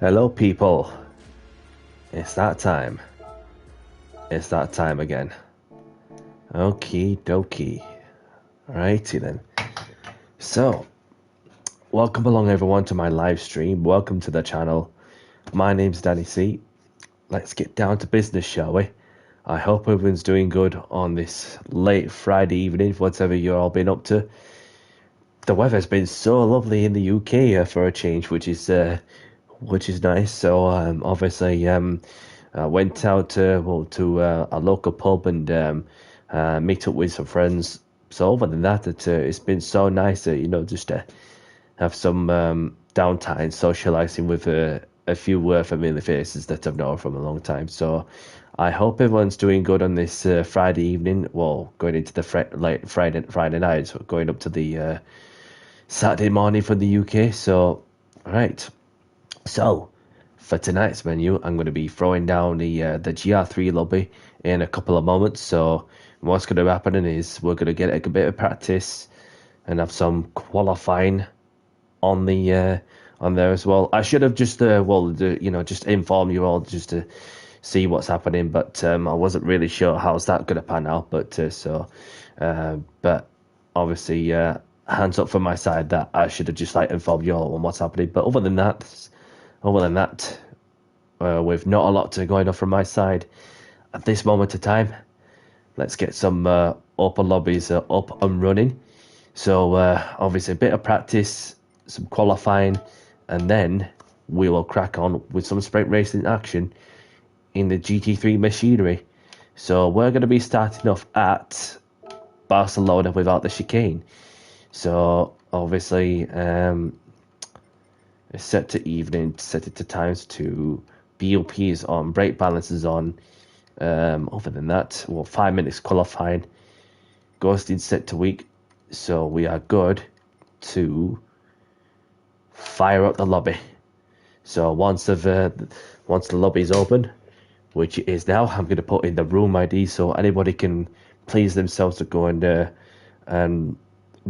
Hello, people. It's that time. It's that time again. Okie dokie. Alrighty then. So, welcome along everyone to my live stream. Welcome to the channel. My name's Danny C. Let's get down to business, shall we? I hope everyone's doing good on this late Friday evening, whatever you've all been up to. The weather's been so lovely in the UK for a change, which is nice. So obviously I went out to a local pub and meet up with some friends. So other than that, it's been so nice just to have some downtime, socializing with a few familiar faces that I've known from a long time. So I hope everyone's doing good on this Friday evening. Well, going into the late Friday night, so going up to the Saturday morning from the UK. So, all right. So, for tonight's menu, I'm going to be throwing down the GR3 lobby in a couple of moments. So, what's going to be happening is we're going to get a bit of practice and have some qualifying on there as well. I should have just just informed you all just to see what's happening, but I wasn't really sure how's that going to pan out. But obviously, hands up from my side that I should have just informed you all on what's happening. But other than that, with not a lot going on from my side at this moment of time, let's get some open lobbies up and running. So obviously a bit of practice, some qualifying, and then we will crack on with some sprint racing action in the GT3 machinery. So we're going to be starting off at Barcelona without the chicane. So obviously it's set to evening, set it to times 2, BOP is on, brake balance is on. Other than that, 5 minutes qualifying, ghosting set to week. So we are good to fire up the lobby. So once the lobby is open, which it is now, I'm going to put in the room ID so anybody can please themselves to go and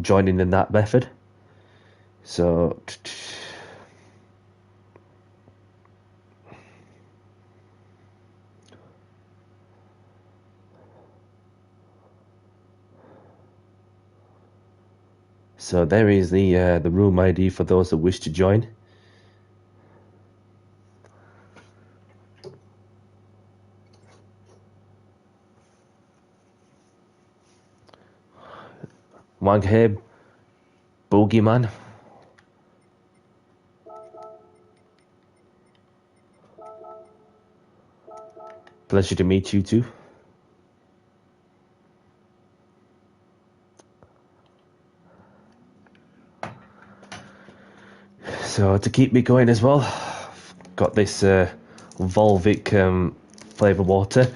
join in that method. So there is the room ID for those that wish to join. Wangheb, Boogeyman. Pleasure to meet you too. So to keep me going as well, I've got this Volvic flavour water.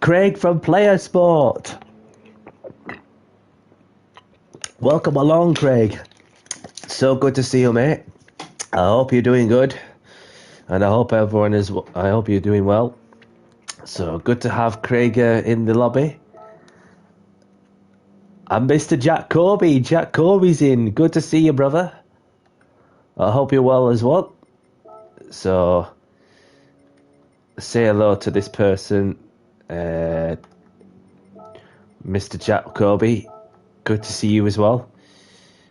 Craig from Player Sport. Welcome along, Craig. So good to see you, mate. I hope you're doing good, and I hope everyone is. I hope you're doing well. So good to have Craig in the lobby. And Mr. Jack Corby. Jack Corby's in. Good to see you, brother. I hope you're well as well. So say hello to this person, Mr. Jack Corby. Good to see you as well.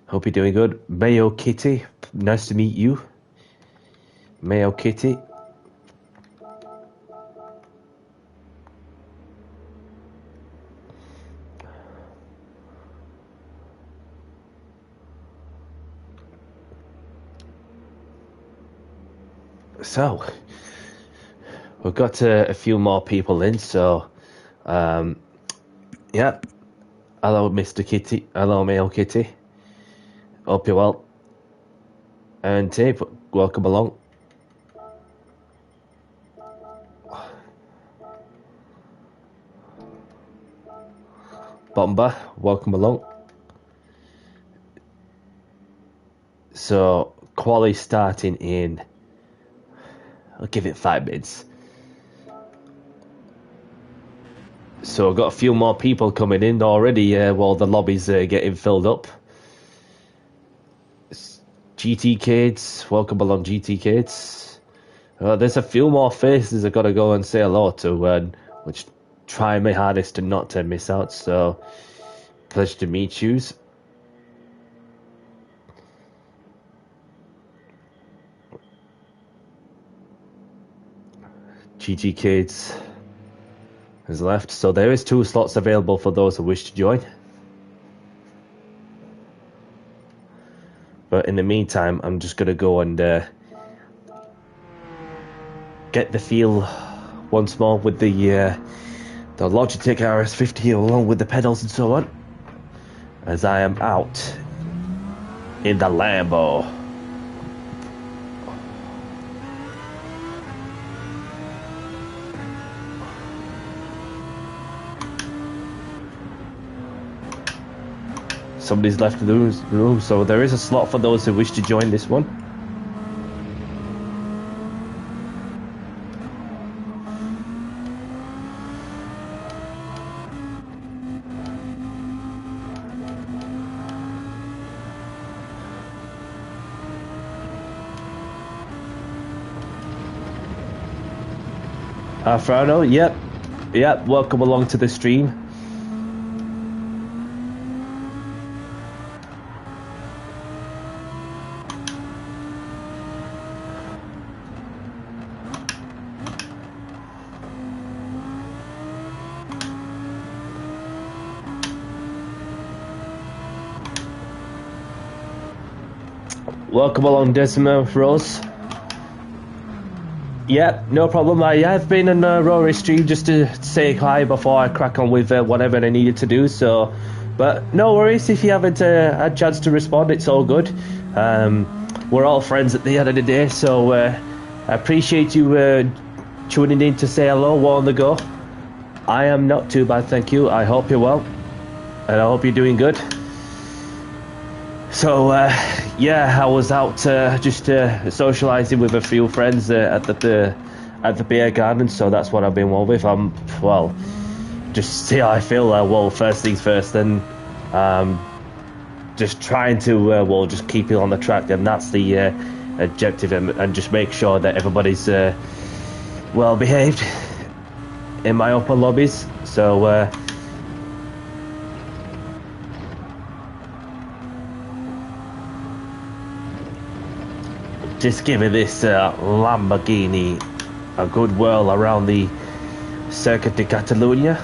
Hope you're doing good. Mayo Kitty, nice to meet you. Mayo Kitty. So, we've got a few more people in, so, yeah. Hello, Mr. Kitty. Hello, Mail Kitty. Hope you're well. And Tape, welcome along. Bomber, welcome along. So, quali starting in, I'll give it 5 minutes. So I've got a few more people coming in already while the lobby's getting filled up. GT Kids, welcome along GT Kids. There's a few more faces I've got to go and say hello to, which try my hardest to not to miss out, so pleasure to meet yous. GT Kids has left, so there is 2 slots available for those who wish to join. But in the meantime, I'm just going to go and get the feel once more with the Logitech RS50 along with the pedals and so on, as I am out in the Lambo. Somebody's left the room, so there is a slot for those who wish to join this one. Frano, yep, welcome along to the stream. Welcome along, Decima Rose. Yeah, no problem. I have been in Rory stream just to say hi before I crack on with whatever I needed to do. So, but no worries if you haven't had a chance to respond. It's all good. We're all friends at the end of the day, so I appreciate you tuning in to say hello while on the go. I am not too bad, thank you. I hope you're well, and I hope you're doing good. So yeah, I was out just socialising with a few friends at the beer garden. So that's what I've been with. Well, just see how I feel. Well, first things first, then just trying to just keep it on the track, and that's the objective, and just make sure that everybody's well behaved in my upper lobbies. So. Just giving this Lamborghini a good whirl around the Circuit de Catalunya.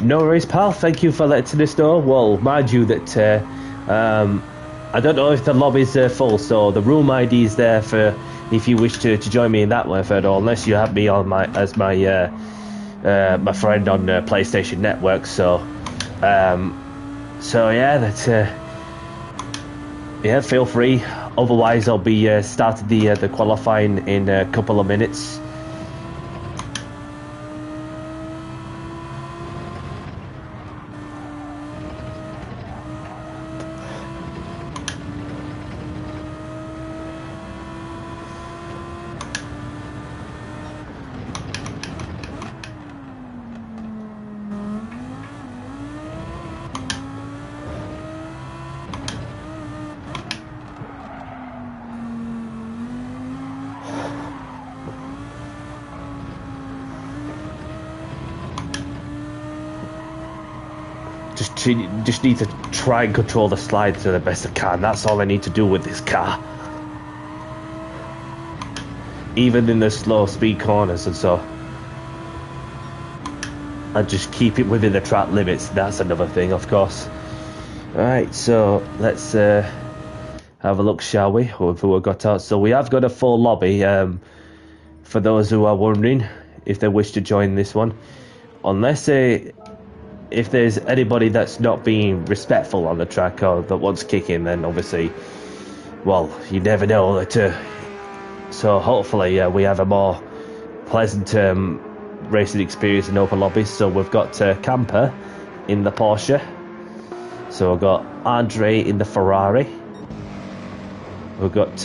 No worries, pal. Thank you for letting us know. Well, mind you that I don't know if the lobby's full, so the room ID is there for if you wish to join me in that method, or unless you have me on my my friend on PlayStation Network. So yeah, that's yeah. Feel free. Otherwise, I'll be starting the qualifying in a couple of minutes. Just need to try and control the slide to the best I can. That's all I need to do with this car. Even in the slow speed corners and so. I just keep it within the track limits. That's another thing, of course. Alright, so let's have a look, shall we? Who we got out? So we have got a full lobby. For those who are wondering if they wish to join this one. Unless if there's anybody that's not being respectful on the track or that wants kicking, then obviously, well, you never know. So hopefully we have a more pleasant racing experience in open lobbies. So we've got Camper in the Porsche. So we've got Andre in the Ferrari. We've got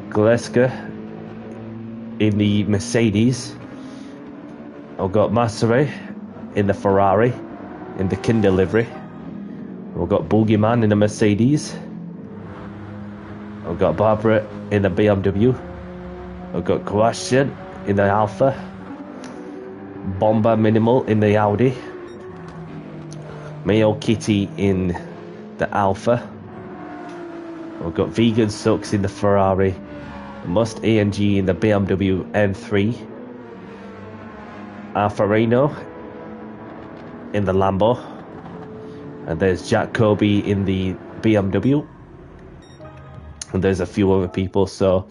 Gleska in the Mercedes. We've got Massere in the Ferrari, in the Kinder livery. We've got Boogeyman in the Mercedes. We've got Barbara in the BMW. We've got Question in the Alpha. Bomber Minimal in the Audi. Mayo Kitty in the Alpha. We've got Vegan Sucks in the Ferrari. Must ANG in the BMW M3. Alfarino in the Lambo. And there's Jack Kobe in the BMW. And there's a few other people. So,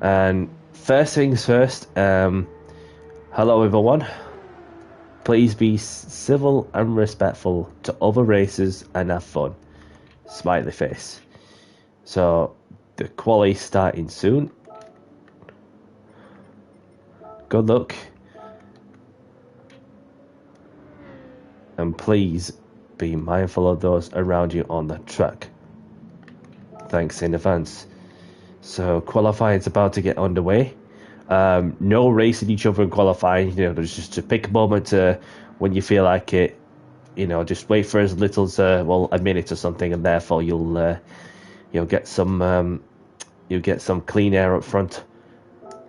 and first things first, hello everyone. Please be civil and respectful to other racers and have fun. Smiley face. So, the quali starting soon. Good luck. And please be mindful of those around you on the track. Thanks in advance. So qualifying is about to get underway. No racing each other in qualifying. You know, there's just to pick a moment when you feel like it. You know, just wait for as little as a minute or something, and therefore you'll get some clean air up front.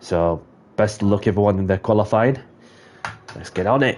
So best of luck everyone in their qualifying. Let's get on it.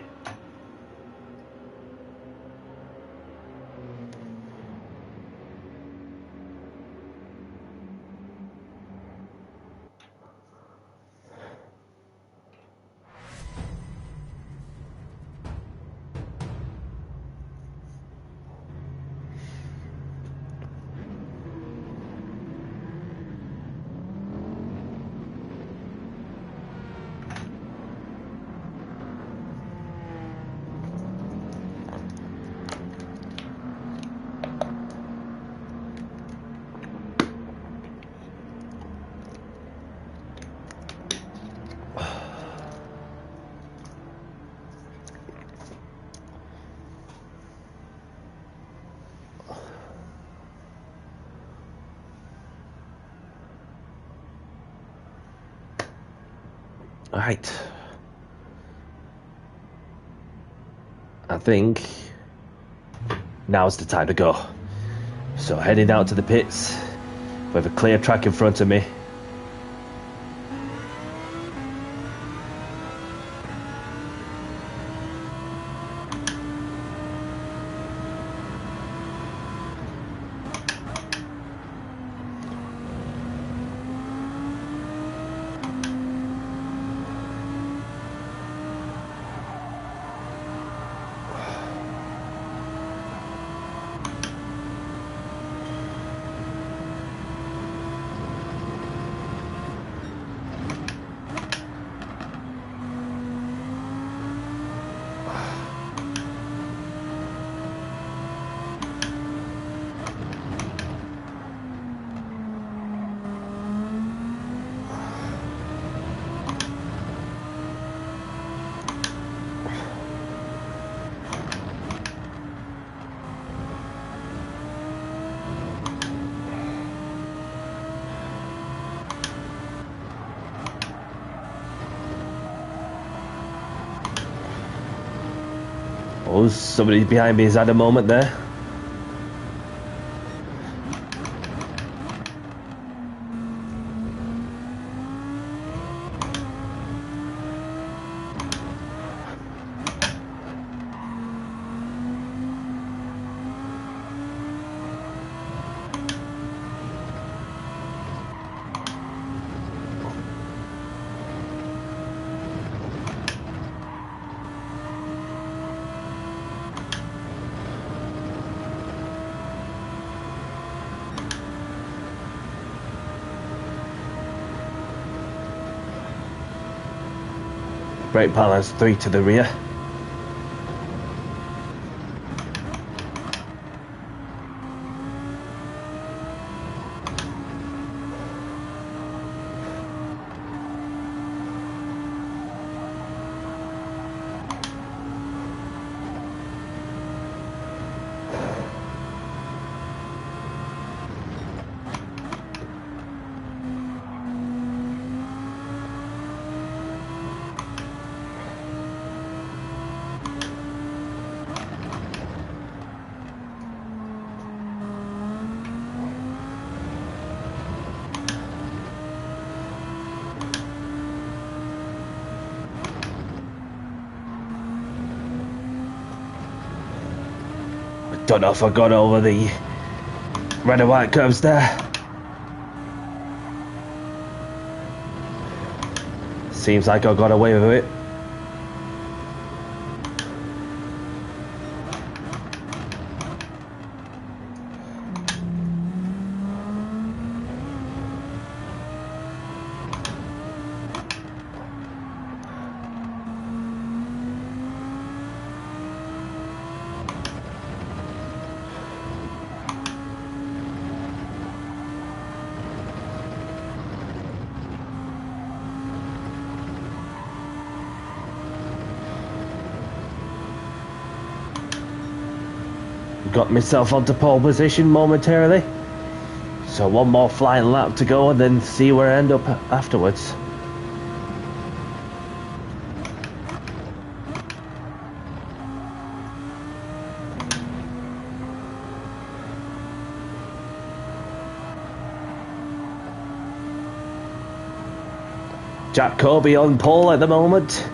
Right. I think now's the time to go. So heading out to the pits with a clear track in front of me. Oh, somebody behind me has had a moment there. Great balance, 3 to the rear. Don't know if I got over the red and white curves there. Seems like I got away with it. Got myself onto pole position momentarily. So one more flying lap to go and then see where I end up afterwards. Jack Kirby on pole at the moment.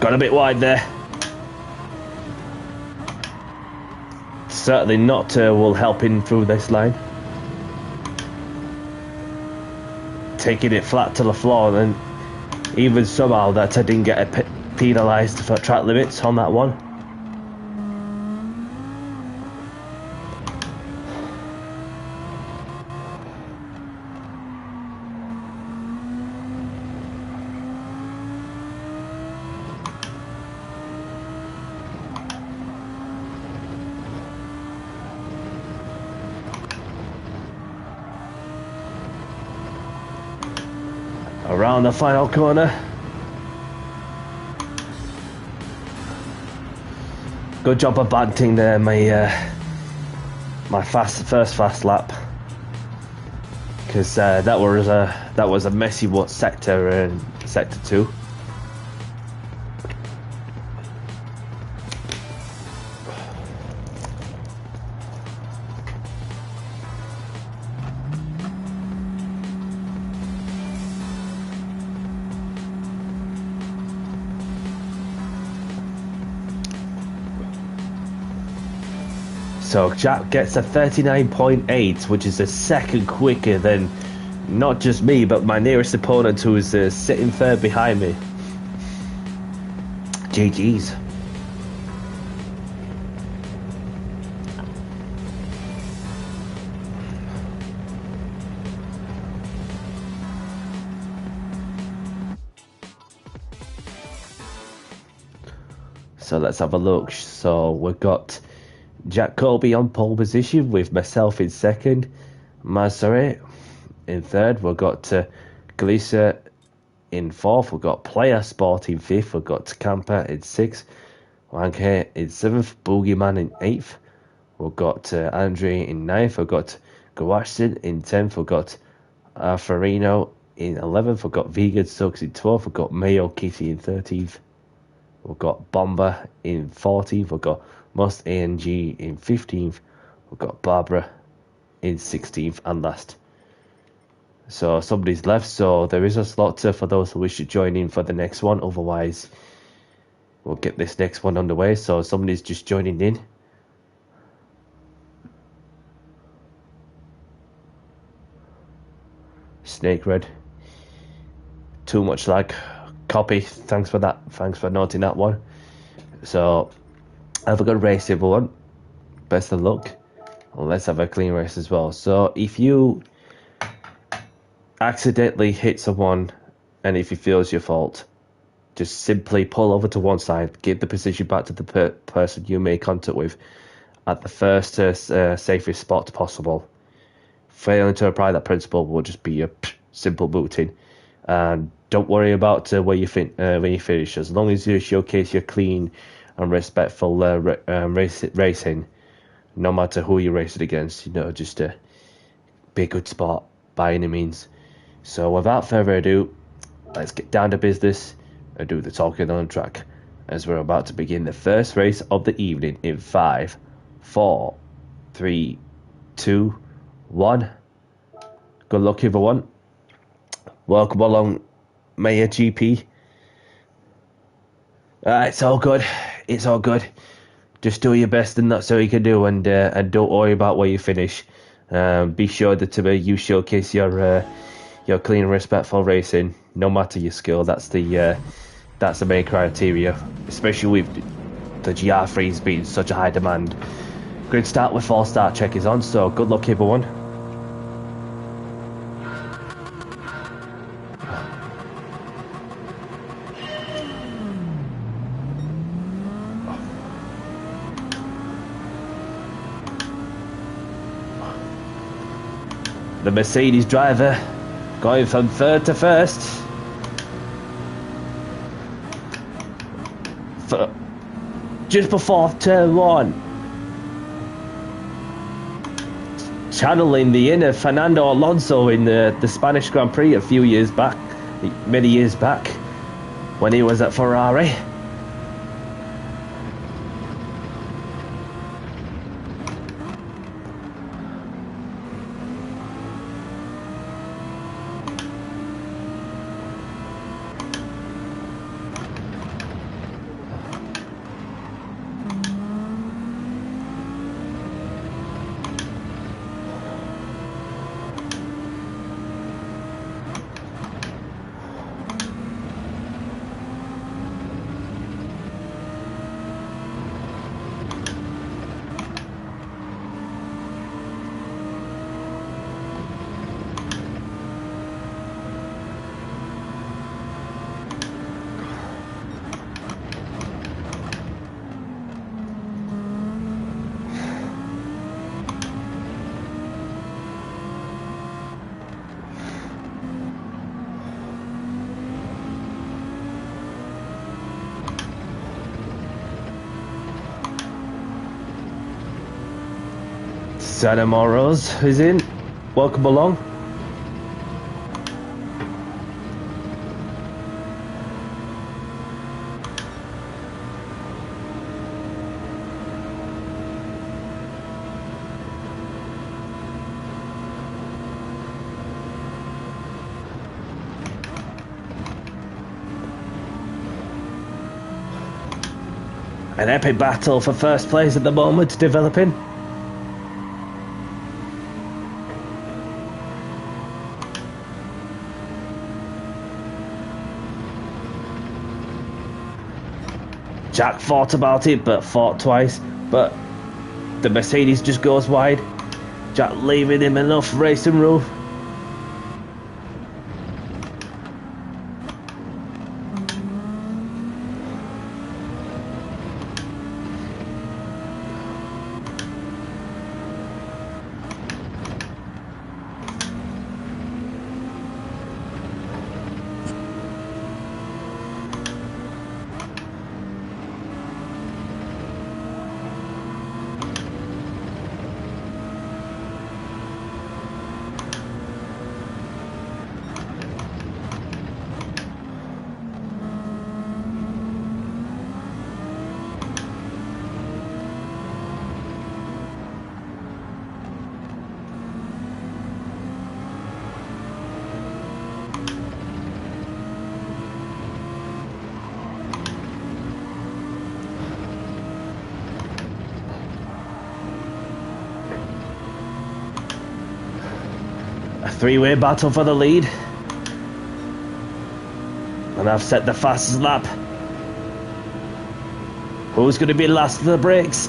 Got a bit wide there. Certainly not will help in through this line. Taking it flat to the floor, and even somehow that I didn't get penalised for track limits on that one. Around the final corner. Good job of banting there, my first fast lap, because that was a messy sector sector 2. So Jack gets a 39.8, which is a second quicker than not just me, but my nearest opponent, who is sitting third behind me. GG's. So let's have a look. So we've got Jack Colby on pole position with myself in second, Mazzari in third. We've got Gleaser in fourth. We've got Player Sport in fifth. We've got Camper in sixth. Wanker in seventh. Boogeyman in eighth. We've got Andre in ninth. We've got Gawashson in 10th. We've got Farino in 11th. We've got Vegan Sucks in 12th. We've got Mayo Kitty in 13th. We've got Bomber in 14th. We've got Must ANG in 15th. We've got Barbara in 16th and last. So somebody's left, so there is a slot for those who wish to join in for the next one. Otherwise, we'll get this next one underway. So somebody's just joining in. Snake Red. Too much lag. Copy. Thanks for that. Thanks for noting that one. So have a good race, everyone. Best of luck. And let's have a clean race as well. So if you accidentally hit someone and if you feel it's your fault, just simply pull over to one side, give the position back to the person you made contact with at the first safest spot possible. Failing to apply that principle will just be a simple booting. And don't worry about where you finish. As long as you showcase your clean and respectful racing, no matter who you're racing against. You know, just to be a good sport by any means. So without further ado, let's get down to business and do the talking on track, as we're about to begin the first race of the evening in 5, 4, 3, 2, 1. Good luck, everyone. Welcome along, Mayor GP. It's all good. It's all good. Just do your best, and that's all you can do. And don't worry about where you finish. Be sure that you showcase your clean and respectful racing, no matter your skill. That's the main criteria, especially with the GR3s being such a high demand. Grid start with 4 start check is on, so good luck, everyone. The Mercedes driver going from 3rd to 1st. Just before turn 1. Channeling the inner Fernando Alonso in the Spanish Grand Prix many years back, when he was at Ferrari. Santa Moros is in. Welcome along. An epic battle for first place at the moment developing. Jack thought about it, but thought twice. But the Mercedes just goes wide. Jack leaving him enough racing room. Three-way battle for the lead. And I've set the fastest lap. Who's going to be last of the brakes?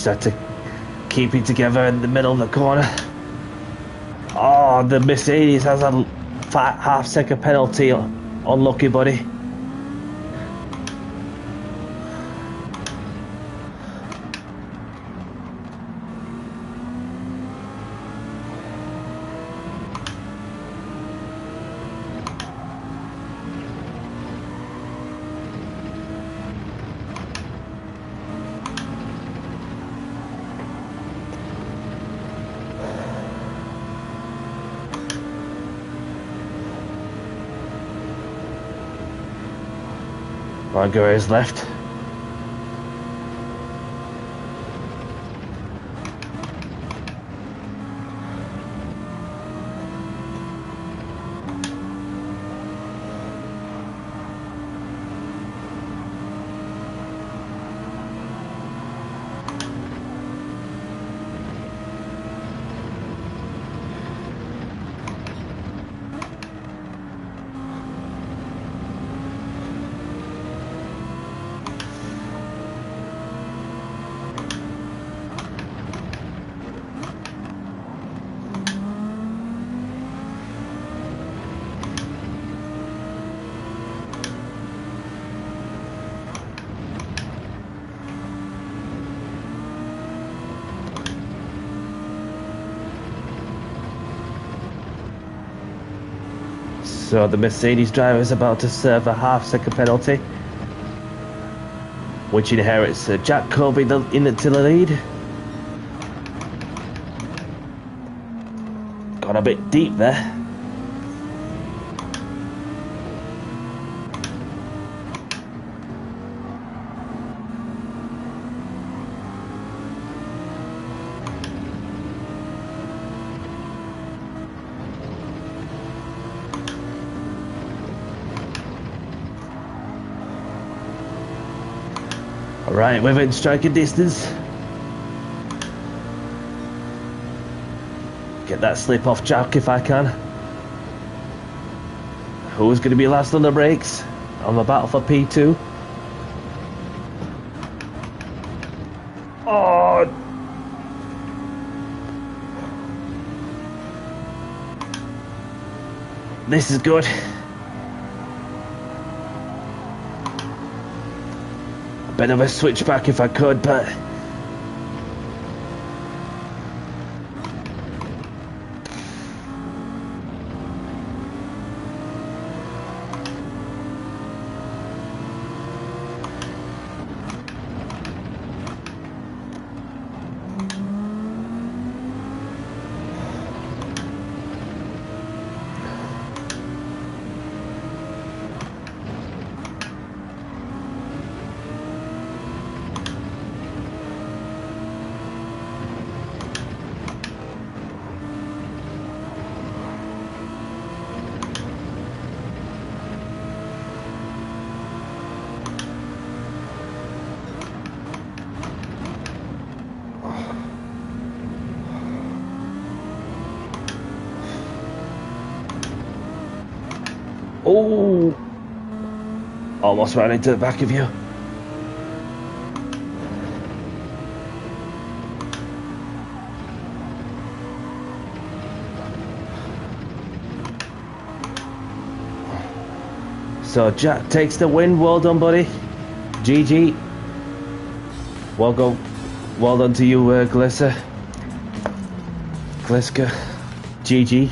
managed to keep it together in the middle of the corner. Oh, the Mercedes has a half-second penalty. Unlucky, buddy. Margot is left. So the Mercedes driver is about to serve a half-second penalty, which inherits Jack Colby into the lead. Got a bit deep there. Right, within striking distance. Get that slip off Jack if I can. Who's going to be last on the brakes? On the battle for P2. Oh! This is good. Bit of a switchback if I could, but oh, almost ran into the back of you. So Jack takes the win. Well done, buddy. GG. Well done to you, Gliska. GG.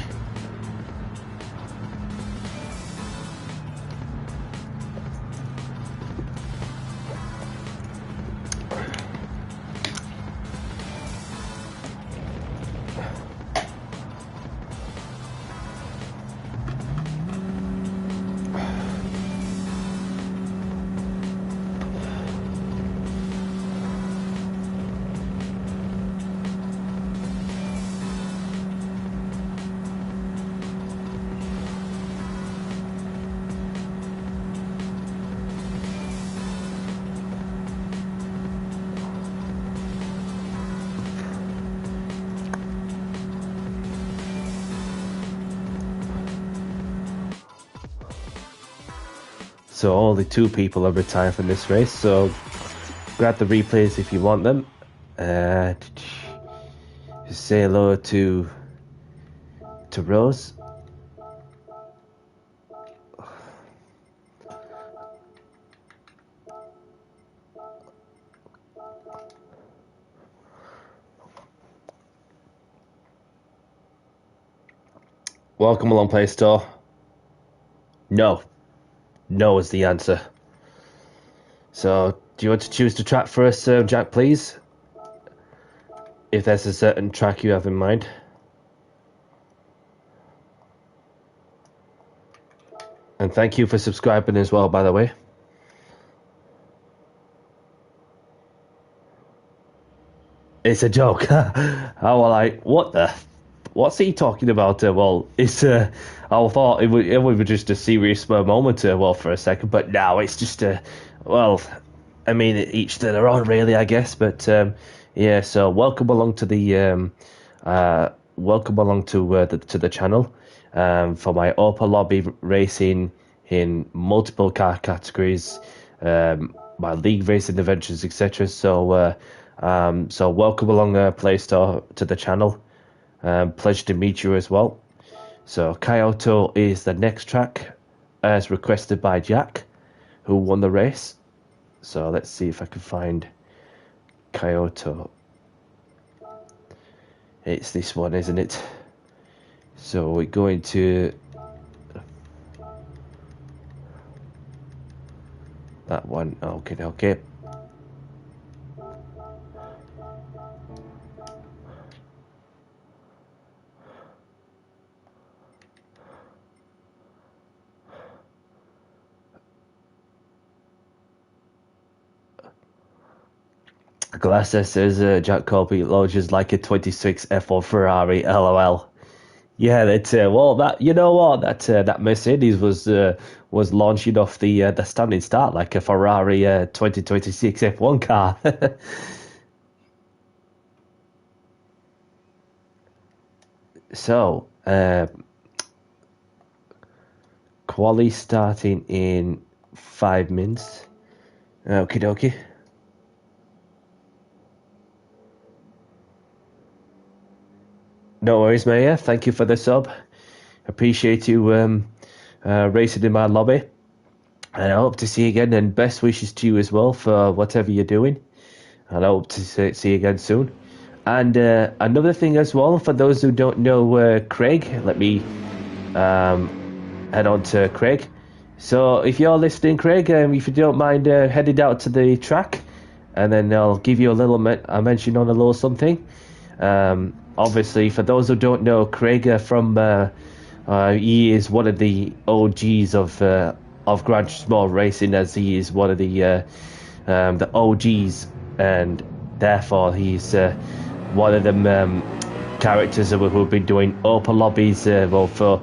So only 2 people are retired from this race, so grab the replays if you want them. Say hello to Rose. Welcome along, Play Store. No. No is the answer. So, do you want to choose the track for us, Jack, please? If there's a certain track you have in mind. And thank you for subscribing as well, by the way. It's a joke. Oh, well, what's he talking about? Well, it's, I thought it was just a serious moment, well, for a second, but now it's just, well, I mean, each to their own, really, I guess, but, yeah, so welcome along to the, to the channel, for my open lobby racing in multiple car categories, my league racing adventures, etc. So welcome along, Play Store, to the channel. Pleasure to meet you as well. So Kyoto is the next track, as requested by Jack, who won the race. So let's see if I can find Kyoto. It's this one, isn't it? So we're going to that one. Okay. Glasser says Jack Colby launches like a 26 F1 Ferrari. LOL. Yeah, that well, that you know what, that Mercedes was launching off the standing start like a Ferrari 2026 F1 car. So, quali starting in 5 minutes. Okie dokie. No worries, Maya. Thank you for the sub. Appreciate you racing in my lobby. And I hope to see you again, and best wishes to you as well for whatever you're doing. And I hope to see you again soon. And another thing as well, for those who don't know Craig, let me head on to Craig. So if you're listening, Craig, if you don't mind heading out to the track, and then I'll give you a little mention on a little something. Obviously, for those who don't know, Craig he is one of the OGs of Gran Turismo racing, as he is one of the OGs, and therefore he's one of them characters who've been doing open lobbies for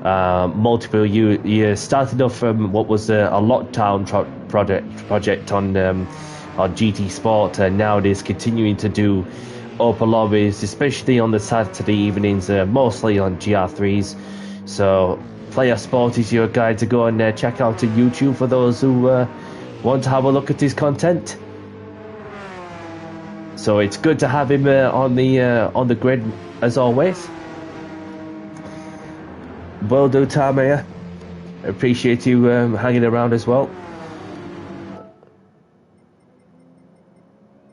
multiple years, starting off from what was a lockdown project on GT Sport, and now it is continuing to do open lobbies, especially on the Saturday evenings, mostly on GR3s. So Player Sport is your guide to go and check out to YouTube for those who want to have a look at his content. So it's good to have him on the grid as always. Well done, Tamaya. Appreciate you hanging around as well.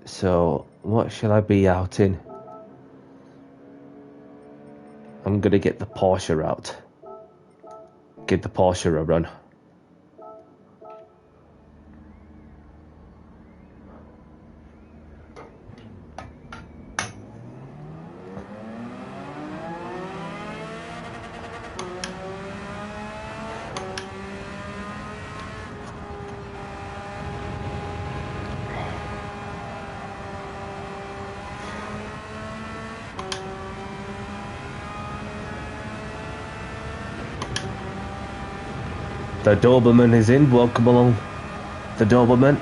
So what shall I be out in? I'm gonna get the Porsche out. Give the Porsche a run. The Doberman is in. Welcome along, the Doberman.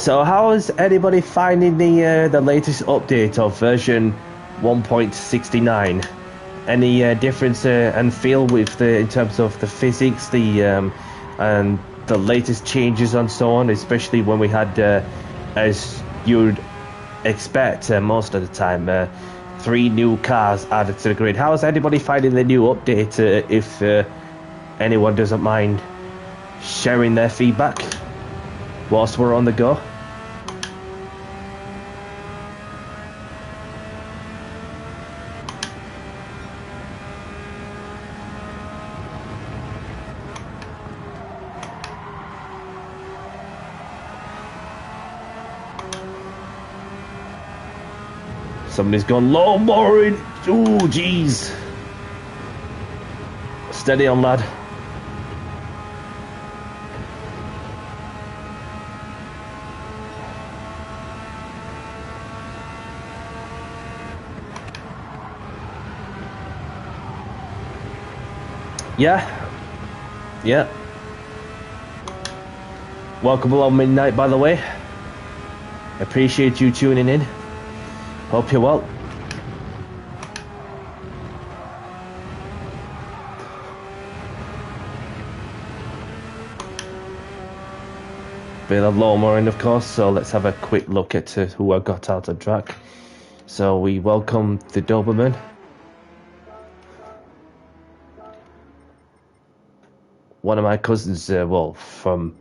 So how is anybody finding the latest update of version 1.69? Any difference and feel with in terms of the physics, and the latest changes and so on, especially when we had, as you'd expect most of the time, 3 new cars added to the grid. How is anybody finding the new update? If anyone doesn't mind sharing their feedback whilst we're on the go. Somebody's gone low more in. Ooh, jeez. Steady on, lad. Yeah. Welcome along, Midnight, by the way. Appreciate you tuning in. Hope you're well. Bit of lowering, of course, so let's have a quick look at who I got out of track. So we welcome the Doberman. One of my cousins, well, from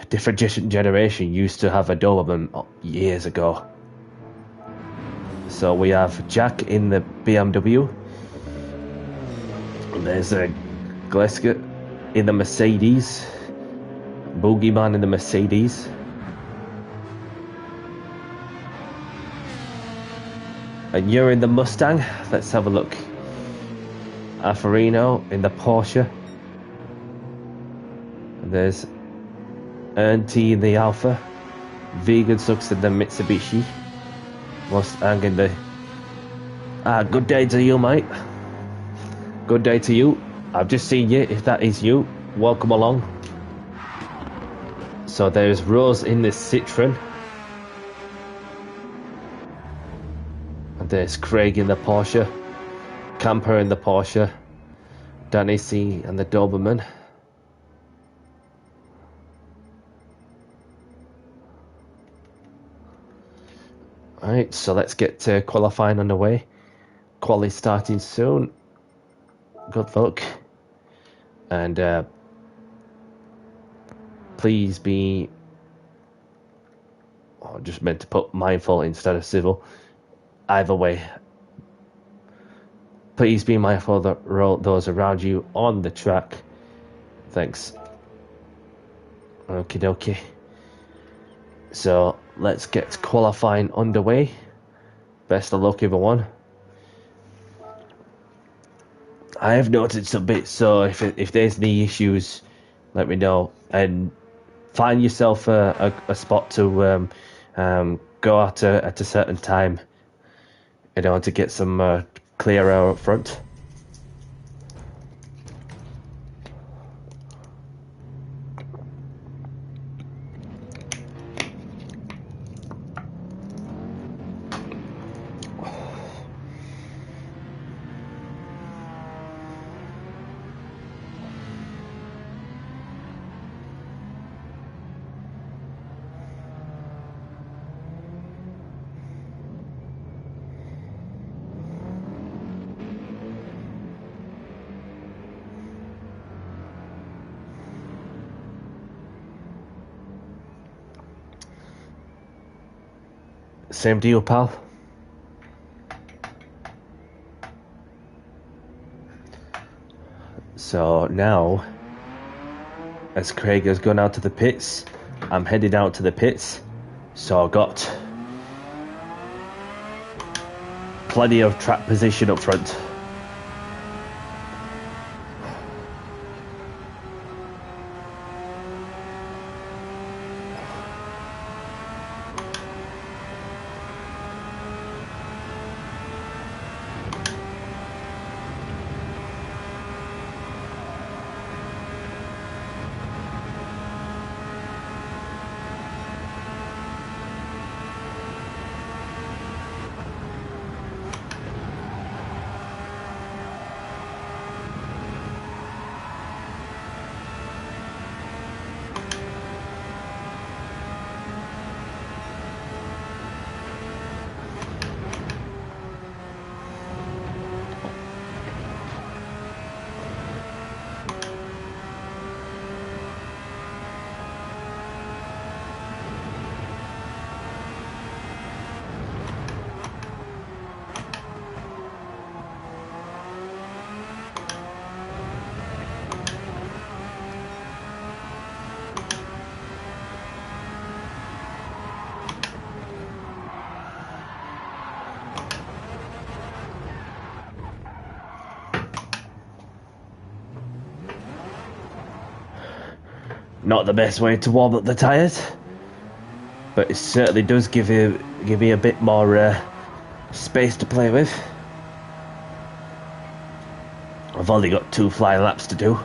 a different generation, used to have a Doberman years ago. So we have Jack in the BMW. And there's a Gleska in the Mercedes. Boogeyman in the Mercedes. And you're in the Mustang. Let's have a look. Alfarino in the Porsche. And there's Ernty in the Alpha. Vegan Sucks in the Mitsubishi. Mustang in the... good day to you, mate. Good day to you. I've just seen you. If that is you, welcome along. So there's Rose in the Citroen. And there's Craig in the Porsche. Camper in the Porsche. Danny C and the Doberman. Alright, so let's get qualifying underway. Quali starting soon. Good luck. And please be... I just meant to put mindful instead of civil. Either way. Please be mindful of those around you on the track. Thanks. Okie dokie. So let's get qualifying underway. Best of luck, everyone. I have noted some bits, so if there's any issues, let me know. And find yourself a spot to go out at a certain time in order to get some clear air up front. Same deal, pal. So now, as Craig has gone out to the pits, I'm heading out to the pits. So I've got plenty of track position up front. Not the best way to warm up the tyres, but it certainly does give you a bit more space to play with. I've only got 2 flying laps to do.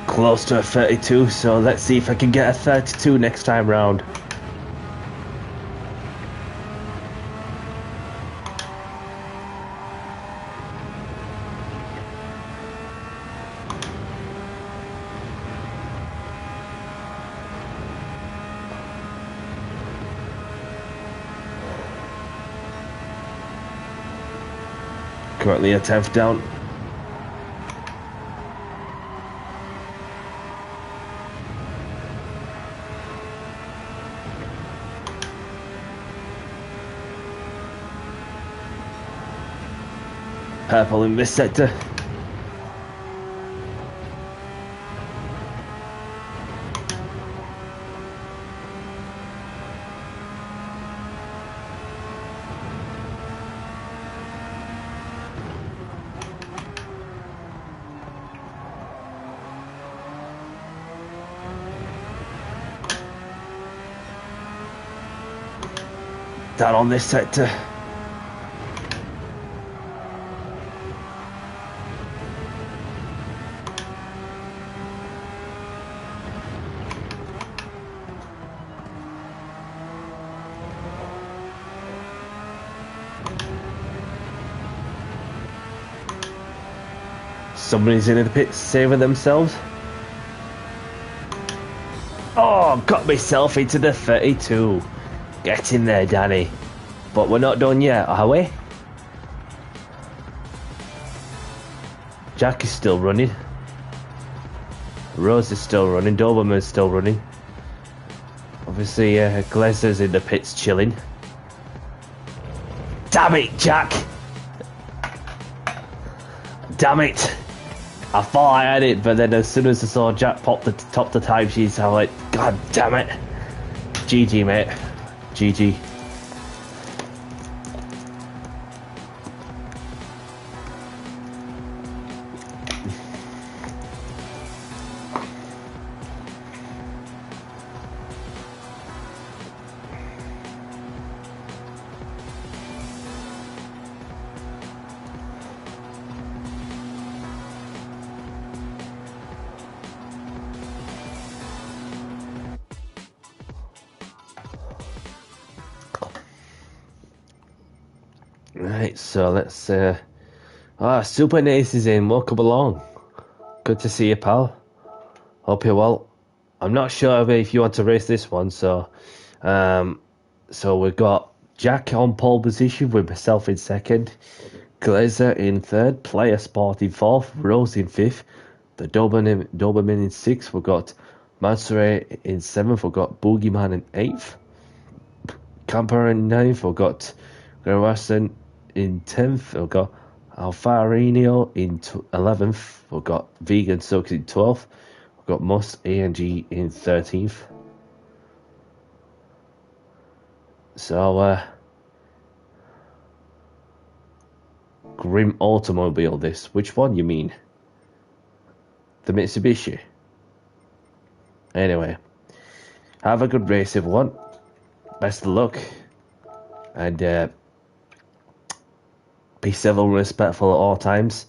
Close to a 32, so let's see if I can get a 32 next time round. Currently a 10th down. Purple in this sector. Down on this sector. Somebody's in the pits saving themselves. Oh, got myself into the 32. Get in there, Danny. But we're not done yet, are we? Jack is still running. Rose is still running. Doberman's still running. Obviously, Glezer's in the pits chilling. Damn it, Jack! Damn it! I thought I had it, but then as soon as I saw Jack pop the top the timesheets, I was like, God damn it! GG, mate. GG. Right, so let's Super Nace is in. Welcome along. Good to see you, pal. Hope you're well. I'm not sure if you want to race this one, so we've got Jack on pole position with myself in second, Glazer in third, Player Sport in fourth, Rose in fifth, the Doberman in 6th. We've got Matsure in 7th. We've got Boogeyman in 8th. Camper in 9th. We've got Garasan in 10th. We've got Alfarinho in 11th. We've got Vegan Soaks in 12th. We've got Mus ANG in 13th. So, Grim Automobile this. Which one you mean? The Mitsubishi? Anyway, have a good race, everyone. Best of luck. And be civil and respectful at all times.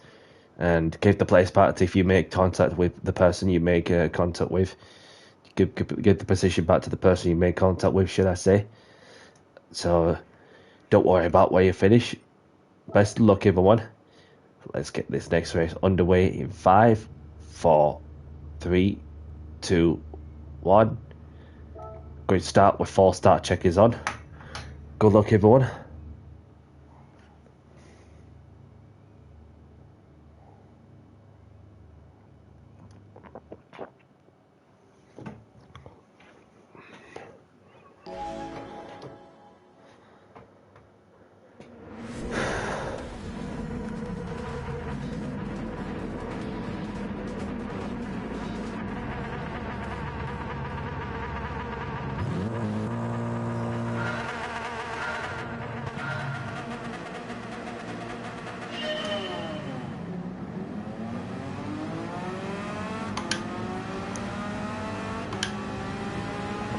And give the place back if you make contact with the person you make contact with. Give the position back to the person you make contact with, should I say. So, don't worry about where you finish. Best of luck, everyone. Let's get this next race underway in 5, 4, 3, 2, 1. Going to start with 4 start checkers on. Good luck, everyone.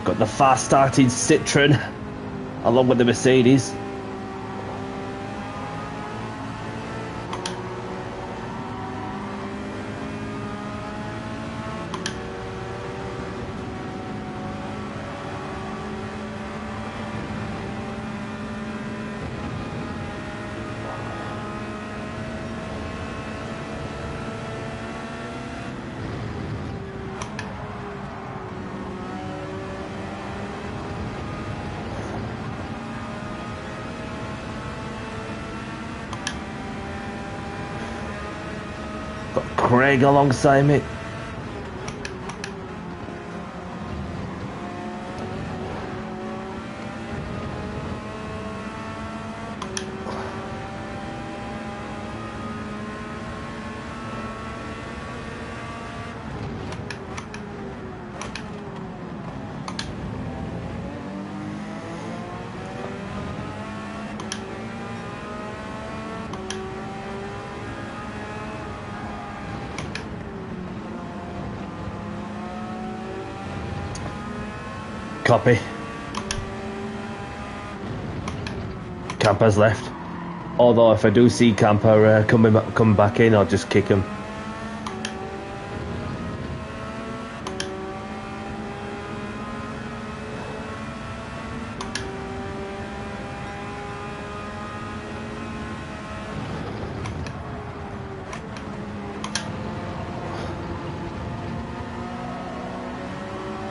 Got the fast starting Citroen along with the Mercedes. Craig alongside me. Copy. Camper's left. Although if I do see Camper come back in, I'll just kick him.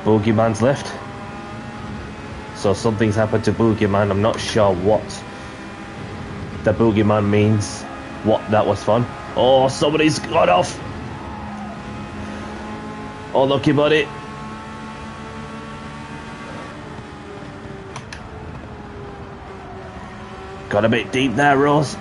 Boogeyman's left. So something's happened to Boogeyman. I'm not sure what the Boogeyman means. What that was fun. Oh, somebody's got off. Oh, lucky buddy. Got a bit deep there, Rose.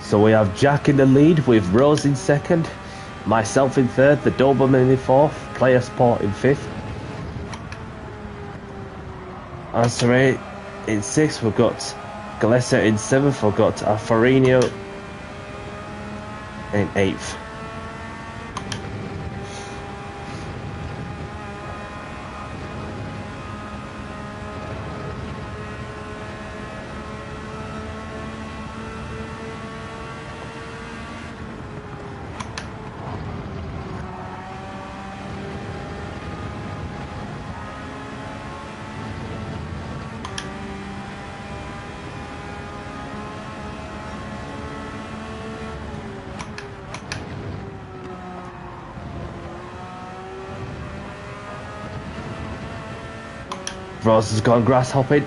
So we have Jack in the lead with Rose in second, myself in third, the Doberman in fourth, Player Sport in fifth. Ansare in sixth, we've got Galessa in seventh, we've got Farinio in eighth. Ross has gone grass hopping.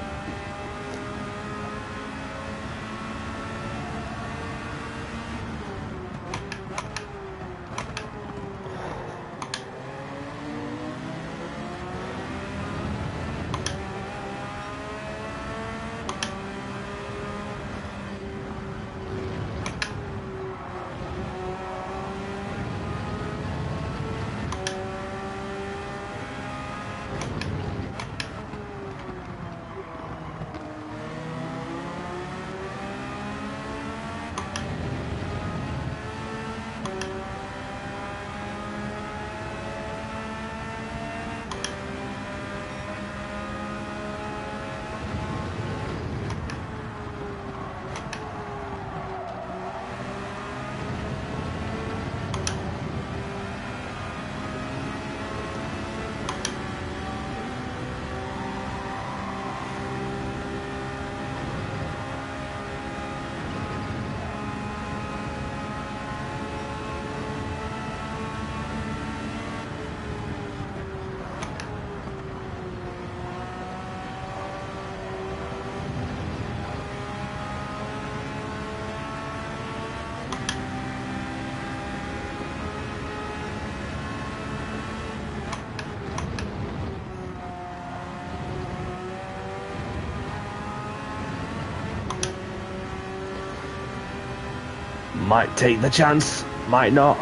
Might take the chance, might not.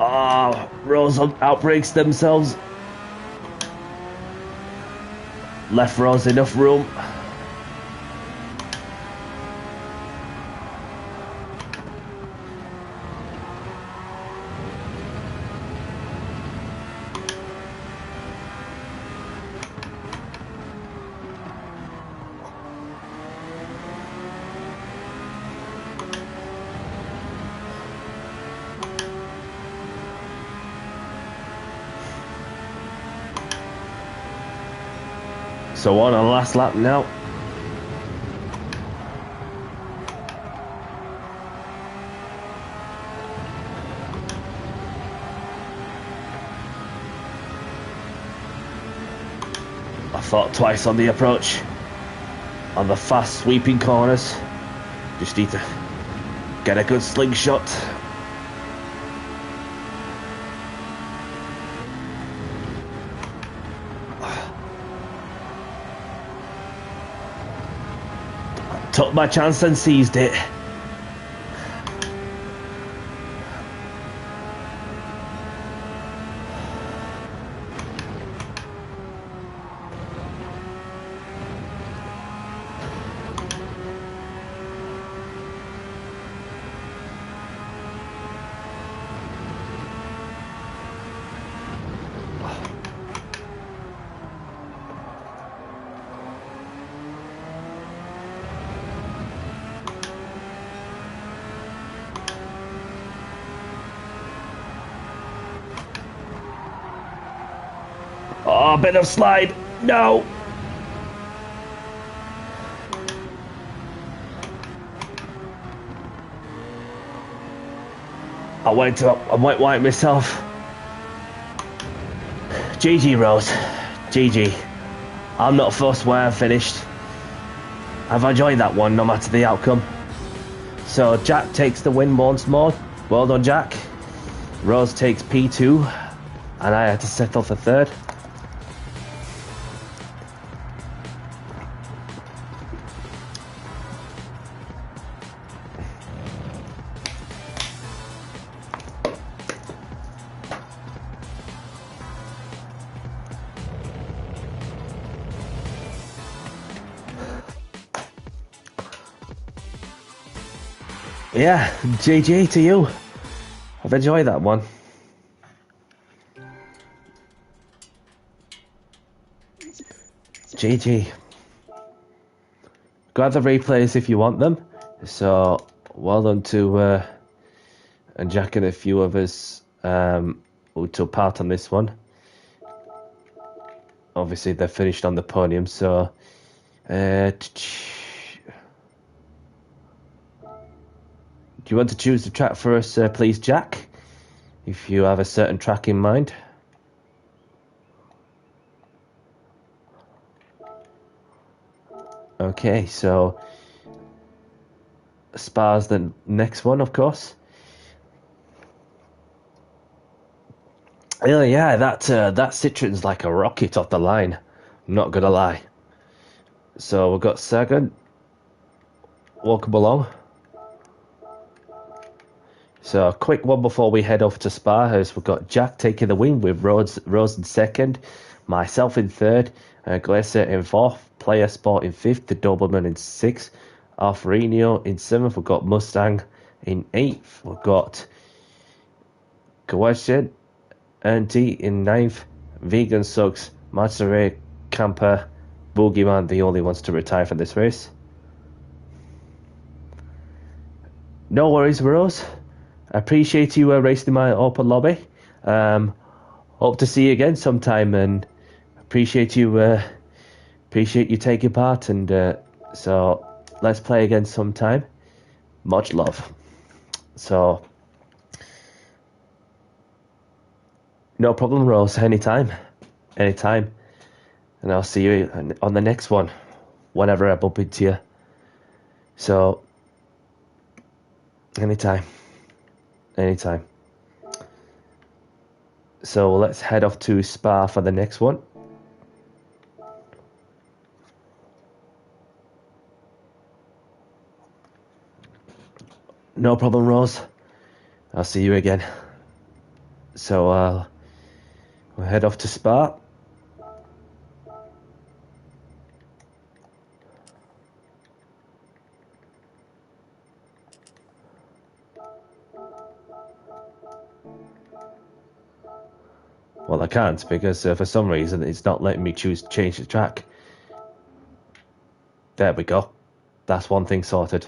Ah, Rose outbreaks themselves. Left Rose enough room. So on the last lap now. I thought twice on the approach. On the fast sweeping corners. Just need to get a good slingshot. Took my chance and seized it. Oh, a bit of slide. No. I went white myself. GG Rose. GG. I'm not fussed where I finished. I've enjoyed that one no matter the outcome. So Jack takes the win once more. Well done, Jack. Rose takes P2 and I had to settle for third. Yeah, GG to you. I've enjoyed that one. GG. Grab the replays if you want them. So, well done to and Jack and a few of us who took part on this one. Obviously, they're finished on the podium, so... do you want to choose the track for us, please, Jack? If you have a certain track in mind. Okay, so... Spa's the next one, of course. Yeah, that Citroen's like a rocket off the line. I'm not gonna lie. So we've got Sagan. Welcome along. So a quick one before we head off to Spa, as we've got Jack taking the win with Rose in second, myself in third, Glacier in fourth, Player Sport in fifth, the Doberman in sixth, Alfarinho in seventh, we've got Mustang in eighth, we've got Kawashin and D in ninth, Vegan Sucks, Matsure, Camper, Boogeyman, the only ones to retire from this race. No worries, Rose. I appreciate you racing my open lobby. Hope to see you again sometime, and appreciate you taking part. And so let's play again sometime. Much love. So no problem, Rose. Anytime. And I'll see you on the next one, whenever I bump into you. So anytime. So let's head off to Spa for the next one. No problem, Rose. I'll see you again. So we'll head off to Spa. Well, I can't because for some reason it's not letting me change the track. There we go. That's one thing sorted.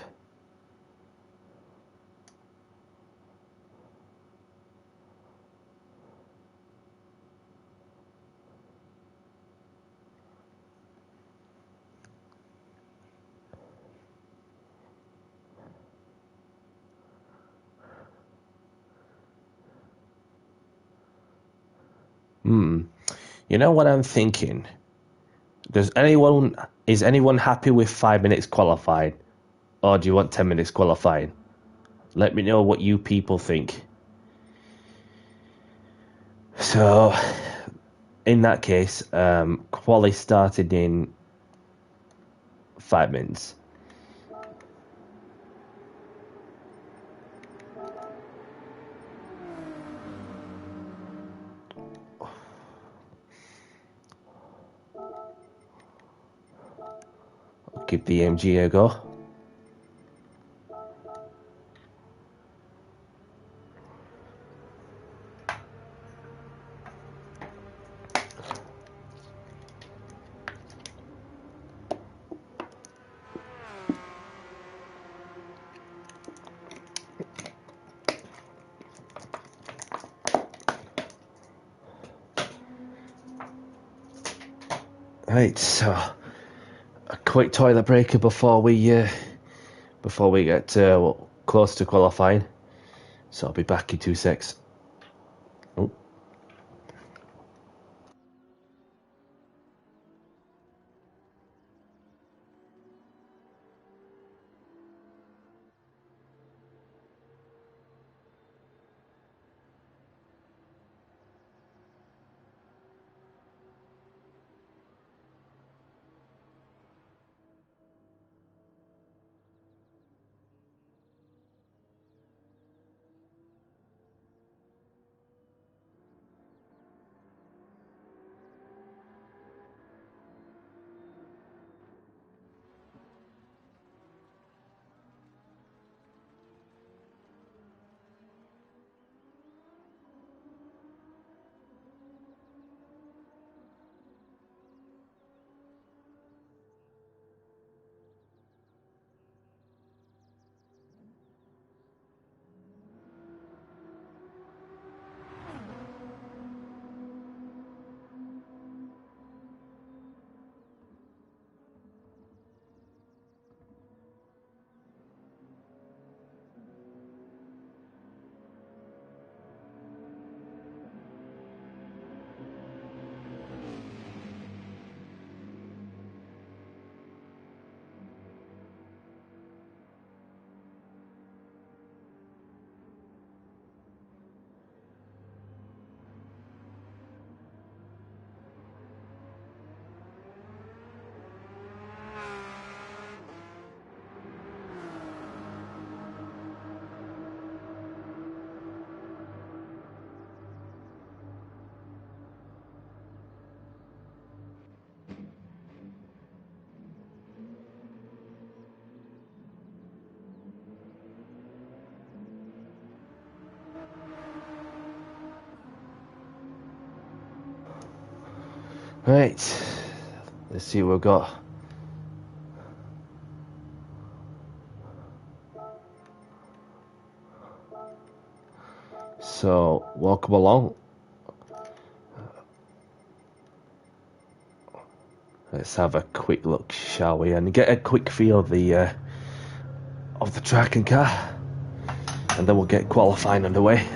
You know what I'm thinking? Is anyone happy with 5 minutes qualifying? Or do you want 10 minutes qualifying? Let me know what you people think. So, in that case, quali started in 5 minutes. I'll give the MG a go. Right, so a quick toilet breaker before we get close to qualifying. So I'll be back in 2 secs. Oh. Right, let's see what we've got. So, welcome along. Let's have a quick look, shall we, and get a quick feel of the track and car, and then we'll get qualifying underway.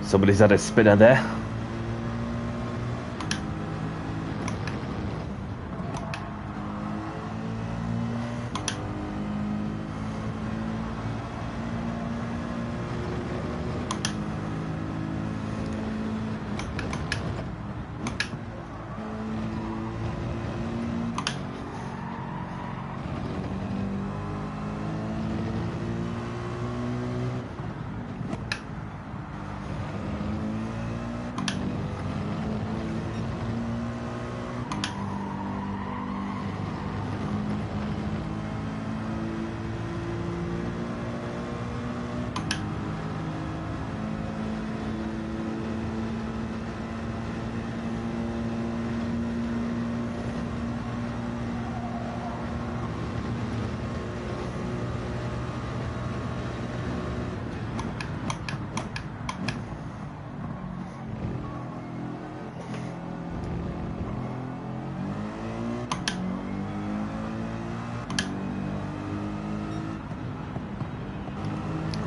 Somebody's had a spinner there.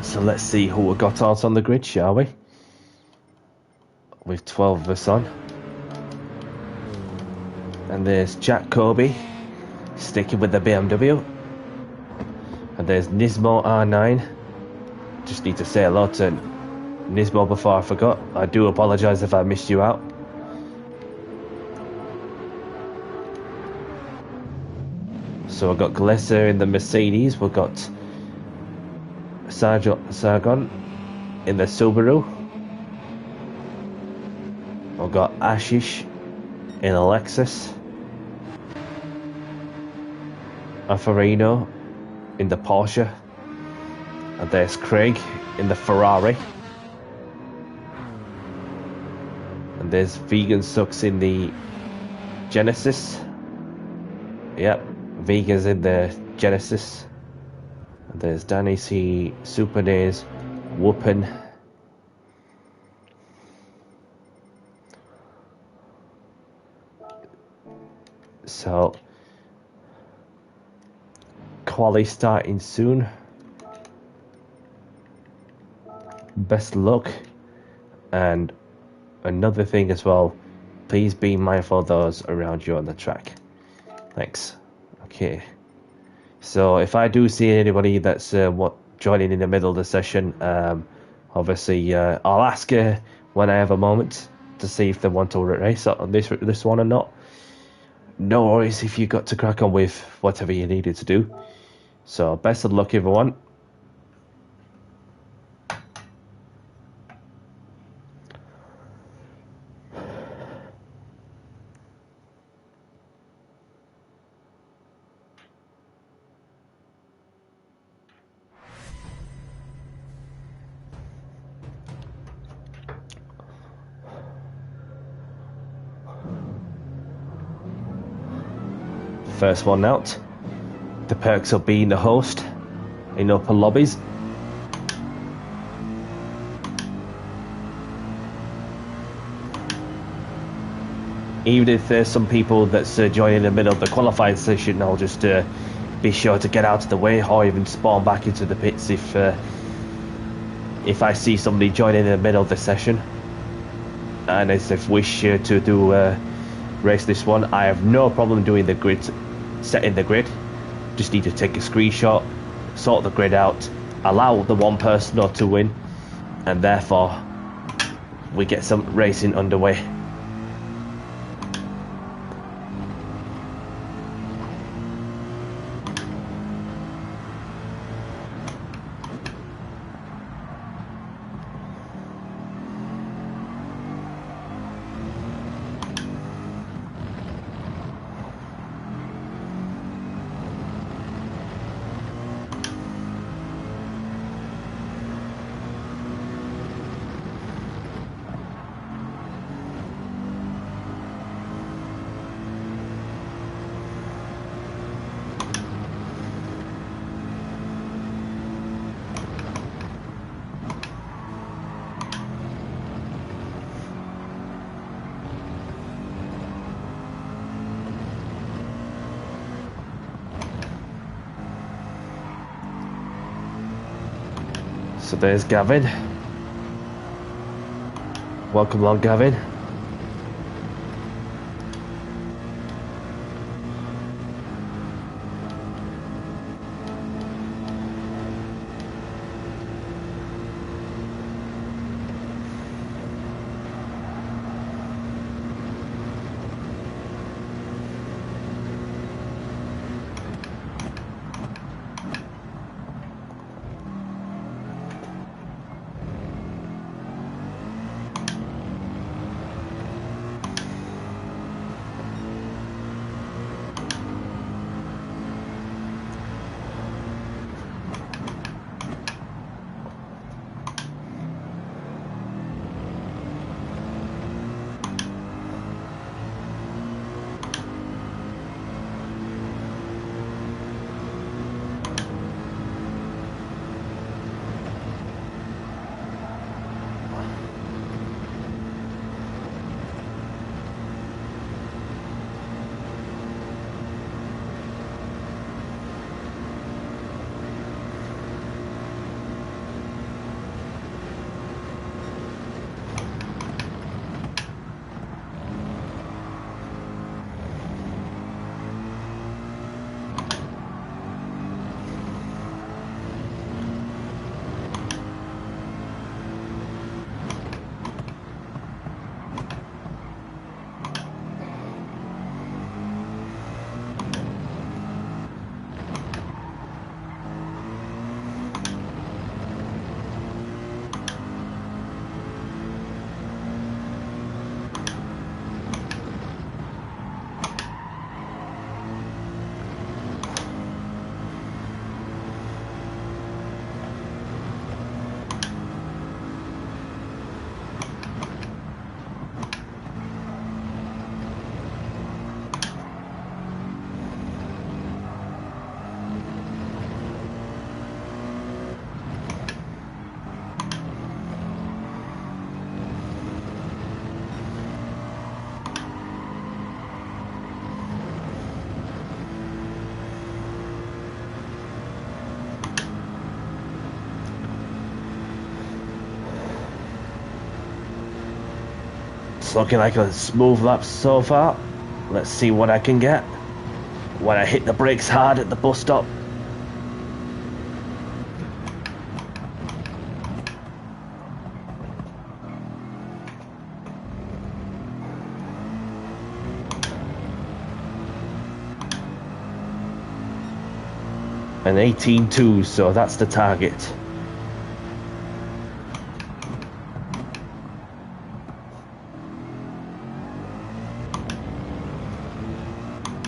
So let's see who we got out on the grid, shall we? With 12 of us on. And there's Jack Kobe, sticking with the BMW. And there's Nismo R9. Just need to say hello to Nismo before I forgot. I do apologise if I missed you out. So we've got Glesser in the Mercedes. We've got Sargon in the Subaru. We've got Ashish in a Lexus. Alfarino in the Porsche. And there's Craig in the Ferrari. And there's Vegan Sucks in the Genesis. Yep, Vegan's in the Genesis. And there's Danny C, Super Days, Whoopin. So, quali starting soon. Best luck. And another thing as well, please be mindful of those around you on the track. Thanks. Okay. So if I do see anybody that's joining in the middle of the session, obviously I'll ask when I have a moment to see if they want to race on this one or not. No worries if you got to crack on with whatever you needed to do. So best of luck, everyone. First one out. The perks of being the host in open lobbies. even if there's some people that's joining in the middle of the qualifying session, I'll just be sure to get out of the way, or even spawn back into the pits if I see somebody joining in the middle of the session and as if wish to do race this one. I have no problem doing the grid, setting the grid. Just need to take a screenshot, sort the grid out, allow the one person or two win, and therefore we get some racing underway. So there's Gavin. Welcome along, Gavin. It's looking like a smooth lap so far. Let's see what I can get when I hit the brakes hard at the bus stop. An 18.2, so that's the target.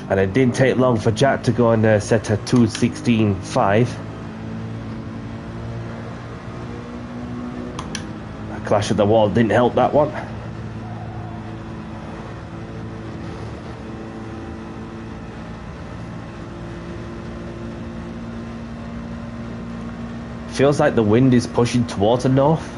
And it didn't take long for Jack to go and set a 2:16.5. A clash at the wall didn't help that one. Feels like the wind is pushing towards the north.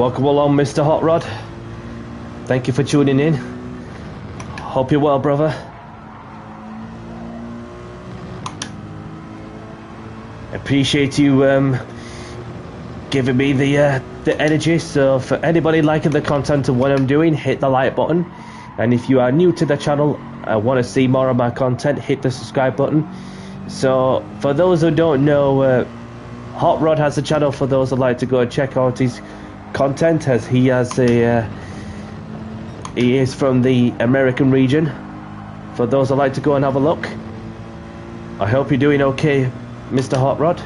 Welcome along, Mr. Hot Rod. Thank you for tuning in. Hope you're well, brother. Appreciate you giving me the energy. So for anybody liking the content of what I'm doing, hit the like button. And if you are new to the channel, want to see more of my content, hit the subscribe button. So for those who don't know, Hot Rod has a channel for those who like to go and check out his content, as he has he is from the American region. For those who like to go and have a look, I hope you're doing okay, Mr. Hot Rod.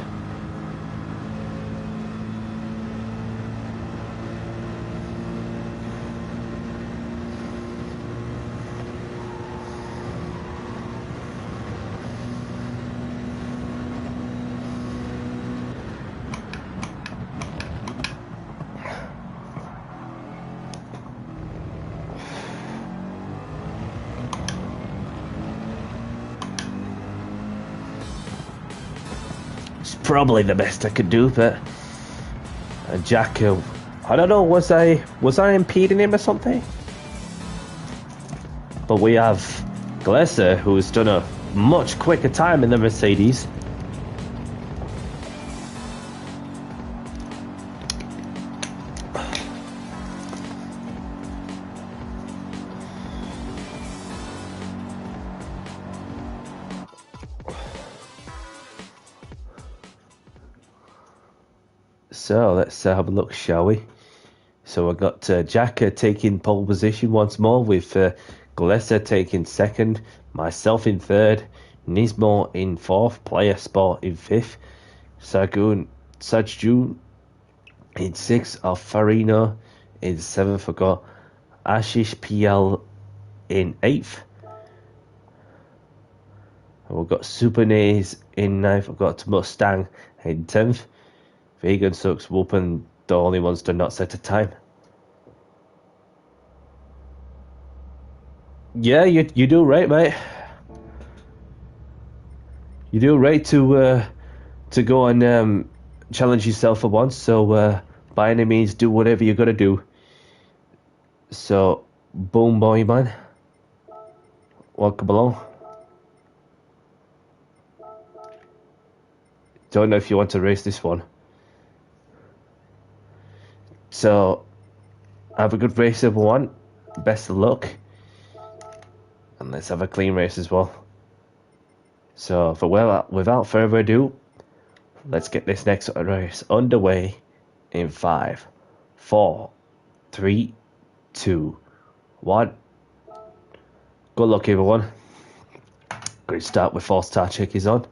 Probably the best I could do, but Jack, I don't know, was I impeding him or something? But we have Glesser, who's done a much quicker time in the Mercedes. So let's have a look, shall we? So we've got Jack taking pole position once more, with Glesser taking second, myself in third, Nismo in fourth, Player Sport in fifth, Sajun in sixth, Alfarino in seventh. I've got Ashish PL in eighth. And we've got Super Naze in ninth. I've got Mustang in 10th. Vegan Sucks Whooping, the only ones to not set a time. Yeah, you do right, mate. You do right to go and challenge yourself for once. So by any means, do whatever you got to do. So, boom, boy, man. Welcome along. Don't know if you want to race this one. So, have a good race, everyone. Best of luck. And let's have a clean race as well. So, without further ado, let's get this next race underway in 5, 4, 3, 2, 1. Good luck, everyone. Great start with false start check is on.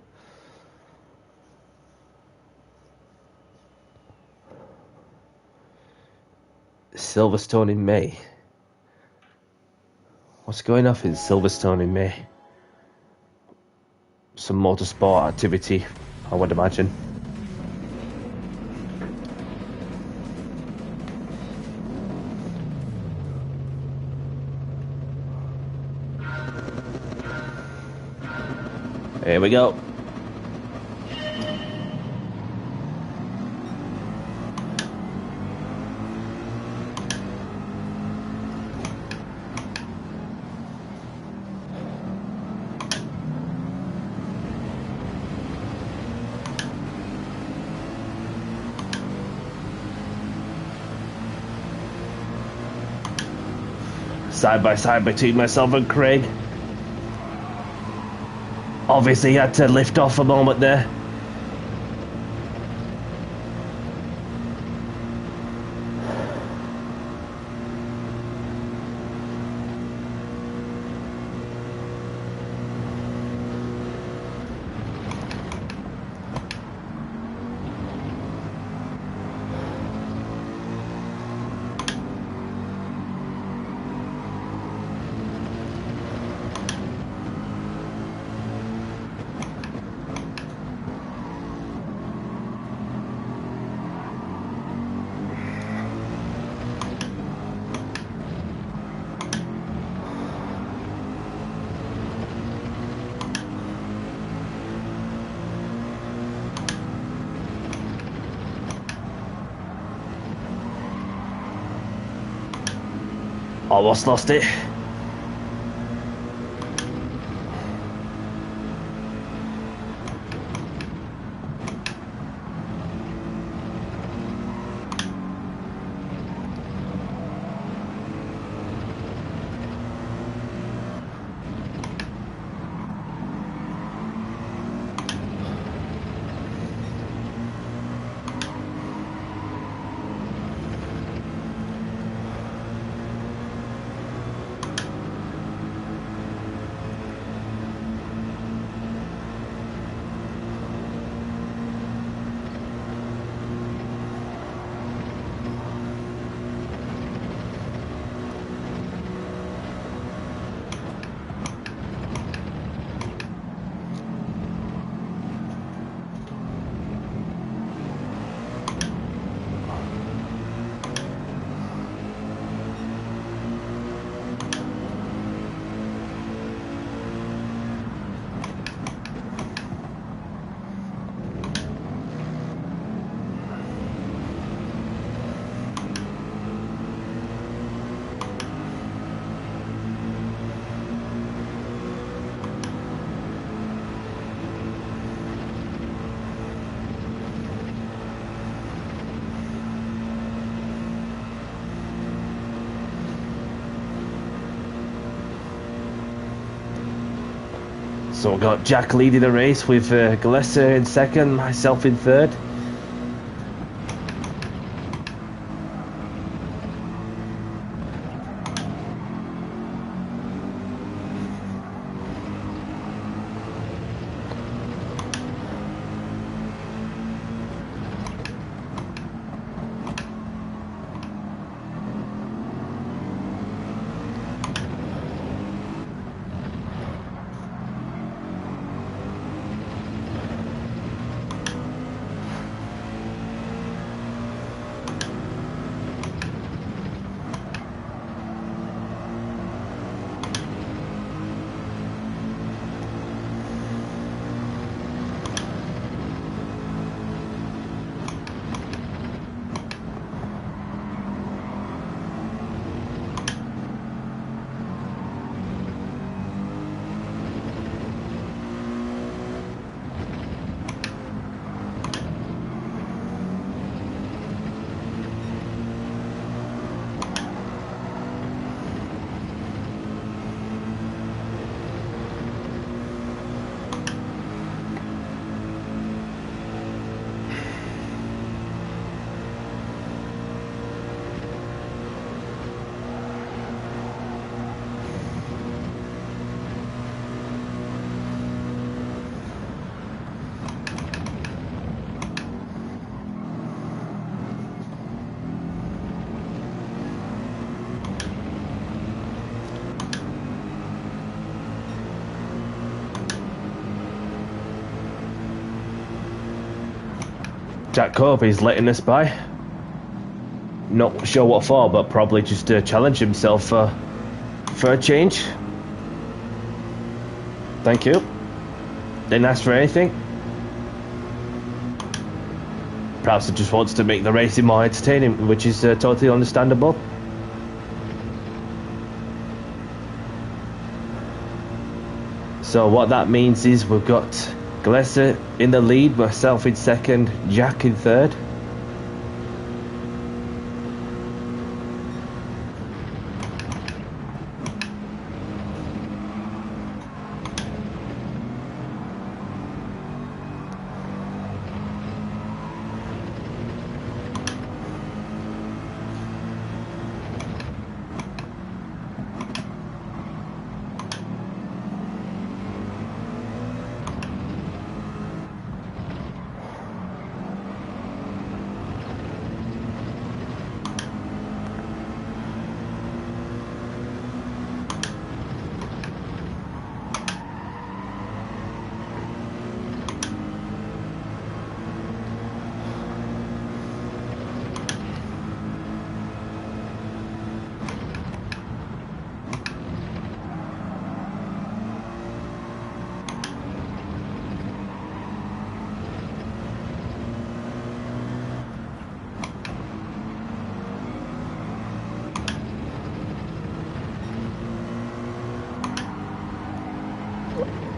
Silverstone in May. What's going on in Silverstone in May? Some motorsport activity, I would imagine. Here we go. Side by side between myself and Craig. Obviously, had to lift off a moment there. Almost lost it. So we've got Jack leading the race with Gillespie in second, myself in third. Jack Corby's letting us by. Not sure what for, but probably just to challenge himself for a change. Thank you. Didn't ask for anything. Perhaps he just wants to make the racing more entertaining, which is totally understandable. So what that means is we've got Gillespie in the lead, myself in second, Jack in third.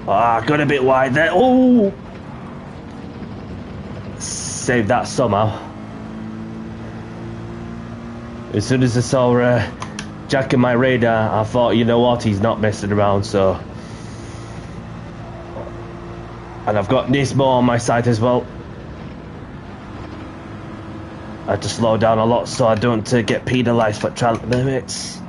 Ah, got a bit wide there. Oh! Saved that somehow. As soon as I saw Jack in my radar, I thought, you know what, he's not messing around, so... And I've got Nismo on my side as well. I had to slow down a lot so I don't get penalised for track limits.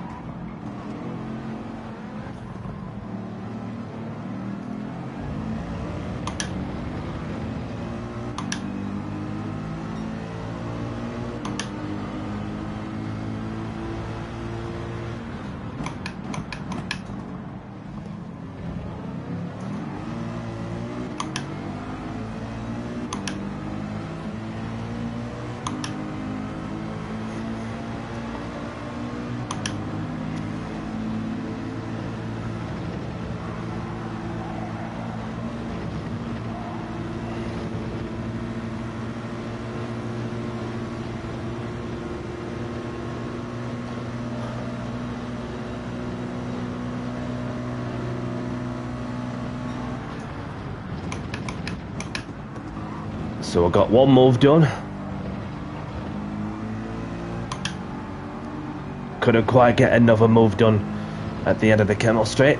So I got one move done. Couldn't quite get another move done at the end of the Kennel Straight.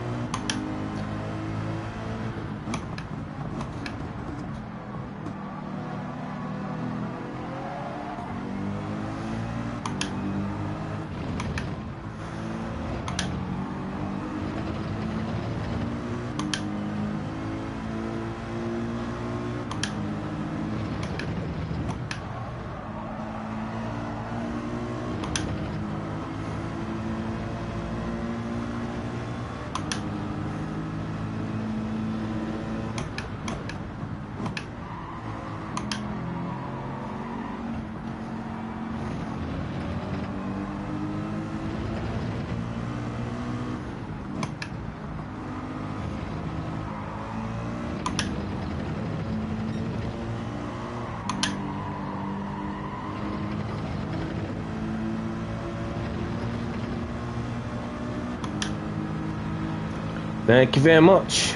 Thank you very much.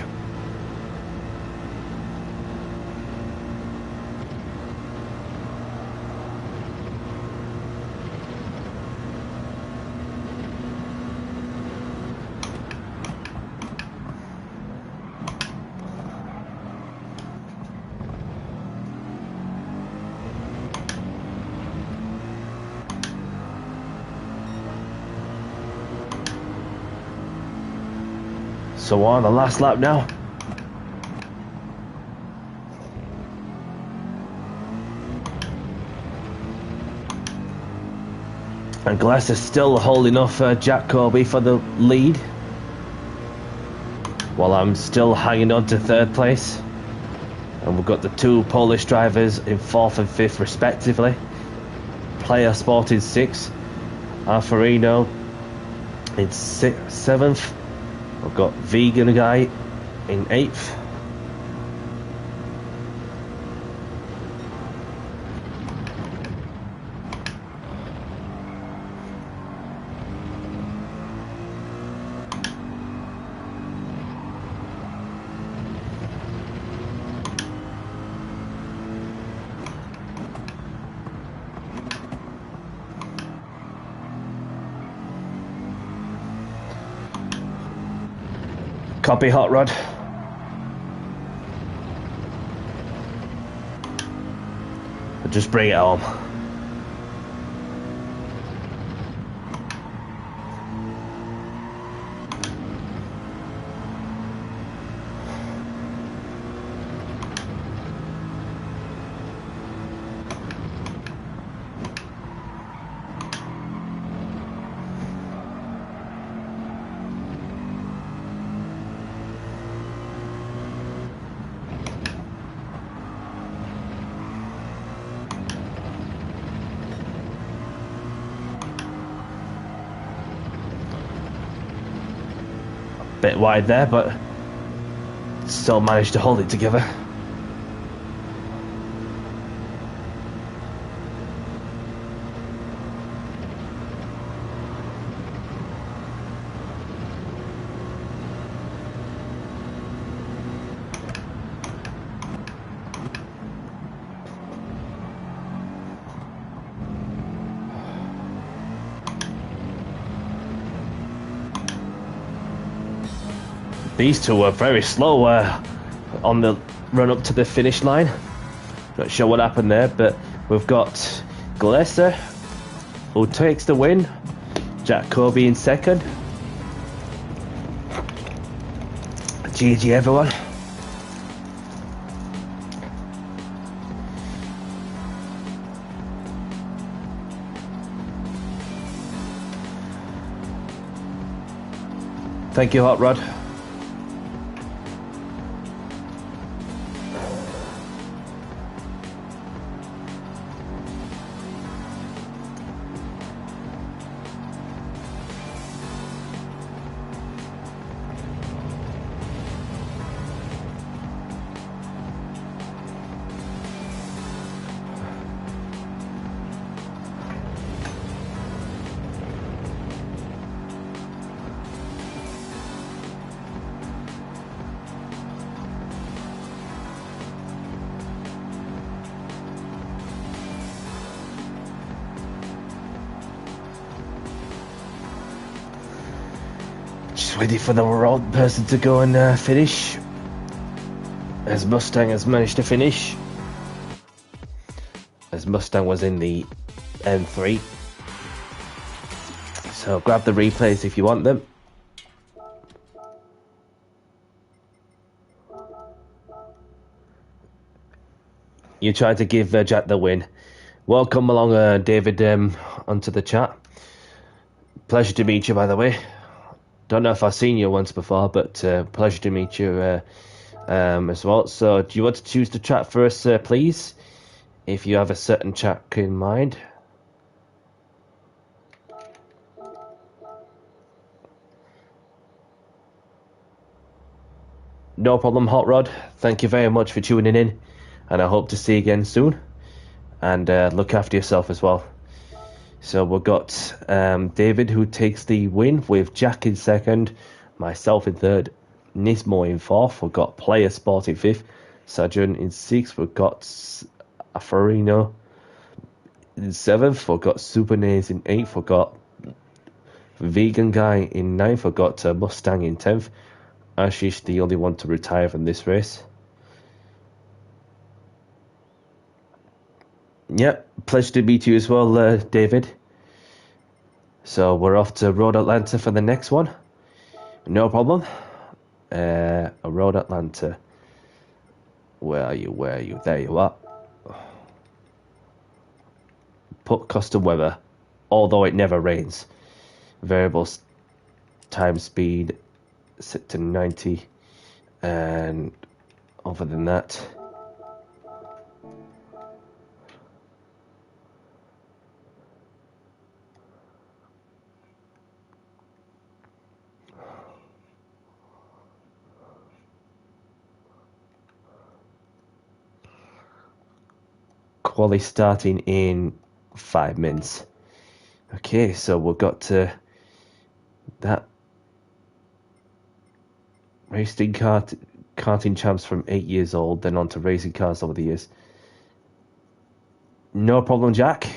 So on the last lap now. And Glass is still holding off Jack Corby for the lead, while I'm still hanging on to third place. And we've got the two Polish drivers in fourth and fifth respectively. Player Sport in sixth, Alfarino in seventh. We've got Vegan Guy in eighth. Copy, Hot Rod. Just bring it home. Bit wide there, but still managed to hold it together. These two were very slow on the run up to the finish line. Not sure what happened there, but we've got Glesser, who takes the win. Jack Kobe in second. GG everyone. Thank you, Hot Rod. Ready for the wrong person to go and finish, as Mustang has managed to finish, as Mustang was in the M3. So grab the replays if you want them. You tried to give Jack the win. Welcome along, David, onto the chat. Pleasure to meet you, by the way. Don't know if I've seen you once before, but pleasure to meet you as well. So do you want to choose the chat first, please? If you have a certain chat in mind. No problem, Hot Rod. Thank you very much for tuning in. And I hope to see you again soon. And look after yourself as well. So we've got David, who takes the win, with Jack in second, myself in third, Nismo in fourth. We've got Player Sport in fifth, Sajun in sixth. We've got Afarino in seventh. We've got Super Nays in eighth. We've got Vegan Guy in ninth. We've got Mustang in 10th. Ashish, the only one to retire from this race. Yep, pleasure to meet you as well, David. So we're off to Road Atlanta for the next one. No problem. Road Atlanta. Where are you? Where are you? There you are. Put custom weather, although it never rains. Variables time speed set to 90. And other than that, quali starting in 5 minutes. Okay, so we've got to that racing karting champs from 8 years old, then on to racing cars over the years. No problem, Jack.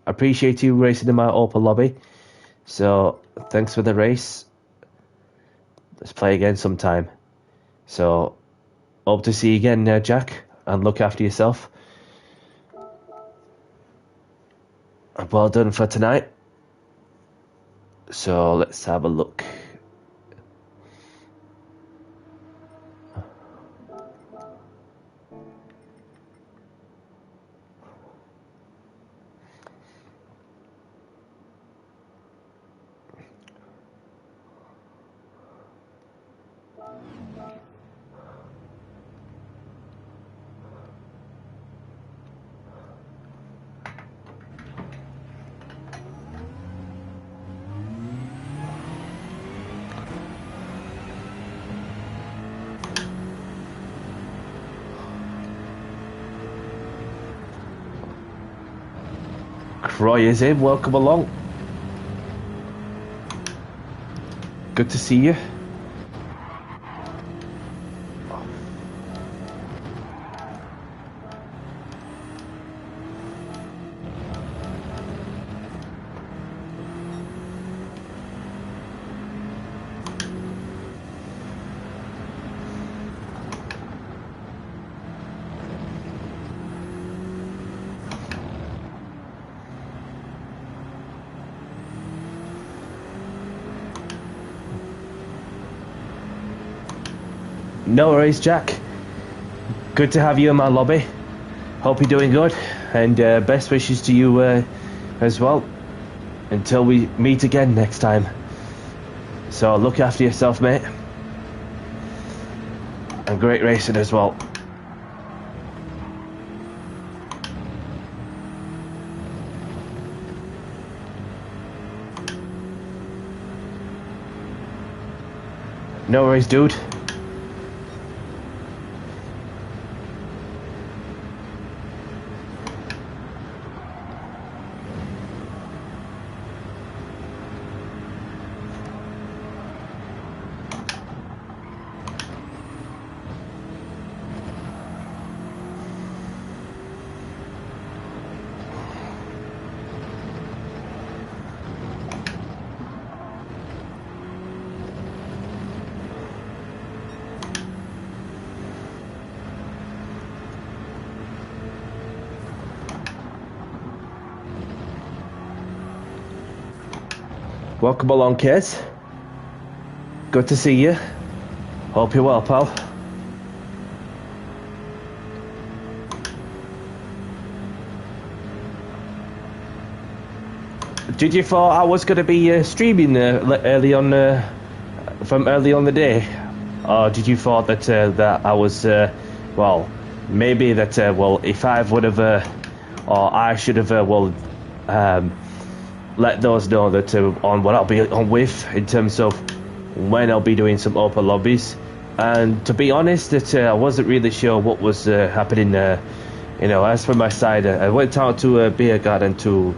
Appreciate you racing in my Opel lobby. So thanks for the race. Let's play again sometime. So hope to see you again, Jack, and look after yourself. Well done for tonight. So let's have a look. Roy is in, welcome along. Good to see you. No worries, Jack. Good to have you in my lobby. Hope you're doing good, and best wishes to you as well. Until we meet again next time. So look after yourself, mate. And great racing as well. No worries, dude. Welcome along, kids. Good to see you. Hope you're well, pal. Did you thought I was going to be streaming early on from early on the day, or did you thought that that I was well, maybe that well, if I would have or I should have let those know that on what I'll be on with in terms of when I'll be doing some open lobbies. And to be honest, that I wasn't really sure what was happening. You know, as for my side, I went out to a beer garden to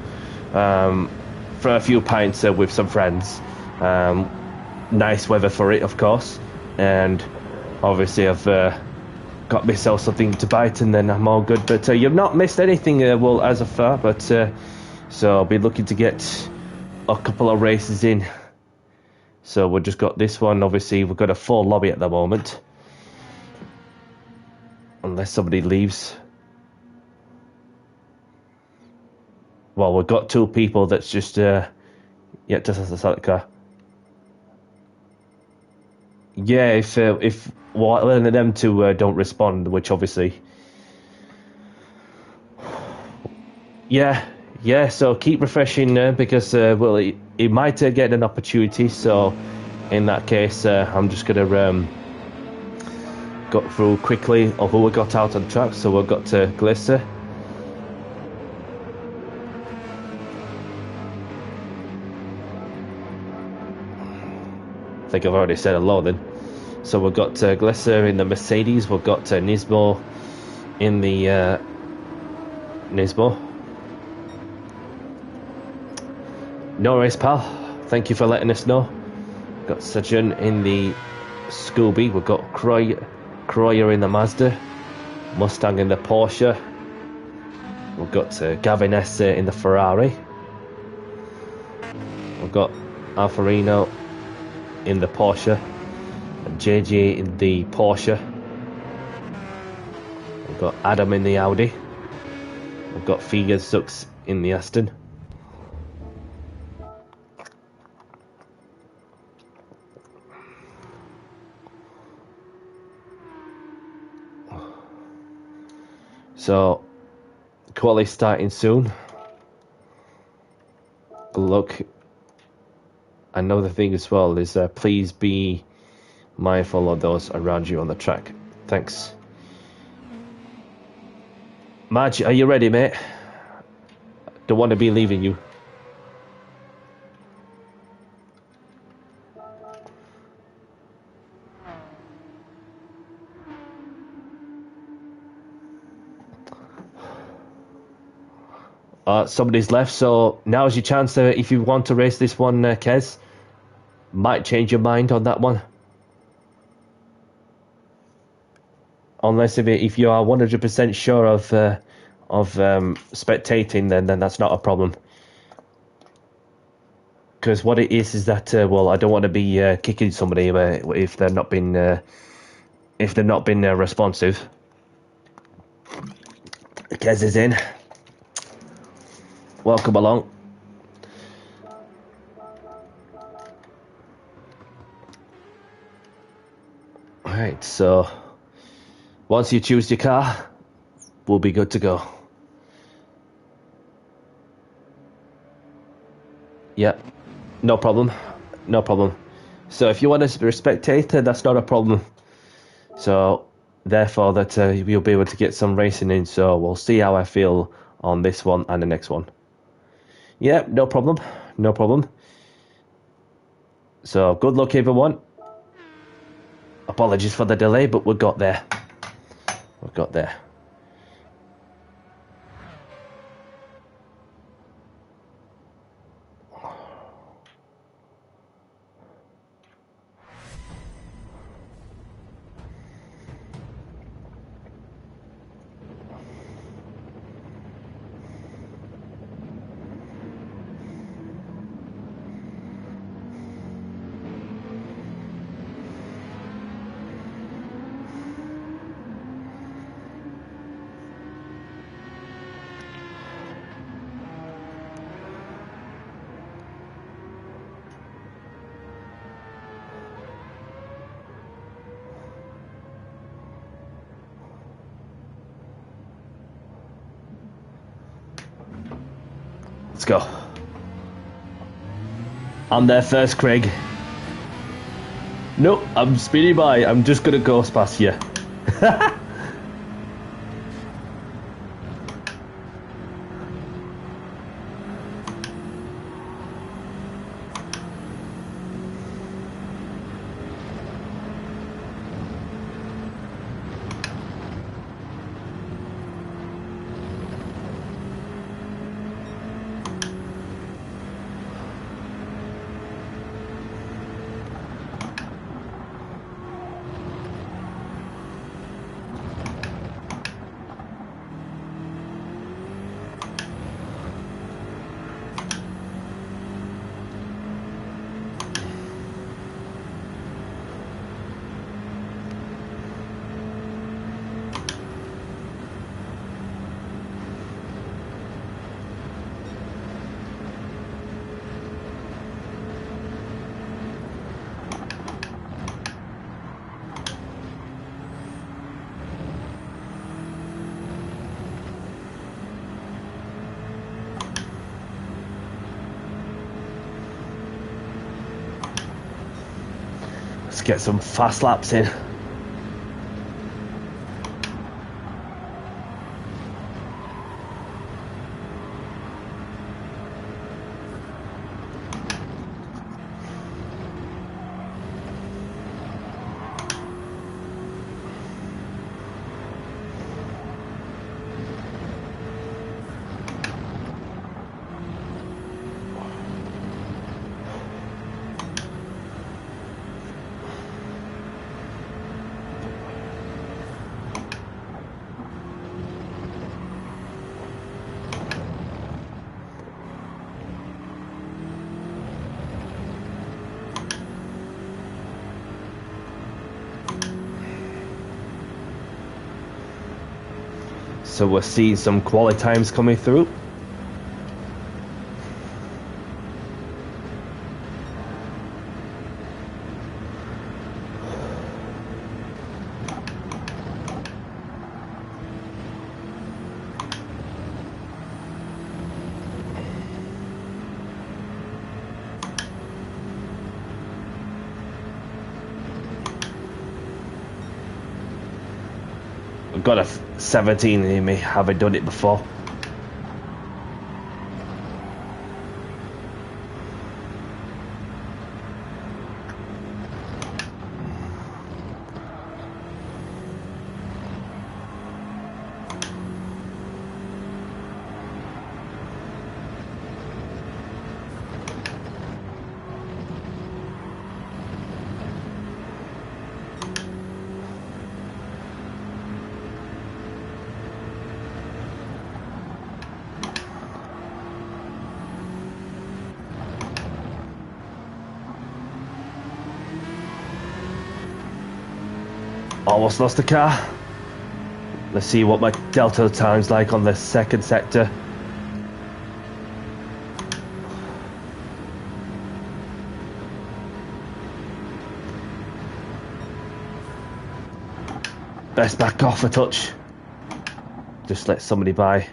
for a few pints with some friends. Nice weather for it, of course, and obviously I've got myself something to bite, and then I'm all good. But you've not missed anything, well, as of far. But so I'll be looking to get a couple of races in. So we've just got this one. Obviously, we've got a full lobby at the moment, unless somebody leaves. Well, we've got two people that's just yet to start the car. Yeah, if one of them two don't respond, which obviously, yeah. So keep refreshing because well, he might get an opportunity. So in that case, I'm just gonna go through quickly of who we got out on track. So we've got Glisser. I think I've already said hello then. So we've got Glisser in the Mercedes. We've got Nismo in the Nismo. No worries, pal. Thank you for letting us know. We've got Sajun in the Scooby. We've got Croyer in the Mazda. Mustang in the Porsche. We've got Gavin S in the Ferrari. We've got Alfarino in the Porsche. And JJ in the Porsche. We've got Adam in the Audi. We've got Figa Sux in the Aston. So, quali starting soon. Look, another thing as well is please be mindful of those around you on the track. Thanks. Marge, are you ready, mate? Don't want to be leaving you. Somebody's left, so now's your chance if you want to race this one, Kez. Might change your mind on that one. Unless if you are 100% sure of spectating, then that's not a problem. Because what it is that well, I don't want to be kicking somebody if they're not been responsive. Kez is in. Welcome along. Alright, so once you choose your car, we'll be good to go. Yep, no problem. No problem. So if you want to be a spectator, that's not a problem. So therefore that you'll be able to get some racing in. So we'll see how I feel on this one and the next one. Yep, no problem. No problem. So good luck everyone. Apologies for the delay, but we got there. We got there. Let's go. I'm there first, Craig. No, I'm speeding by. I'm just gonna ghost past you. Let's get some fast laps in. So we're seeing some quality times coming through. I've got a 17 in me, haven't done it before. Almost lost the car. Let's see what my delta time's like on the second sector. Best back off a touch. Just let somebody by.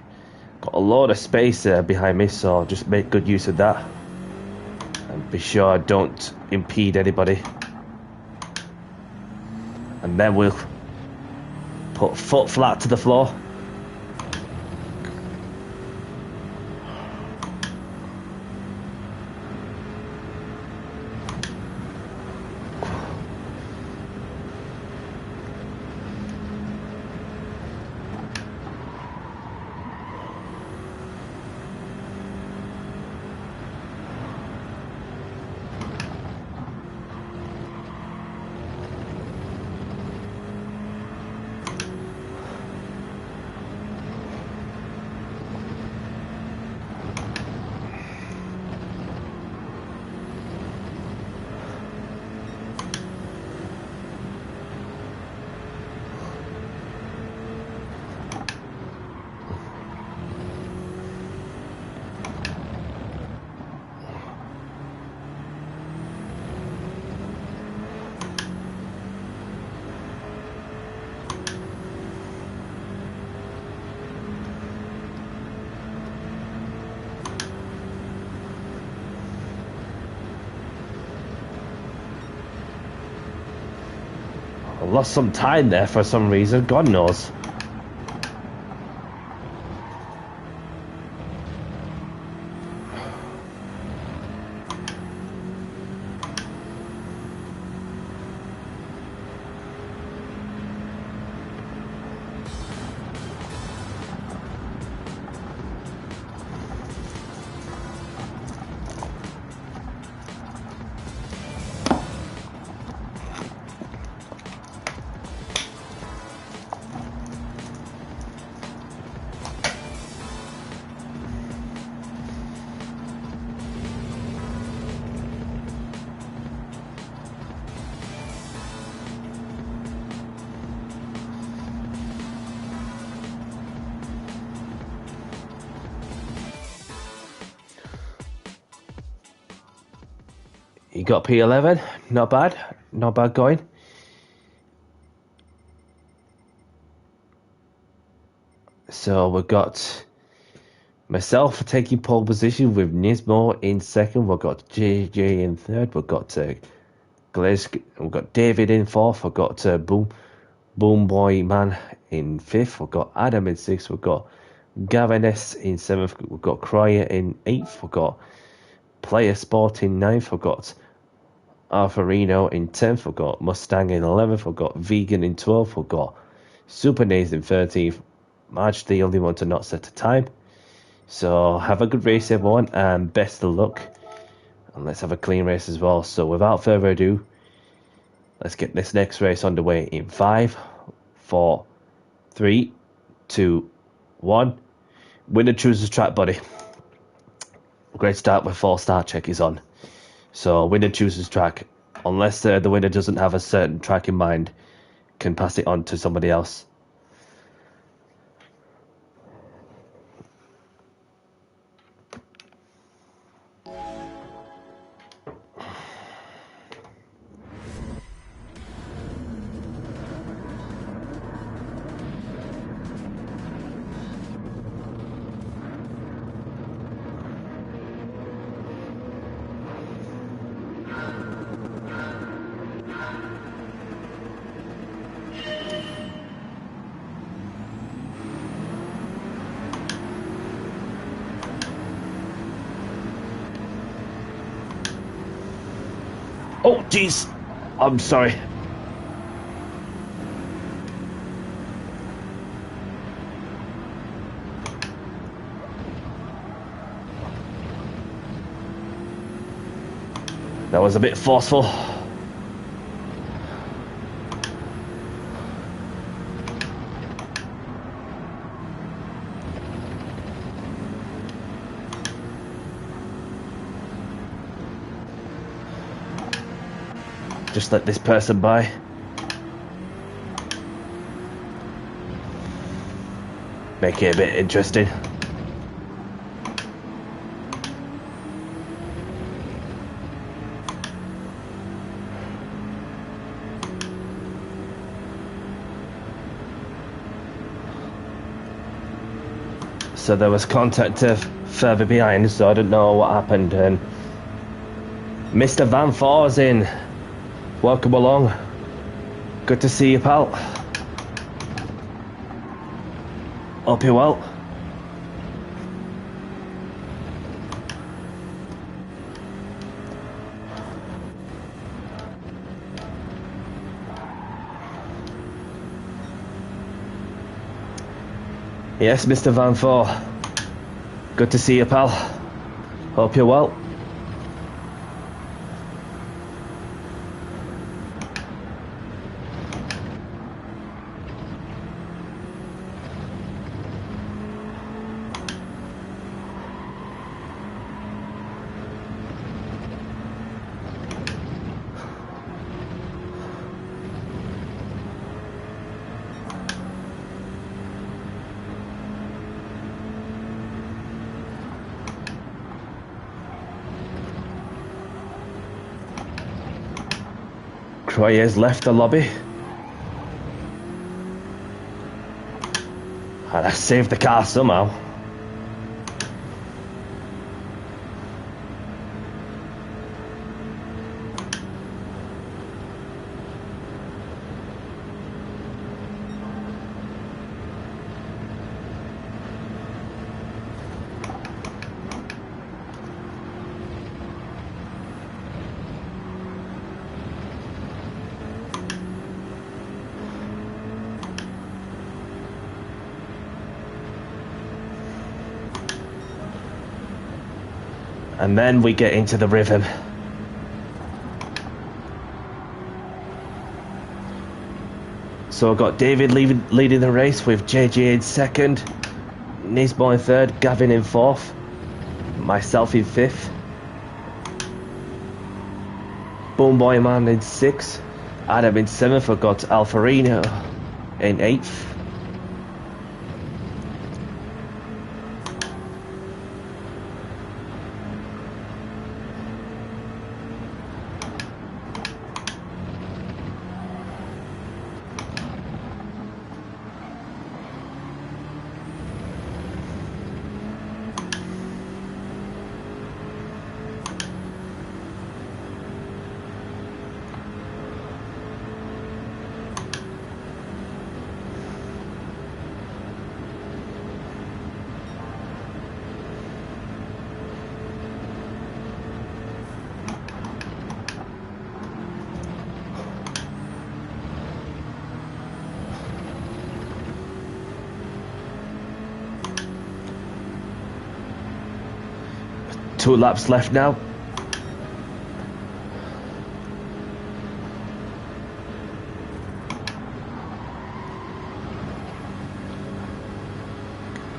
Got a lot of space behind me, so just make good use of that. And be sure I don't impede anybody. And then we'll put foot flat to the floor. I lost some time there for some reason, God knows. You got P11, not bad going. So we've got myself taking pole position with Nismo in second. We've got JJ in third. We've got Glaze. We've got David in fourth. We've got Boom Boy Man in fifth. We've got Adam in sixth. We've got Gavin S in seventh. We've got Cryer in eighth. We've got Player Sport in ninth. We've got Alfarino in 10th, we've got Mustang in 11th, we've got Vegan in 12th, we've got Super Naze in 13th. March, the only one to not set a time. So have a good race, everyone, and best of luck. And let's have a clean race as well. So without further ado, let's get this next race underway in 5, 4, 3, 2, 1. Winner chooses track, buddy. Great start with 4 start check is on. So winner chooses track, unless the winner doesn't have a certain track in mind, can pass it on to somebody else. Oh, jeez. I'm sorry. That was a bit forceful. Just let this person by. Make it a bit interesting. So there was contact further behind, so I don't know what happened. And Mr. Van For's in. Welcome along. Good to see you, pal. Hope you're well. Yes, Mr. Van For. Good to see you, pal. Hope you're well. Croyer's left the lobby. And I saved the car somehow. And then we get into the rhythm. So I've got David leading the race with JJ in second, Nisbo in third, Gavin in fourth, myself in fifth, Boom Boy Man in sixth, Adam in seventh. I've got Alfarino in eighth. Two laps left now.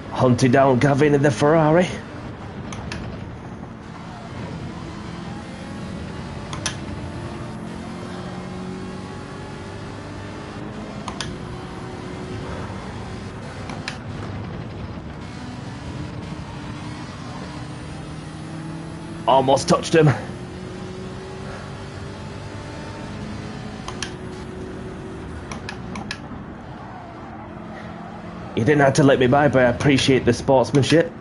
Hunting down Gavin in the Ferrari. Almost touched him. You didn't have to let me by, but I appreciate the sportsmanship.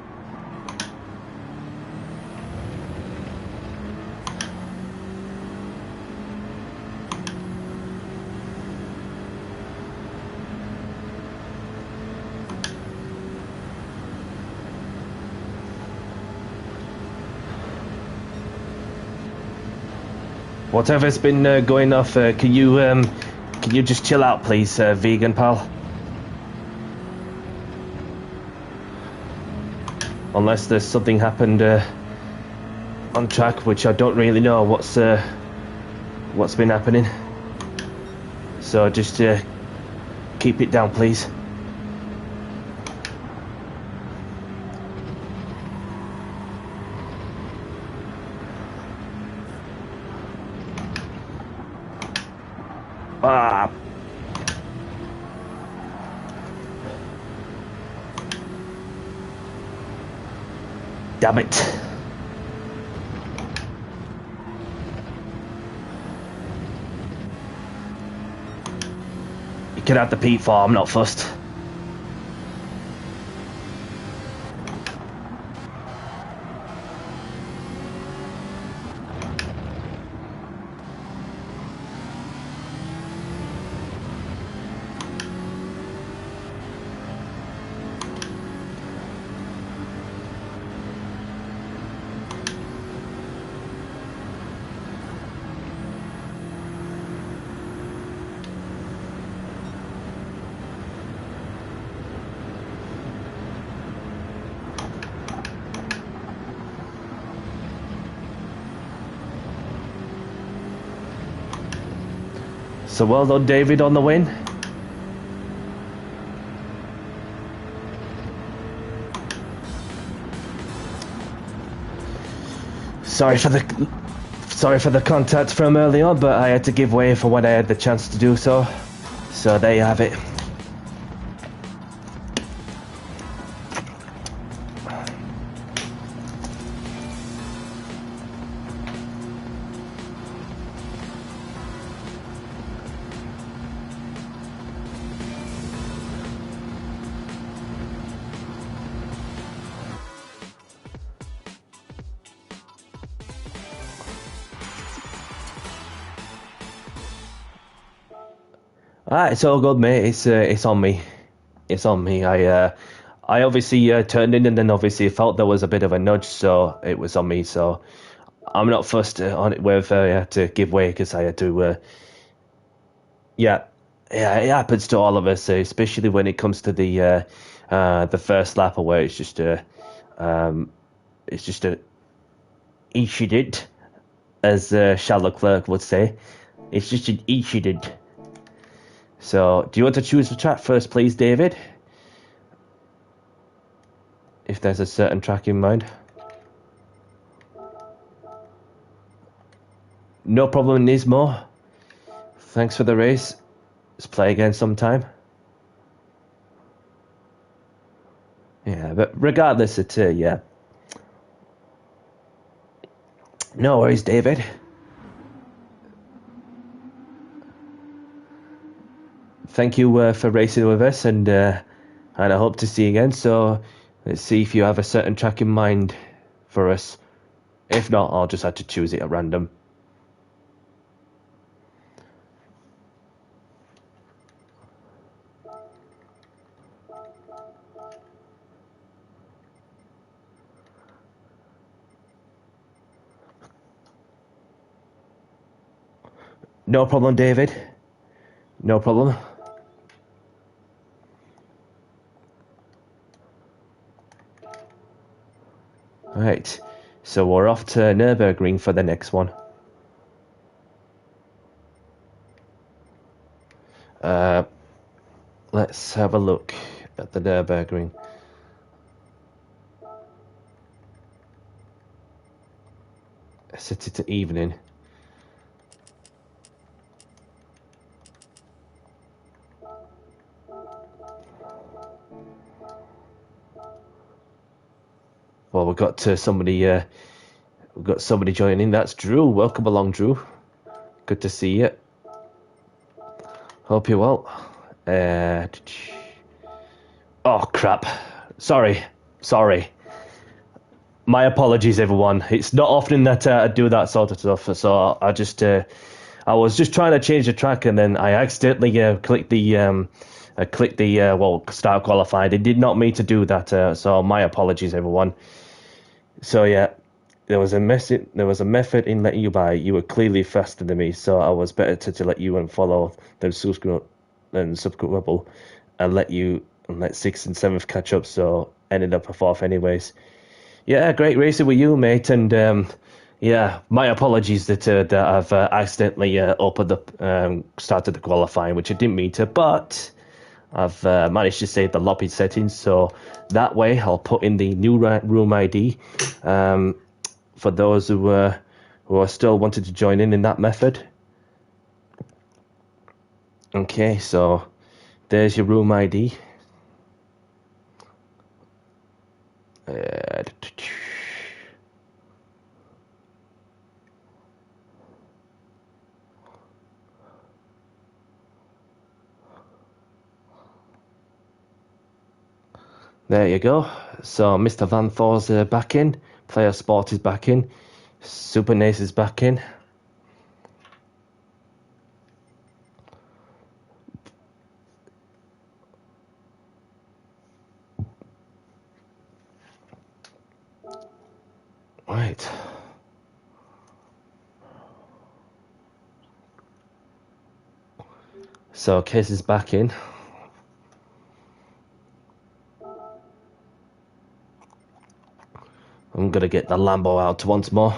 Whatever's been going off, can you just chill out, please, vegan pal? Unless there's something happened on track, which I don't really know what's been happening. So just keep it down, please. Ah. Damn it. You can have the peat farm, not fussed. So well done, David, on the win. Sorry for the contact from earlier, but I had to give way for when I had the chance to do so. So there you have it. Ah, it's all good, mate. It's on me. It's on me. I obviously turned in, and then obviously felt there was a bit of a nudge, so it was on me. So I'm not fussed on it whether I had to give way because I had to. Yeah, it happens to all of us, especially when it comes to the first lap, where it's just a incident, as Charles Leclerc would say. It's just an incident. So, do you want to choose the track first, please, David? If there's a certain track in mind. No problem, Nismo. Thanks for the race. Let's play again sometime. Yeah, but regardless, it's yeah. No worries, David. Thank you for racing with us, and I hope to see you again. So let's see if you have a certain track in mind for us. If not, I'll just have to choose it at random. No problem, David. No problem. Right, so we're off to Nürburgring for the next one. Let's have a look at the Nürburgring. Set it to evening. Well, we've got somebody. We've got somebody joining. That's Drew. Welcome along, Drew. Good to see you. Hope you're well. Oh crap! Sorry. My apologies, everyone. It's not often that I do that sort of stuff. So I just, I was just trying to change the track, and then I accidentally clicked the start qualifying. I did not mean to do that. So my apologies, everyone. So yeah, there was a method in letting you buy. You were clearly faster than me, so I was better to let you unfollow than subscribe and let 6th and 7th catch up. So ended up a 4th anyways. Yeah, great racing with you, mate. And yeah, my apologies that I've accidentally started the qualifying, which I didn't mean to, but I've managed to save the lobby settings, so that way I'll put in the new room ID for those who are still wanted to join in that method. Okay, so there's your room ID. There you go. So Mr. Van Thor's back in. Player Sport is back in. Super Nace is back in. Right. So Case is back in. I'm gonna get the Lambo out once more.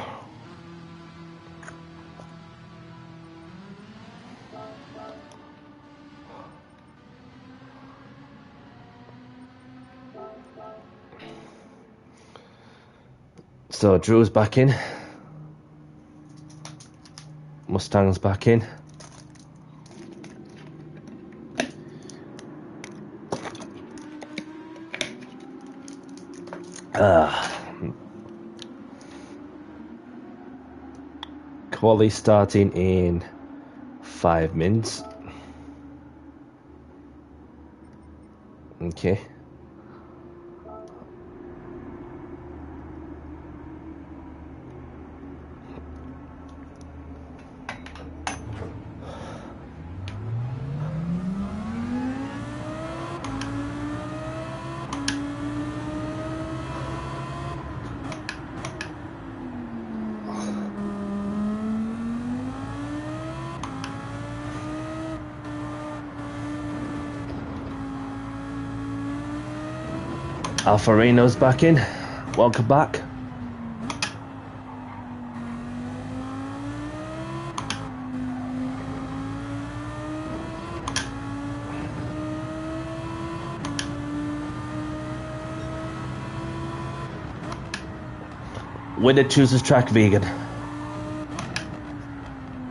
So Drew's back in. Mustang's back in. Quali starting in 5 minutes. Okay. Alfarino's back in. Welcome back. Winner chooses track vegan.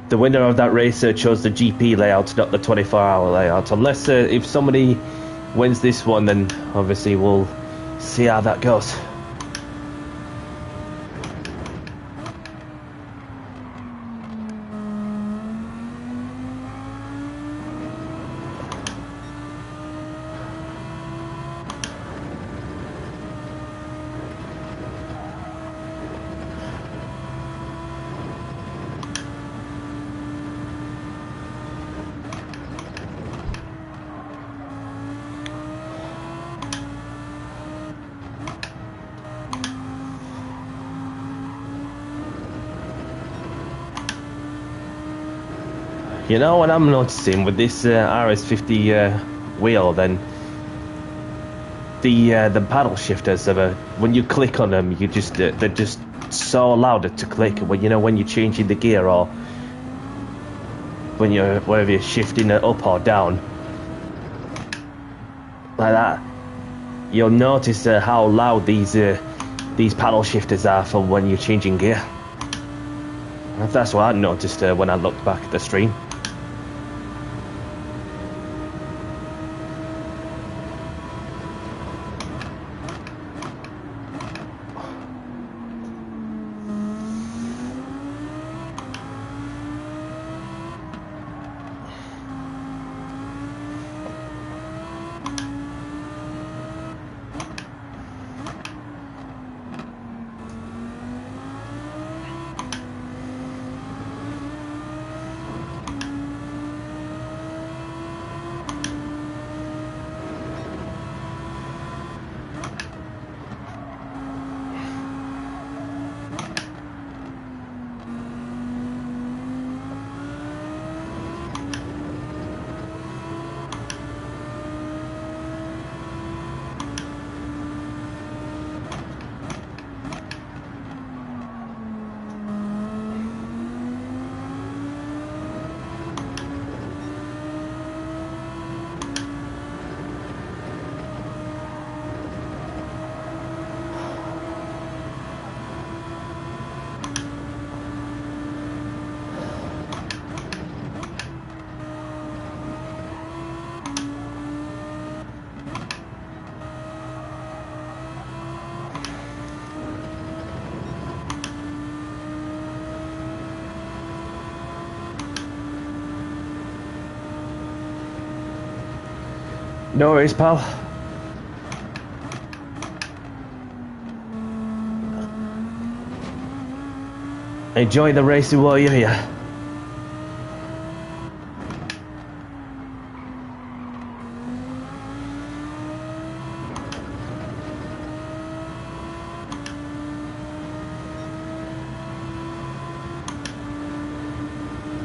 The winner of that race chose the GP layout, not the 24-hour layout. Unless if somebody wins this one, then obviously we'll see how that goes. You know what I'm noticing with this RS50 wheel, then the paddle shifters when you click on them, you just they're just so loud to click. When when you're changing the gear or wherever you're shifting it up or down like that, you'll notice how loud these paddle shifters are for when you're changing gear. That's what I noticed when I looked back at the stream. No worries, pal. Enjoy the racing while you're here.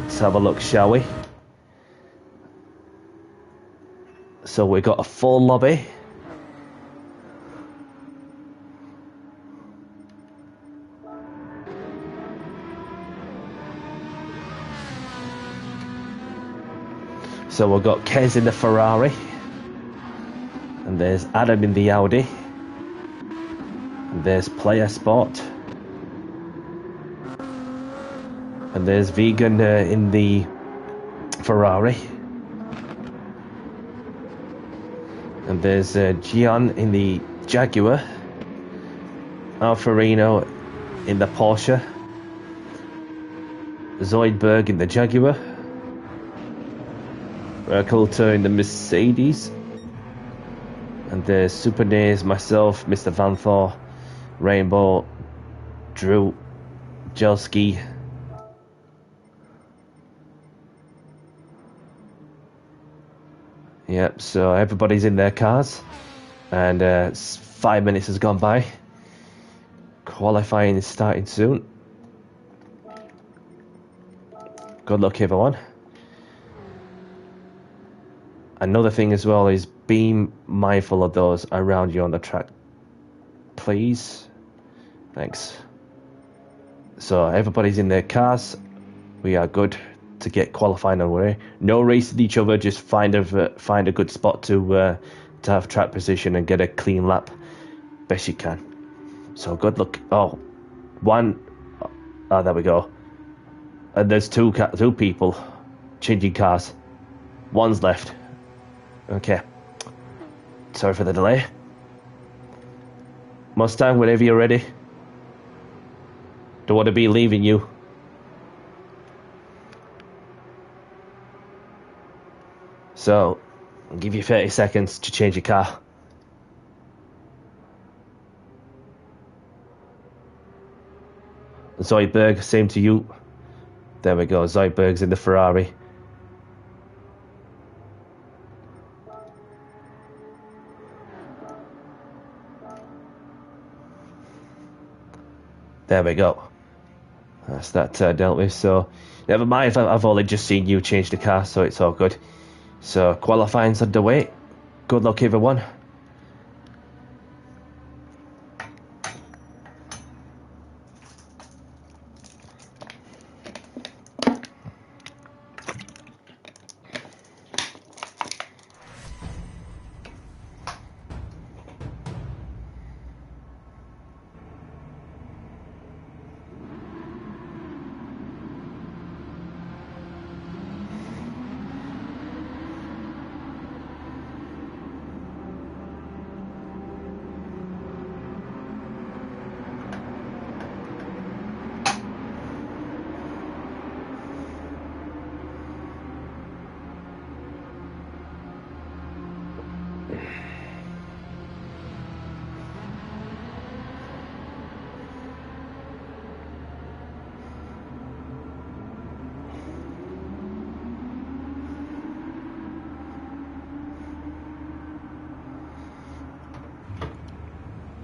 Let's have a look, shall we? So we've got a full lobby. So we've got Kez in the Ferrari. And there's Adam in the Audi. And there's Player Sport. And there's Vegan in the Ferrari. And there's Gian in the Jaguar. Alfarino in the Porsche. Zoidberg in the Jaguar. Coulter in the Mercedes. And there's Super Nays, myself, Mr. Vanthor, Rainbow, Drew, Jelski. Yep, so everybody's in their cars. And 5 minutes has gone by. Qualifying is starting soon. Good luck, everyone. Another thing as well is be mindful of those around you on the track. Please. Thanks. So everybody's in their cars. We are good to get qualifying away. No racing each other. Just find a good spot to have track position and get a clean lap, best you can. So good luck. Oh, there we go. And there's two people changing cars. One's left. Okay. Sorry for the delay. Mustang, whenever you're ready. Don't want to be leaving you. So, I'll give you 30 seconds to change your car. Zoidberg, same to you. There we go, Zoidberg's in the Ferrari. There we go. That's that dealt with. So, never mind, I've only just seen you change the car, so it's all good. So, qualifying's underway. Good luck, everyone.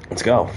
Let's go.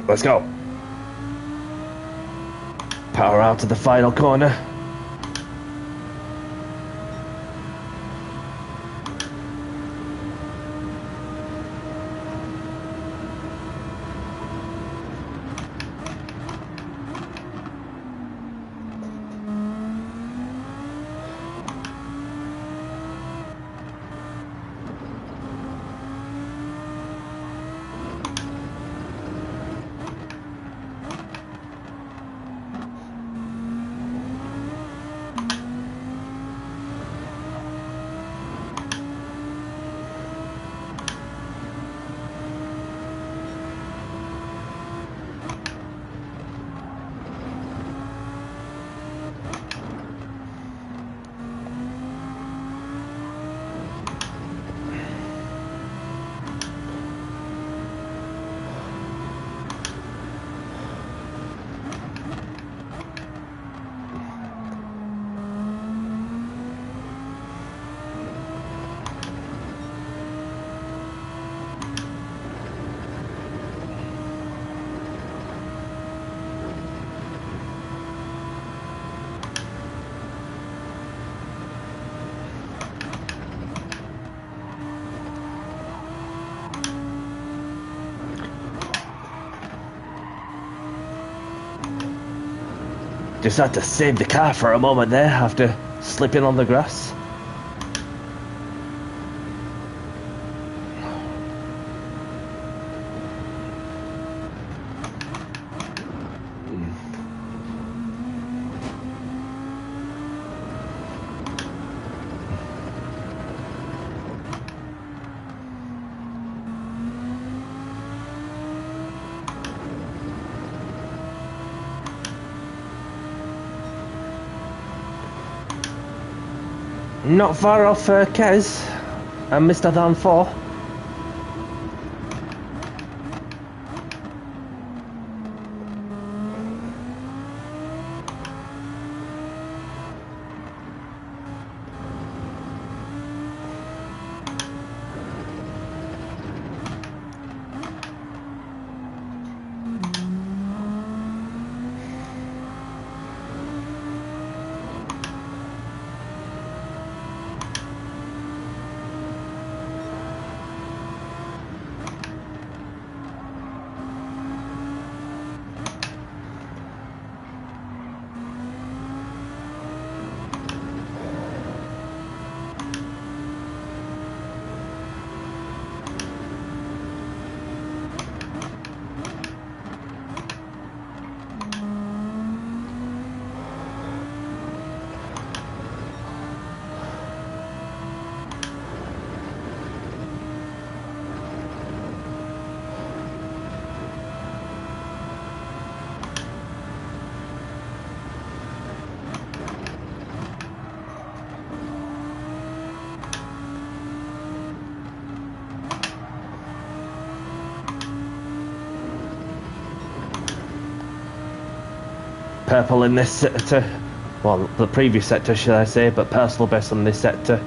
Let's go. Power out to the final corner. Just had to save the car for a moment there after slipping on the grass. Not far off Kez and Mr. Dan 4. Purple in this sector, well, the previous sector should I say, but personal best on this sector.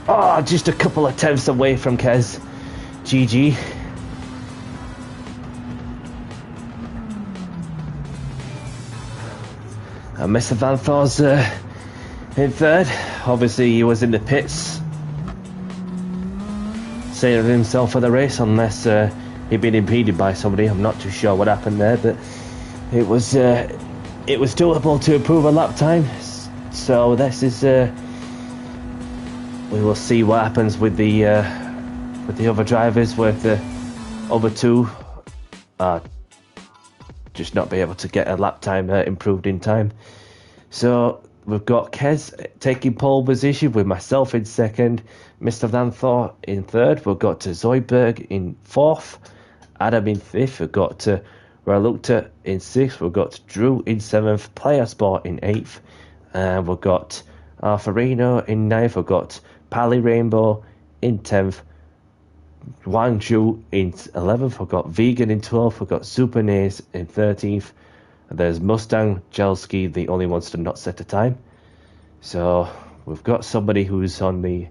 Oh, just a couple of tenths away from Kez. GG. And Mr. Van Thor's in third. Obviously, he was in the pits, saving himself for the race, unless he'd been impeded by somebody. I'm not too sure what happened there, but it was doable to improve a lap time. So this is. We will see what happens with the other drivers, with the other two just not be able to get a lap time improved in time. So we've got Kez taking pole position with myself in second, Mr. Van Thor in third. We've got Zoidberg in fourth, Adam in fifth. We've got Ralukta in sixth. We've got Drew in seventh, Player Sport in eighth, and we've got Farino in 9th. We've got Pally Rainbow in 10th. Wang Zhu in 11th. We've got Vegan in 12th. We've got Super Naze in 13th. And there's Mustang Jelski, the only ones to not set a time. So we've got somebody who's on the...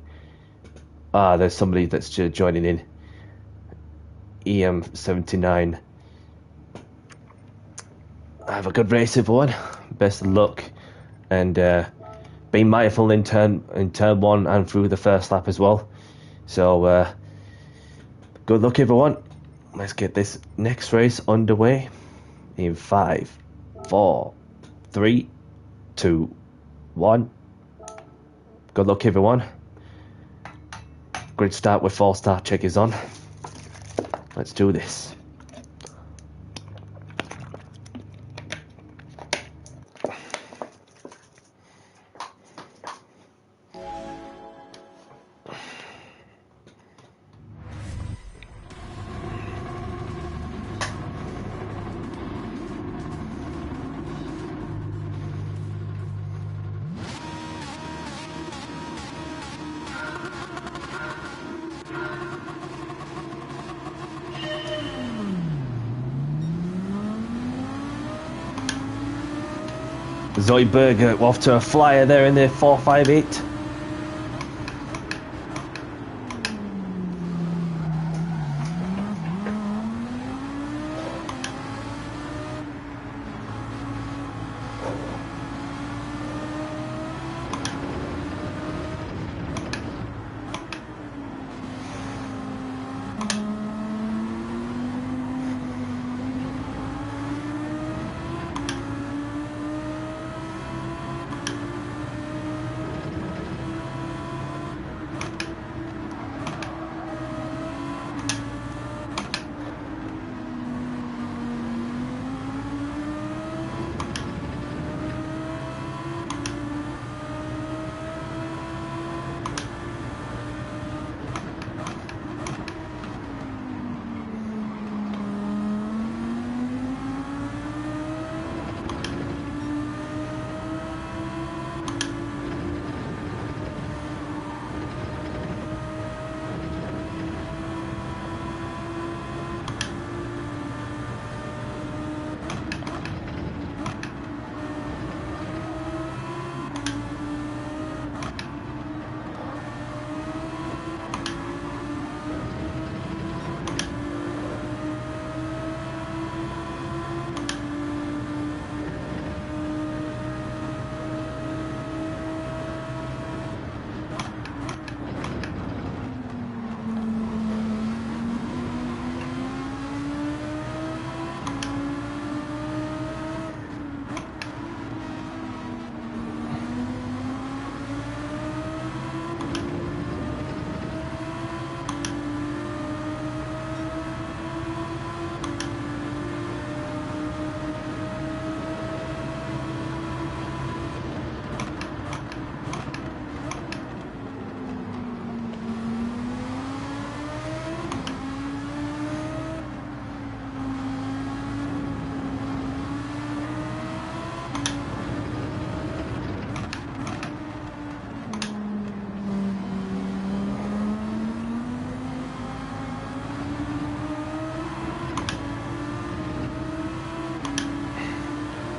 there's somebody that's joining in. EM79. Have a good race, everyone. Best of luck. And be mindful in turn 1 and through the first lap as well. So good luck, everyone. Let's get this next race underway in 5, 4, 3, 2, 1. Good luck, everyone. Grid start with 4-star checkers on. Let's do this. Zoidberg off to a flyer there in the 458.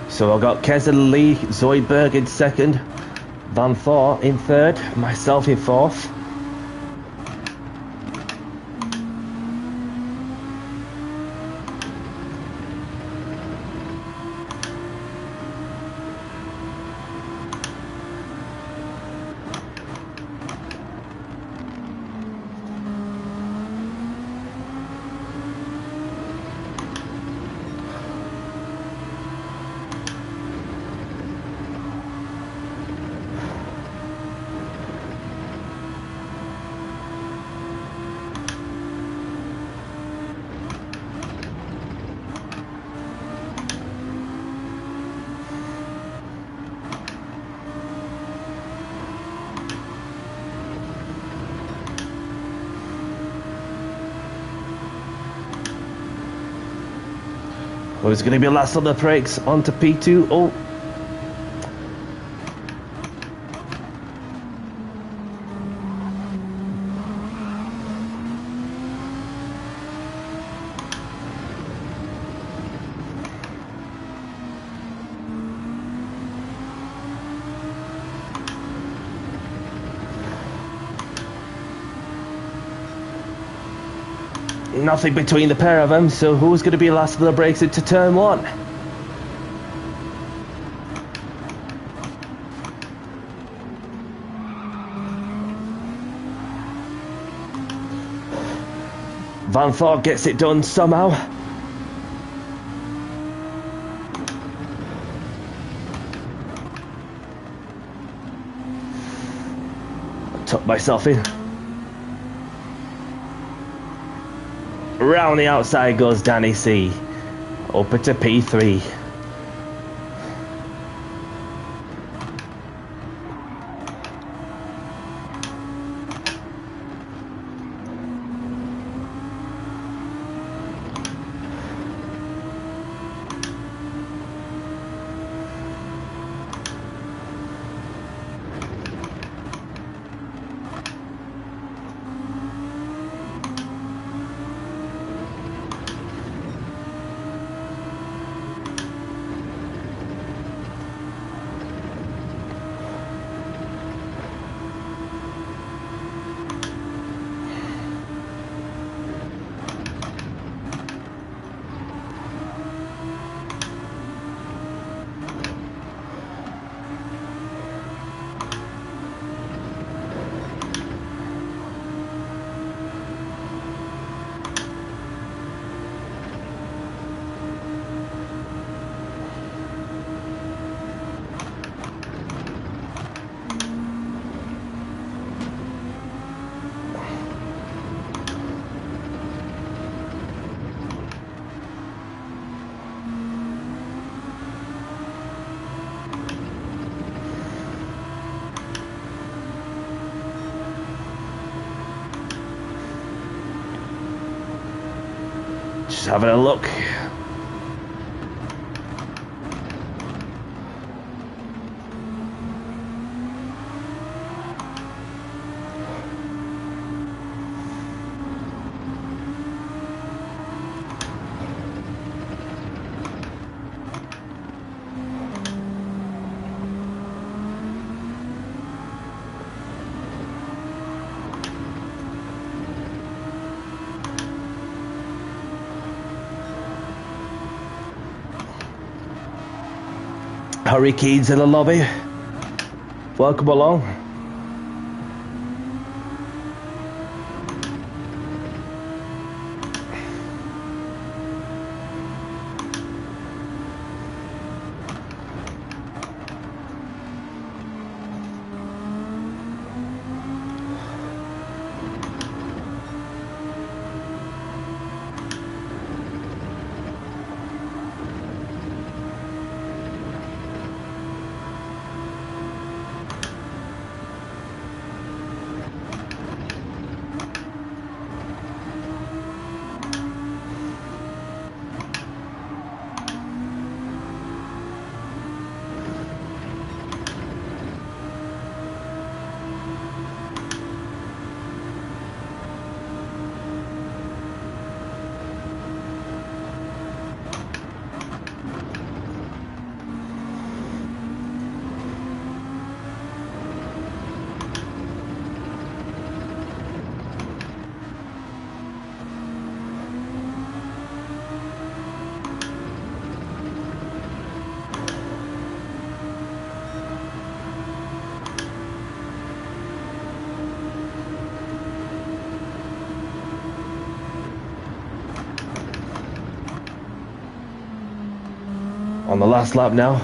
So I've got Keza Lee, Zoidberg in second, Van Thor in third, myself in fourth. Well, it's going to be last on the brakes onto P2. Oh. Nothing between the pair of them, so who's going to be last of the brakes into turn one? Van Thor gets it done somehow. I tucked myself in. Round the outside goes Danny C. Up into P3. Just having a look. Harry Keane's in the lobby. Welcome along. On the last lap now.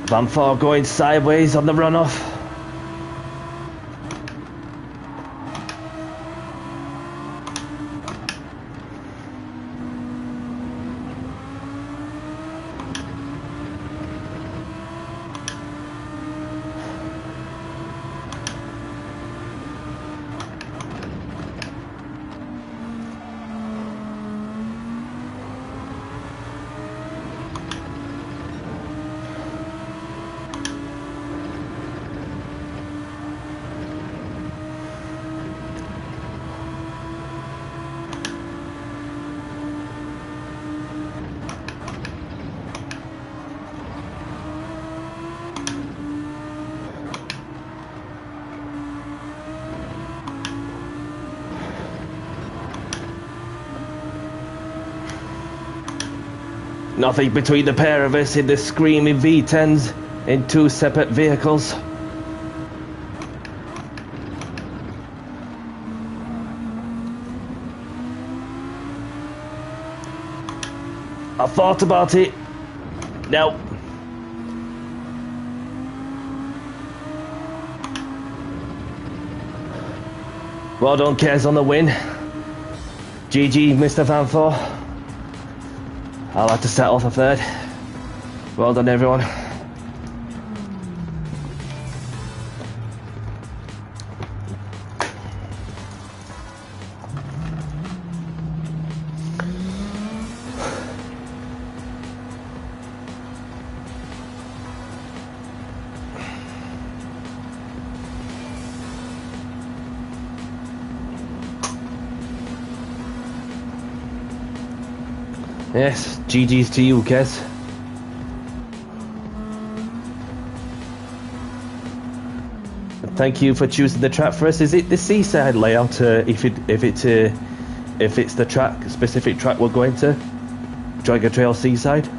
Van Thor going sideways on the runoff. Nothing between the pair of us in the screaming V10s in 2 separate vehicles. I thought about it. No. Well done, Kez, on the win. GG, Mr. Vanthor. I'll have to settle for third. Well done, everyone. Yes, GG's to you, Kez. Thank you for choosing the track for us. Is it the seaside layout? If it's the track, specific track we're going to, Dragon Trail Seaside.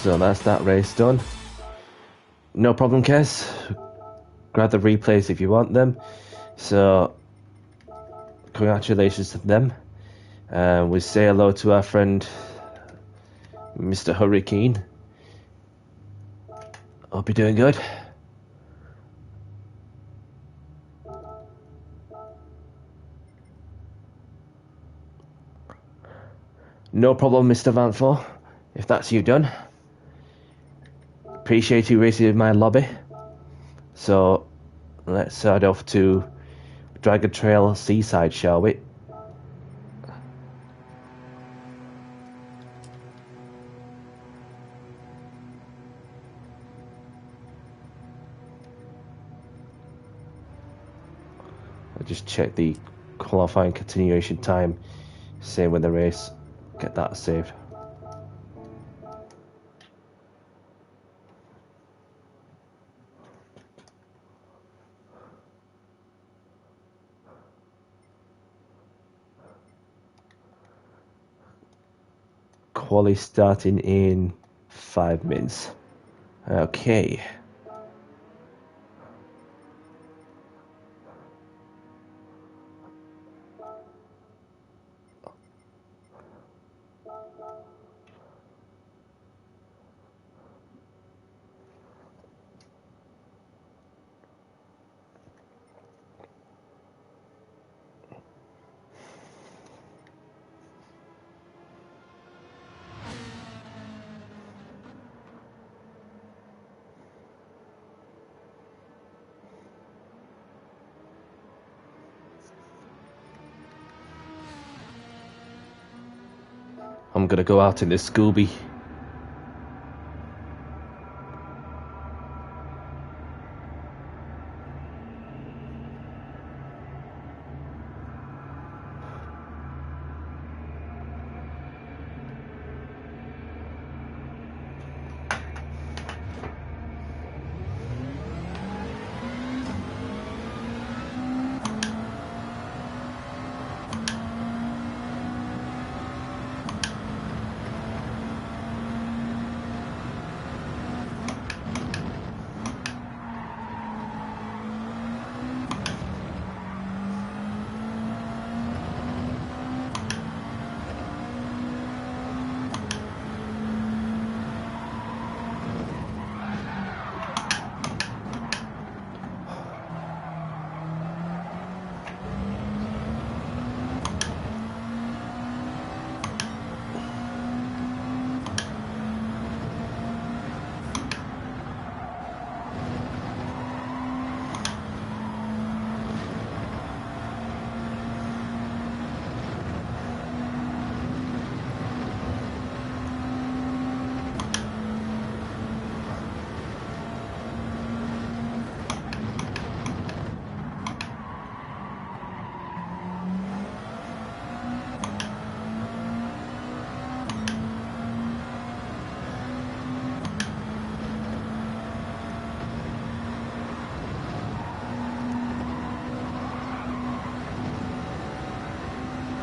So that's that race done. No problem, Kez. Grab the replays if you want them. So, congratulations to them. We say hello to our friend, Mr. Hurricane. Hope you're doing good. No problem, Mr. Vanthor, if that's you done. Appreciate you racing in my lobby. So let's head off to Dragon Trail Seaside, shall we? I'll just check the qualifying continuation time. Same with the race. Get that saved. Quali starting in 5 minutes. Okay. I'm gonna go out in this Scooby.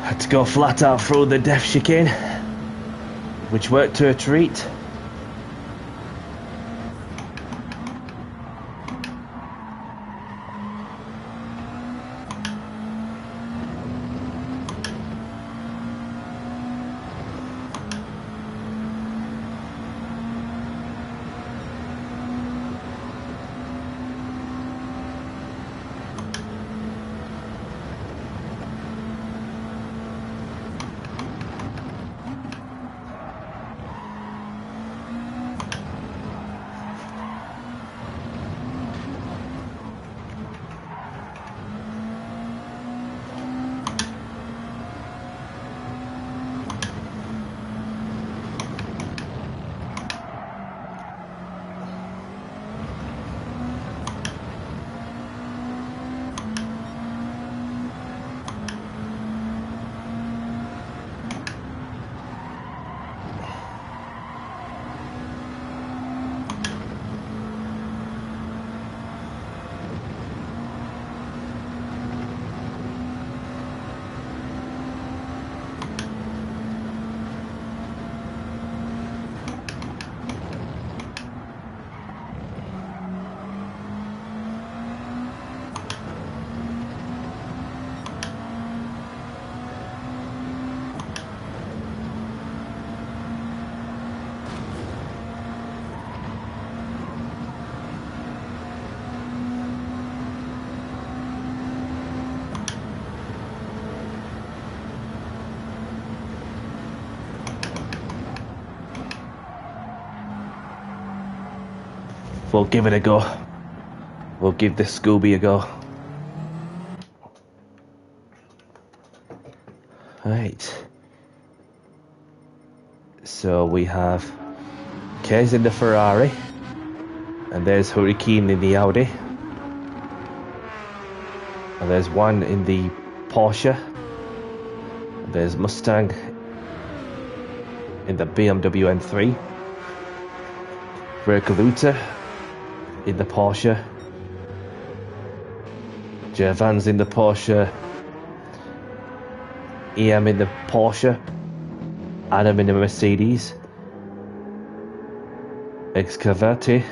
Had to go flat out through the death chicane, which worked to a treat. We'll give it a go. We'll give this Scooby a go. Right. So we have Kez in the Ferrari. And there's Hurricane in the Audi. And there's one in the Porsche. And there's Mustang in the BMW M3. Verkaluta in the Porsche. Gervans in the Porsche. EM in the Porsche. Adam in the Mercedes. Excavati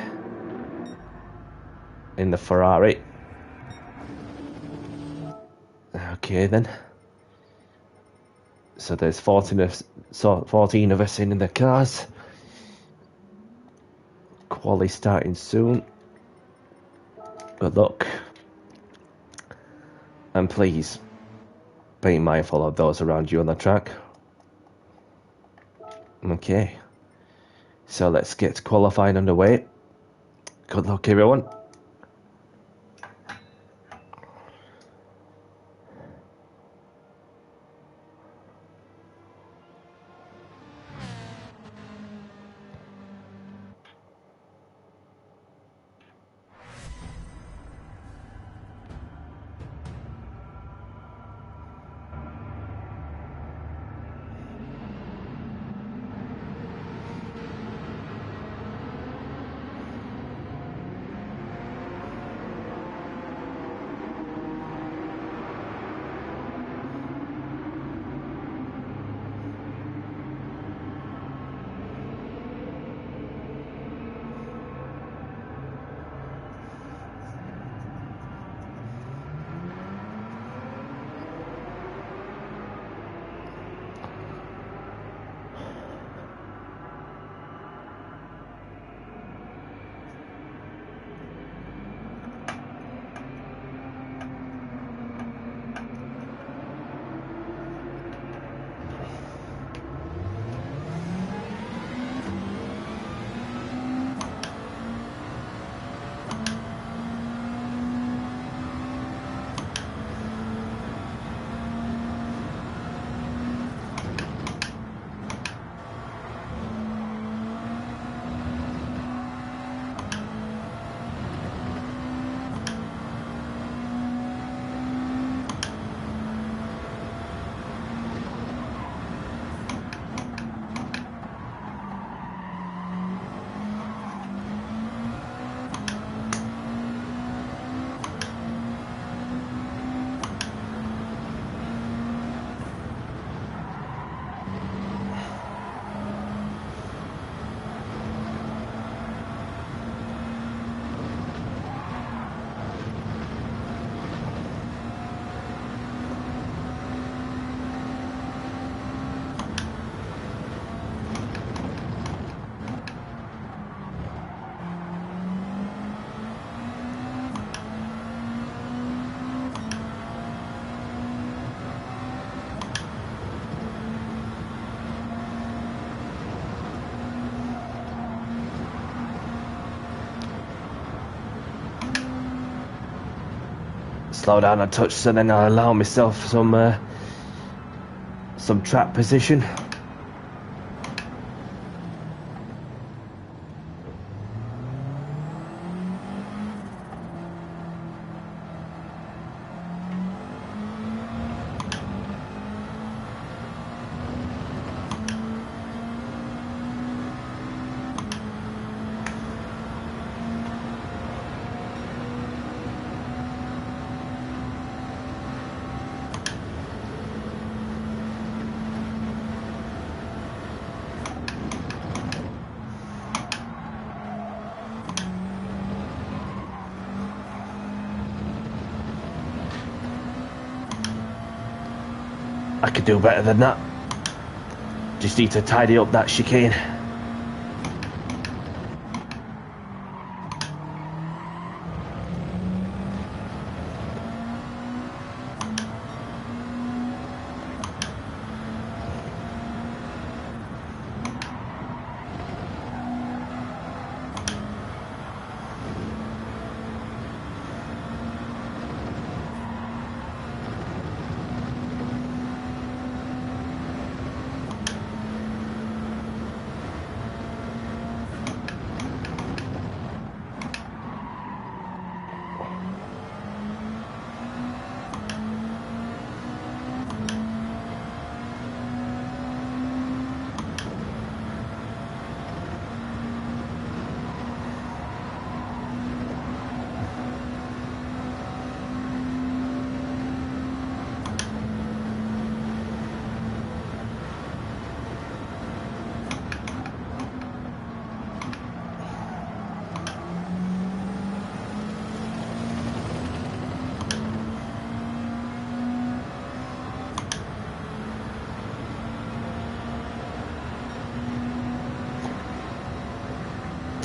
in the Ferrari. Okay then. So there's 14 of us in the cars. Quali starting soon. Good luck. And please be mindful of those around you on the track. Okay. So let's get qualifying underway. Good luck, everyone. slow down a touch, so then I'll allow myself some track position. I could do better than that. Just need to tidy up that chicane.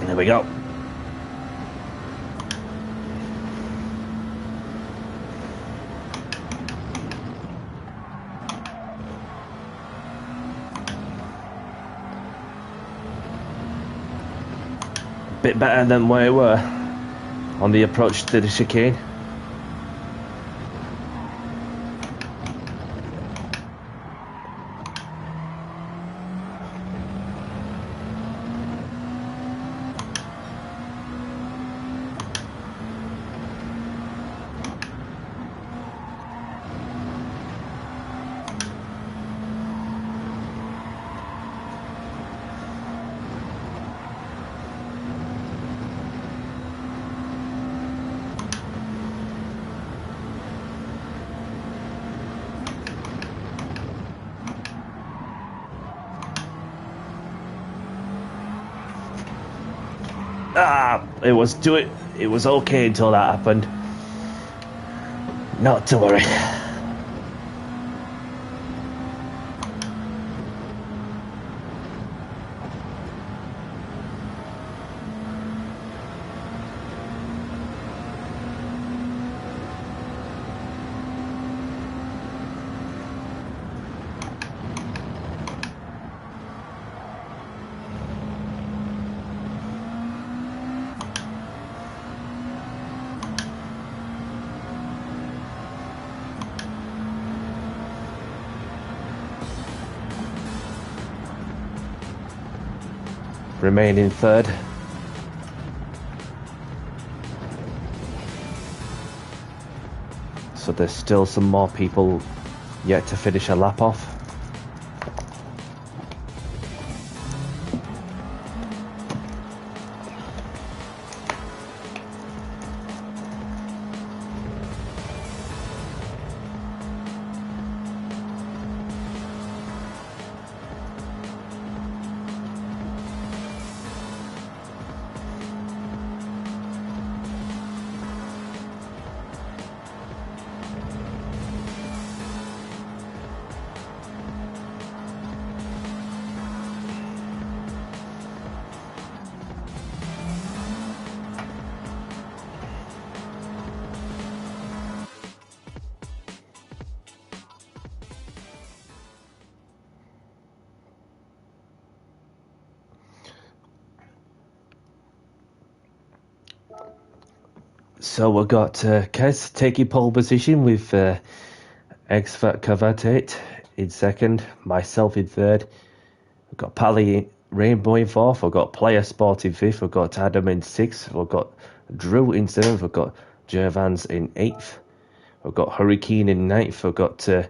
There we go. Bit better than where we were on the approach to the chicane. It was okay until that happened. Not to worry. Remaining third. So there's still some more people yet to finish a lap off. So we've got Kez taking pole position with Excavatate in second, myself in third. We've got Pally Rainbow in fourth. We've got Player Sport in fifth. We've got Adam in sixth. We've got Drew in seventh. We've got Gervans in eighth. We've got Hurricane in ninth. We've got EM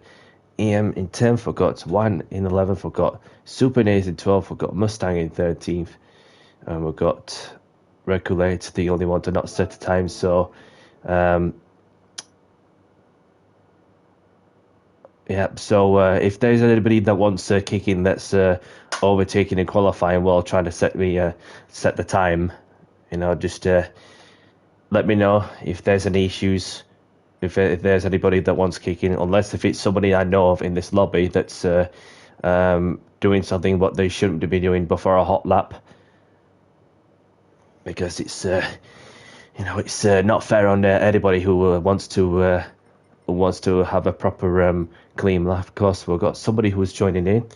in 10th. We've got Wan in 11th. We've got Super Naze in 12th. We've got Mustang in 13th. And we've got Regulate, the only one to not set a time. So, yeah. So if there's anybody that wants to kick in that's overtaking in qualifying while trying to set the time, just let me know if there's any issues. If there's anybody that wants kicking, unless if it's somebody I know of in this lobby that's doing something what they shouldn't be doing before a hot lap, because it's it's not fair on anybody who wants to have a proper clean lap. Of course, we've got somebody who's joining in.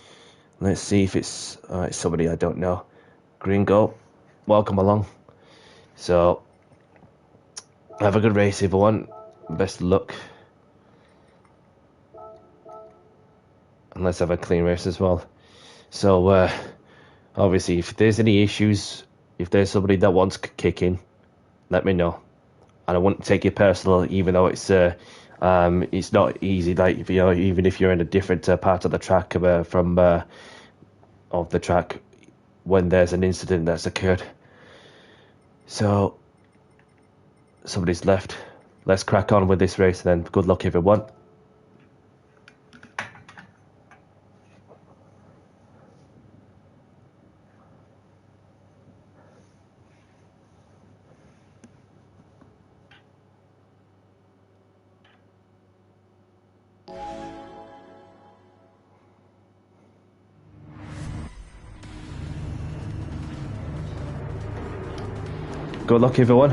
Let's see if it's somebody I don't know. Gringo, welcome along. So have a good race, everyone. Best of luck. And let's have a clean race as well. So obviously, if there's any issues, if there's somebody that wants kicking, let me know. And I wouldn't take it personal, even though it's not easy. Like even if you're in a different part of the track of the track, when there's an incident that's occurred. So somebody's left. Let's crack on with this race then. Good luck, everyone. Good luck, everyone.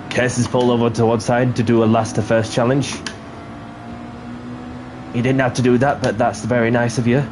Kess is pulled over to one side to do a last to first challenge. You didn't have to do that, but that's very nice of you.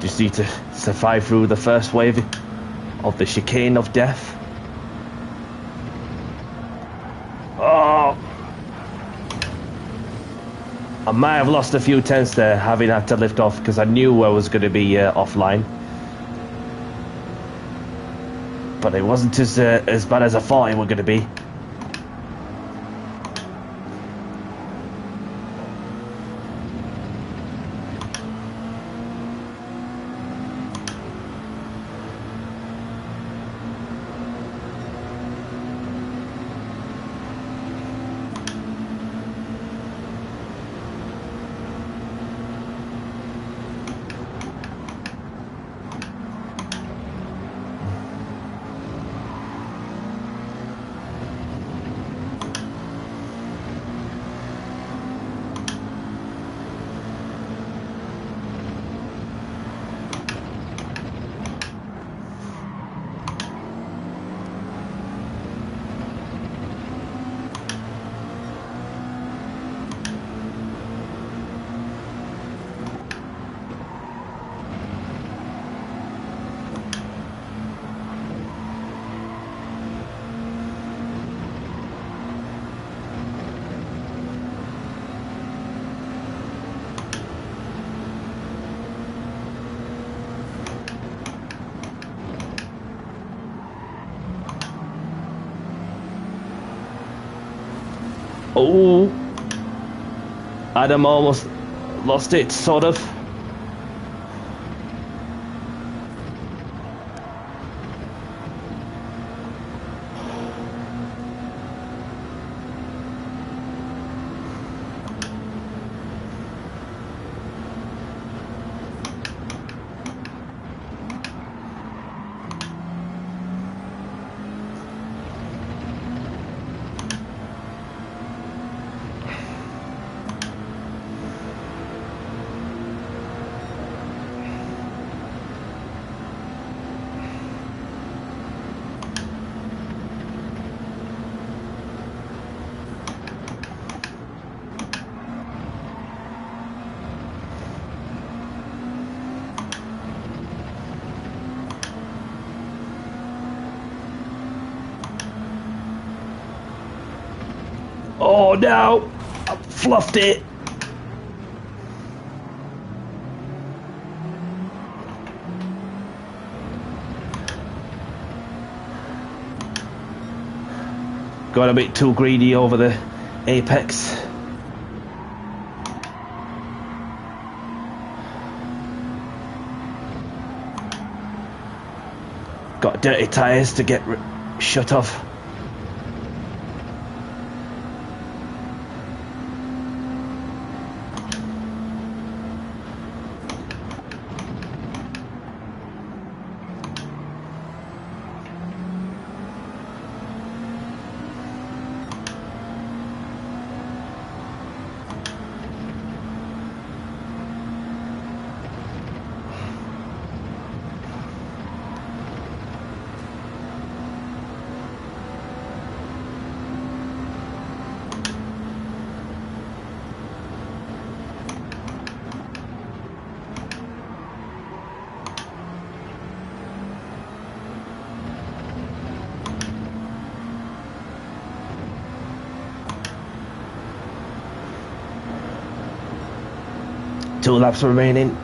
Just need to survive through the first wave of the chicane of death. Oh! I might have lost a few tenths there, having had to lift off, because I knew I was going to be offline. But it wasn't as bad as I thought it was going to be. Oh, Adam almost lost it, sort of. Oh no! I fluffed it! Got a bit too greedy over the apex. Got dirty tyres to get shut off. Two laps remaining.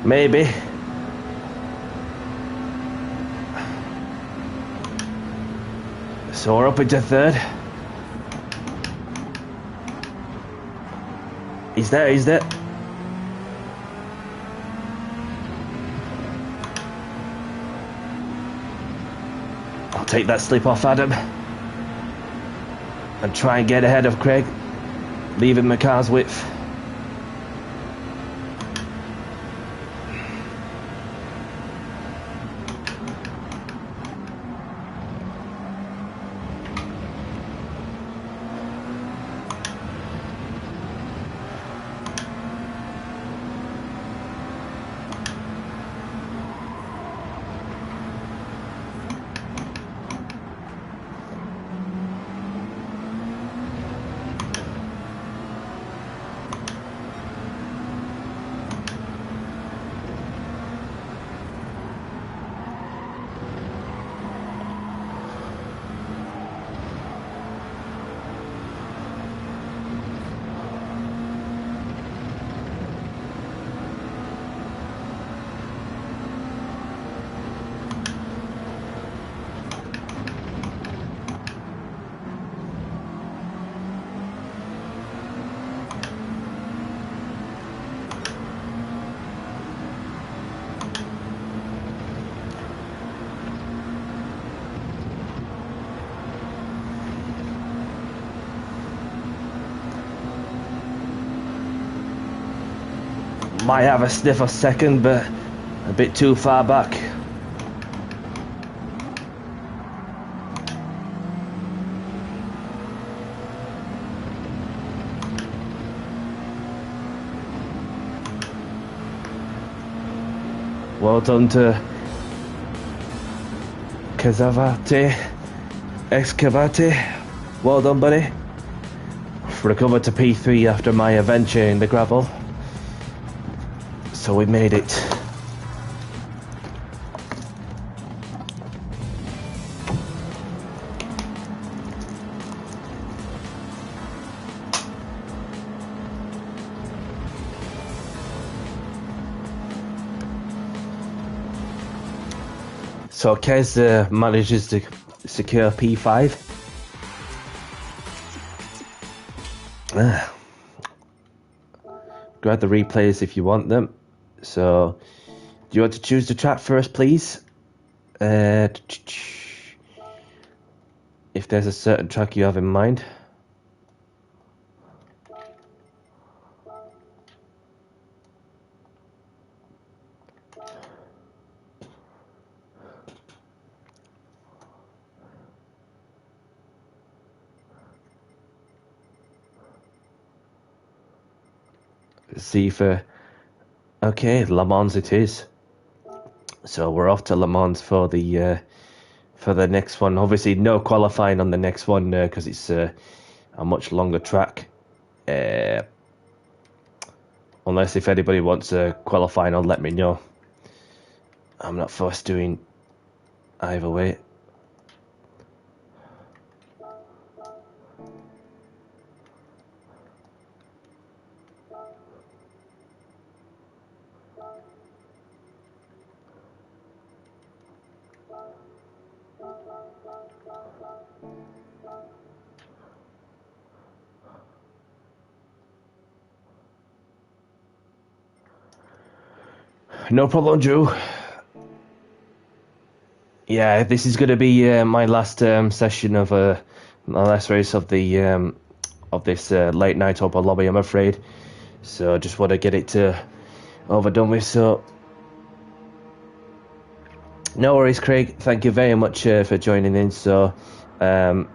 Maybe. So we're up into third. He's there, he's there. I'll take that slip off Adam and try and get ahead of Craig, leaving the car's width. Might have a sniff of second, but a bit too far back. Well done to Excavate. Well done, buddy. Recovered to P3 after my adventure in the gravel. So we made it. So Kez manages to secure P5. Grab the replays if you want them. So, do you want to choose the track first, please? If there's a certain track you have in mind. See for okay, Le Mans it is. So we're off to Le Mans for the next one. Obviously, no qualifying on the next one because it's a much longer track. Unless if anybody wants a qualifying, let me know. I'm not forced doing either way. No problem, Drew. Yeah, this is going to be my last session of my last race of the of this late night open lobby, I'm afraid. So I just want to get it overdone with. So no worries, Craig. Thank you very much for joining in. So guess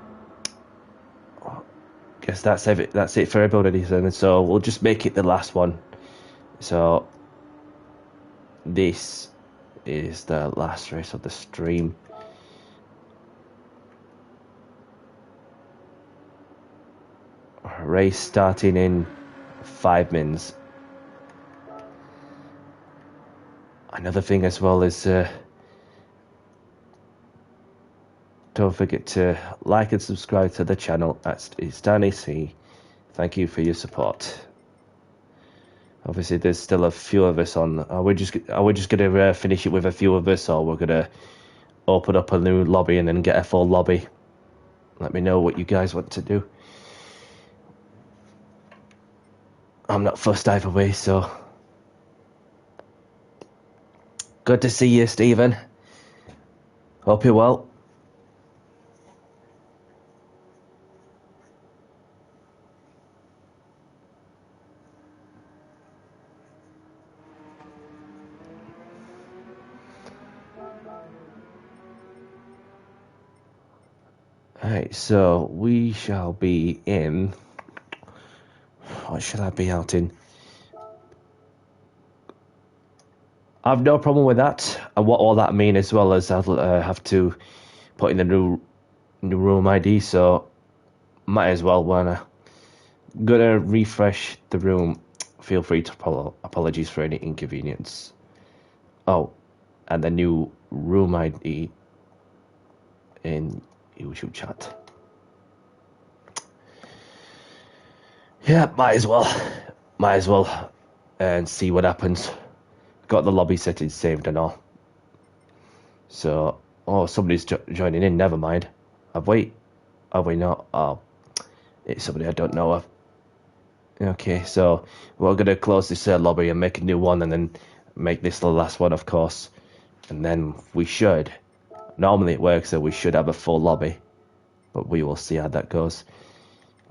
that's it. That's it for everybody. And so we'll just make it the last one. So this is the last race of the stream. Race starting in 5 minutes. Another thing as well is don't forget to like and subscribe to the channel. It's Danny C. Thank you for your support. Obviously, there's still a few of us on. Are we just going to finish it with a few of us, or we're going to open up a new lobby and then get a full lobby? Let me know what you guys want to do. I'm not fussed either way, so. Good to see you, Stephen. Hope you're well. Alright, so we shall be in. What should I be out in? I've no problem with that. And what all that mean as well as I'll have to put in the new room ID. So might as well wanna gonna refresh the room. Feel free to apologies for any inconvenience. Oh, and the new room ID in YouTube chat. Yeah, might as well, and see what happens. Got the lobby settings saved and all. So, oh, somebody's joining in. Never mind. Have we not? Oh, it's somebody I don't know of. Okay, so we're gonna close this lobby and make a new one, and then make this the last one, of course. And then we should. Normally it works, so we should have a full lobby, but we will see how that goes.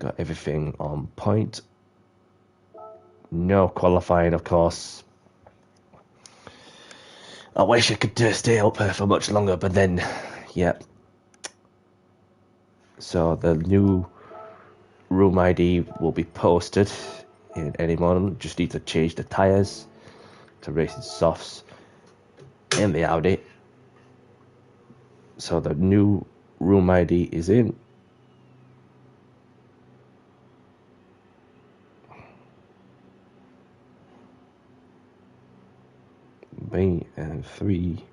Got everything on point. No qualifying, of course. I wish I could stay up for much longer, but then, yeah. So the new room ID will be posted in any moment. Just need to change the tyres to racing softs in the Audi. So the new room ID is in. B and 3.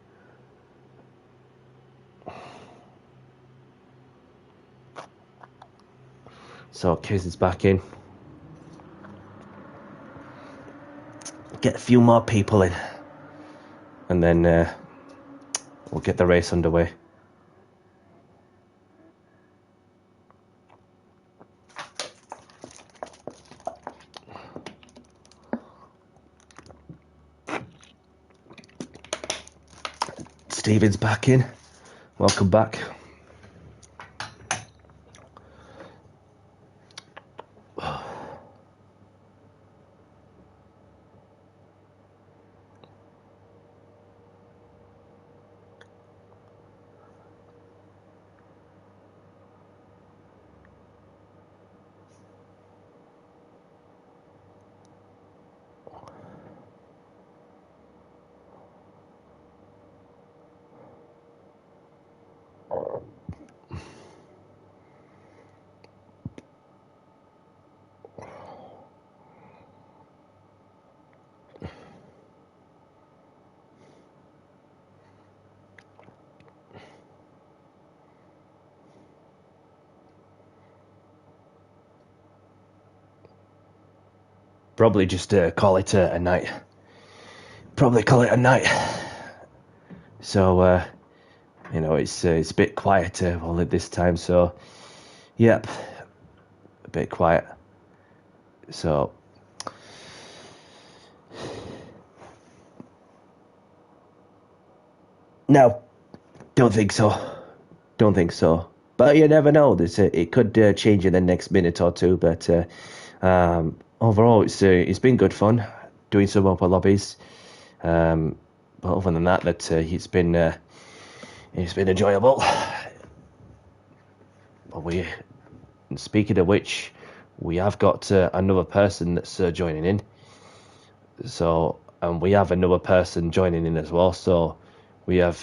So Kiz is back in. Get a few more people in, and then we'll get the race underway. Steven's back in. Welcome back. Probably just call it a night. Probably call it a night. So, you know, it's a bit quieter all at this time. So, yep, a bit quiet. So, no, don't think so. Don't think so. But you never know. It could change in the next minute or two. But overall, it's been good fun doing some upper lobbies. But other than that, it's been enjoyable. But speaking of which, we have got another person that's joining in. So, and we have another person joining in as well. So, we have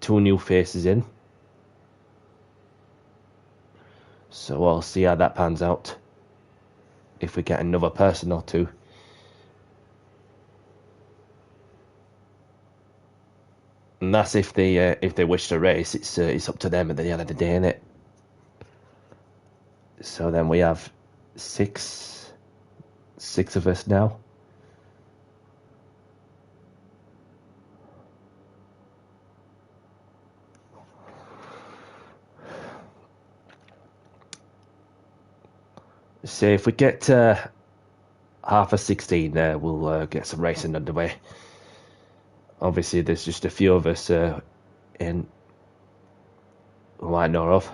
2 new faces in. So I'll see how that pans out. If we get another person or 2. And that's if they wish to race. It's up to them at the end of the day, innit? So then we have 6 of us now. So if we get half of 16 there, we'll get some racing underway. Obviously, there's just a few of us in who I know of.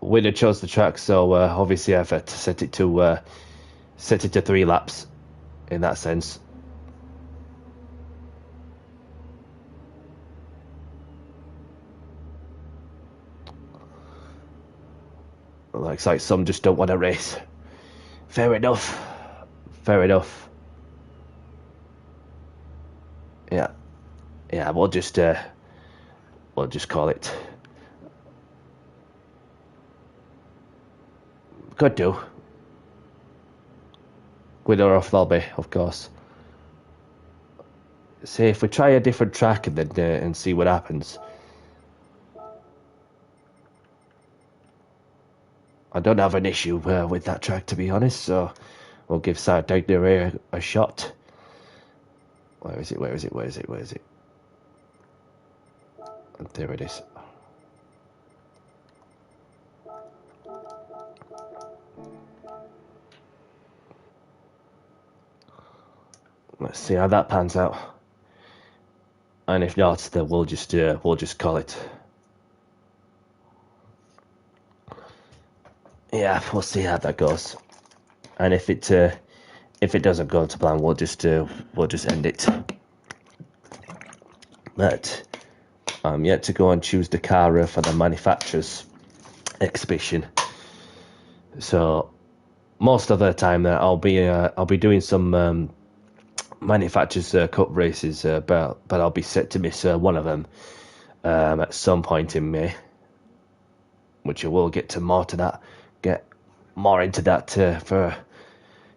Winner chose the track, so obviously I've had to set it to 3 laps in that sense. Like some just don't want to race. Fair enough. Fair enough. Yeah. We'll just call it. Could do. Winner off lobby, of course. See if we try a different track and then and see what happens. I don't have an issue with that track, to be honest, so we'll give Sardinia a shot. Where is it? There it is. Let's see how that pans out. And if not, then we'll just call it. Yeah, we'll see how that goes. And if it if it doesn't go to plan, we'll just end it. But I'm yet to go and choose the car for the manufacturer's exhibition. So most of the time I'll be doing some manufacturer's cup races, but I'll be set to miss one of them at some point in May, which I will get more into that for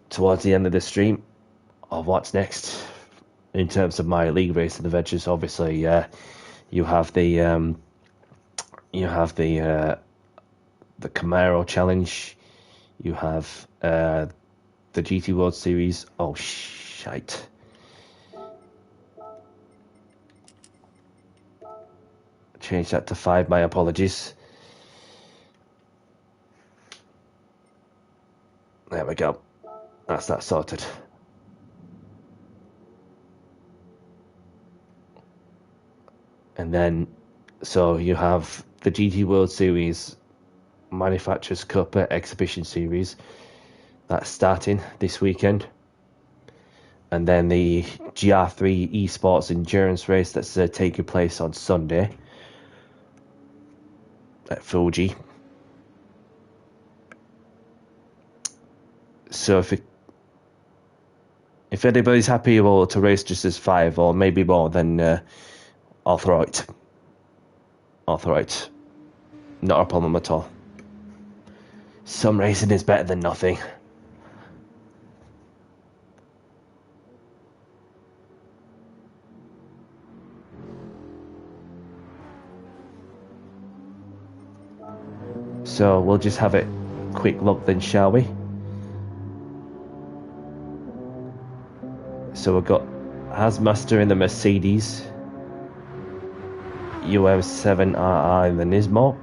towards the end of the stream of what's next in terms of my league racing adventures. Obviously, you have the Camaro Challenge, you have the GT World Series. Oh shite! Change that to 5. My apologies. There we go. That's that sorted. And then, so you have the GT World Series Manufacturers Cup Exhibition Series. That's starting this weekend. And then the GR3 Esports Endurance Race that's taking place on Sunday at Fuji. So if anybody's happy to race just as 5 or maybe more, then I'll throw it. Not a problem at all. Some racing is better than nothing. So we'll just have a quick look then, shall we? So we've got Hazmaster in the Mercedes, UM7RR in the Nismo,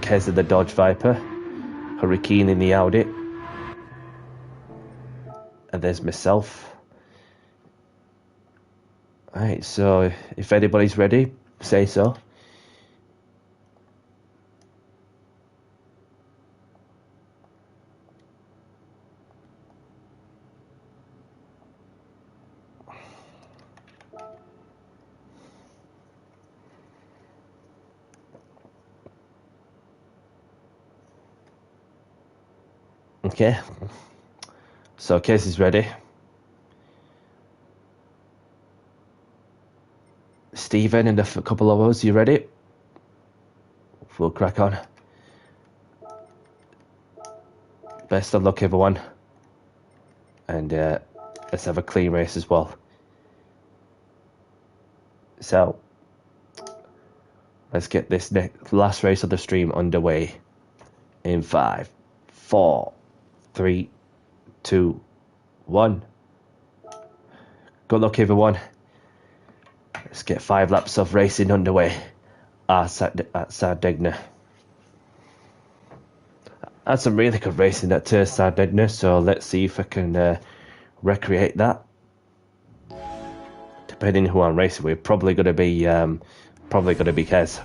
Kez in the Dodge Viper, Hurricane in the Audi, and there's myself. Alright, so if anybody's ready, say so. Okay, so Case is ready. Stephen and a couple of us, you ready? We'll crack on. Best of luck, everyone. And let's have a clean race as well. So, let's get this last race of the stream underway in 5, 4, 3, 2, 1. Good luck, everyone. Let's get 5 laps of racing underway at Sardegna. Had some really good racing at Sardegna, so let's see if I can recreate that. Depending who I'm racing with, probably gonna be Kez.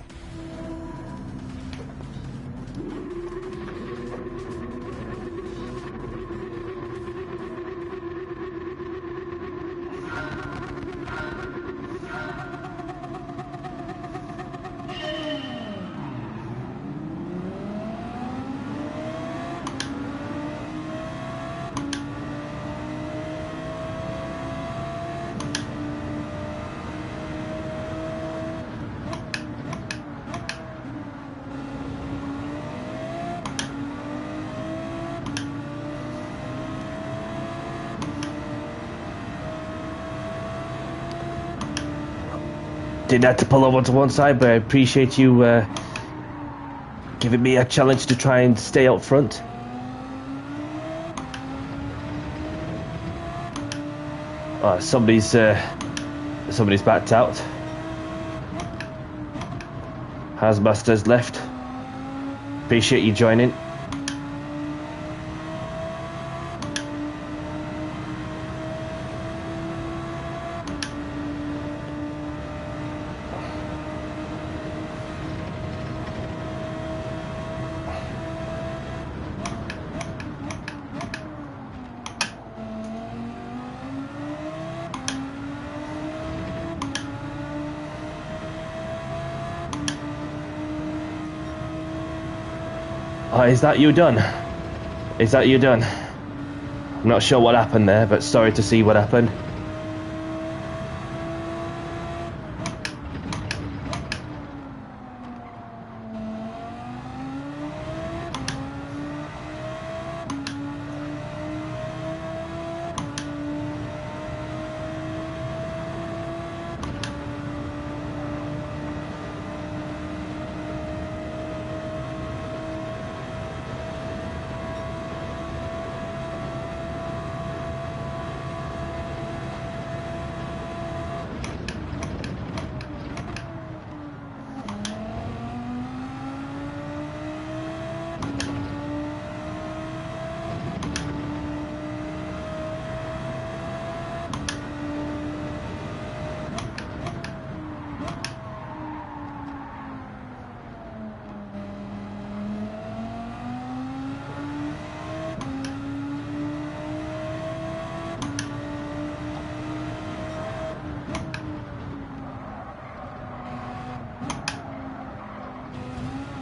Didn't have to pull over to one side, but I appreciate you giving me a challenge to try and stay up front. Somebody's backed out. Hazmaster's left. Appreciate you joining. Is that you done? Is that you done? I'm not sure what happened there, but sorry to see what happened.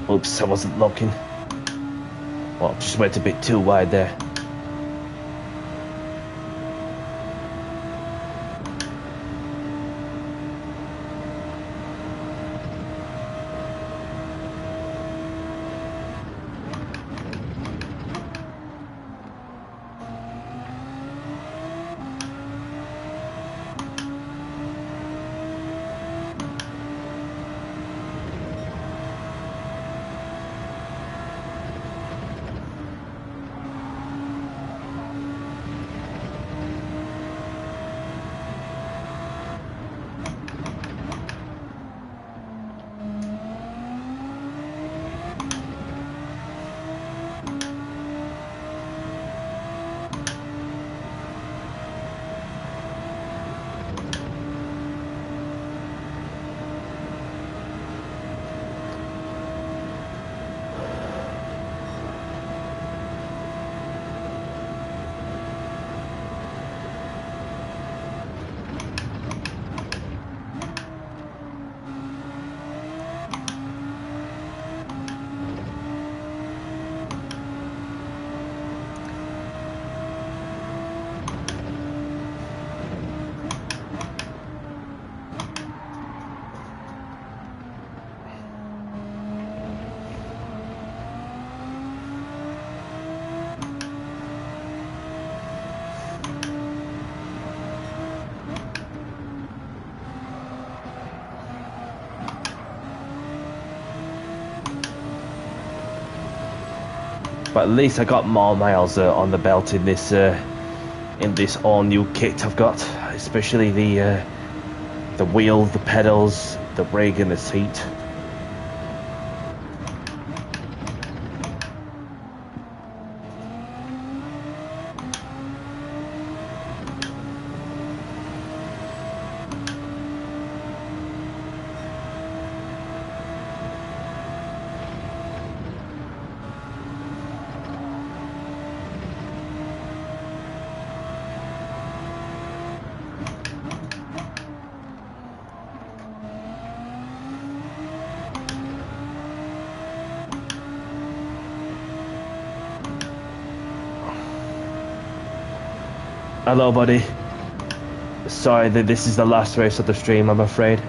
Oops, I wasn't looking. Well, just went a bit too wide there. But at least I got more miles on the belt in this all new kit I've got, especially the wheel, the pedals, the rig, and the seat. Hello, buddy. Sorry that this is the last race of the stream, I'm afraid.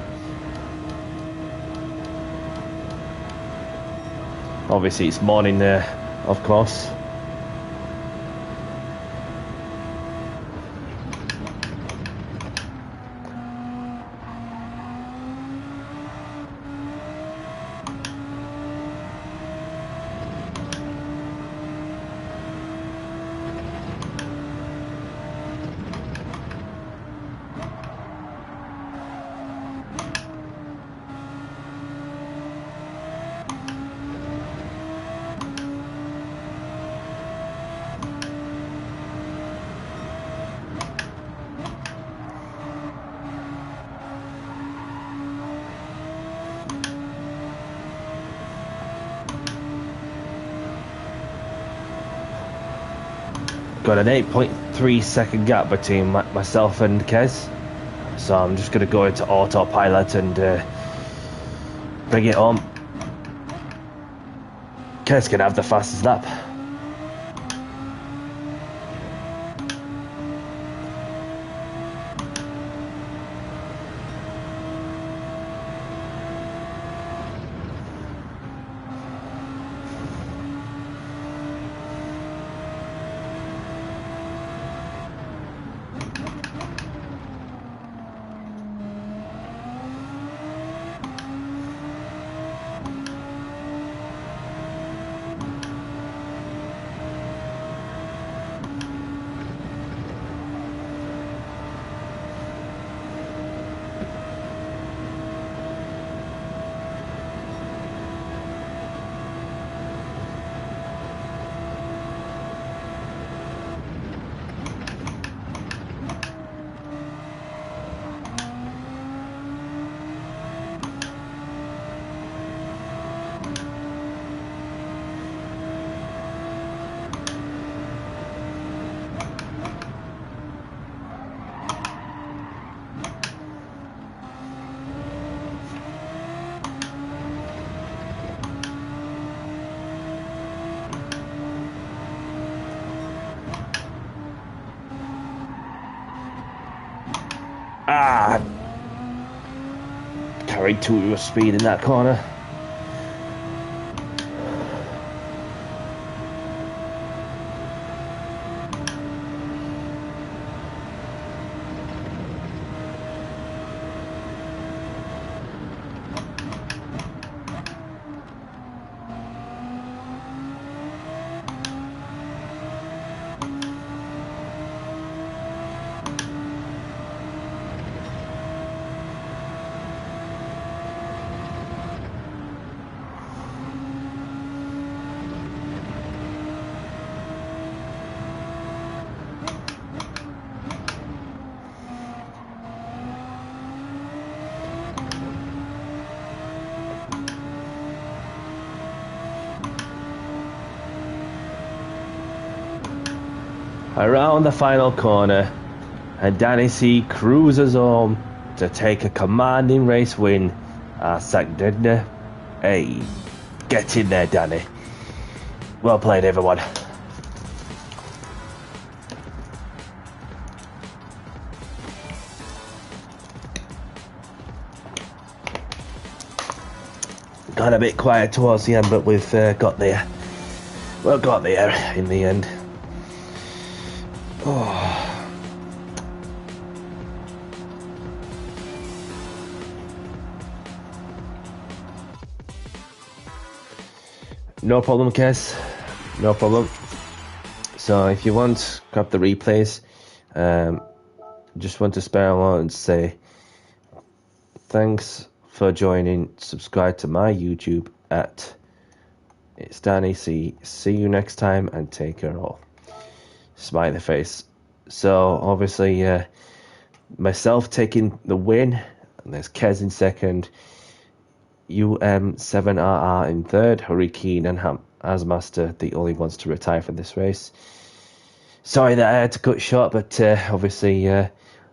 Obviously, it's morning there, of course. Got an 8.3 second gap between myself and Kez, so I'm just going to go into autopilot and bring it on. Kez can have the fastest lap. Ah! Carried too much speed in that corner. Around the final corner, and Danny C cruises home to take a commanding race win at Sakdedna. Hey, get in there, Danny. Well played, everyone. Got a bit quiet towards the end, but we've got there. Well, got there in the end. Oh. No problem, Kes. No problem. So if you want, grab the replays. Just want to spare a moment and say thanks for joining. Subscribe to my YouTube at It's Danny C. See you next time and take care all. Smiley face. So obviously myself taking the win, and there's Kez in second, UM7RR in third, Hurricane and Asmaster the only ones to retire from this race. Sorry that I had to cut short, but obviously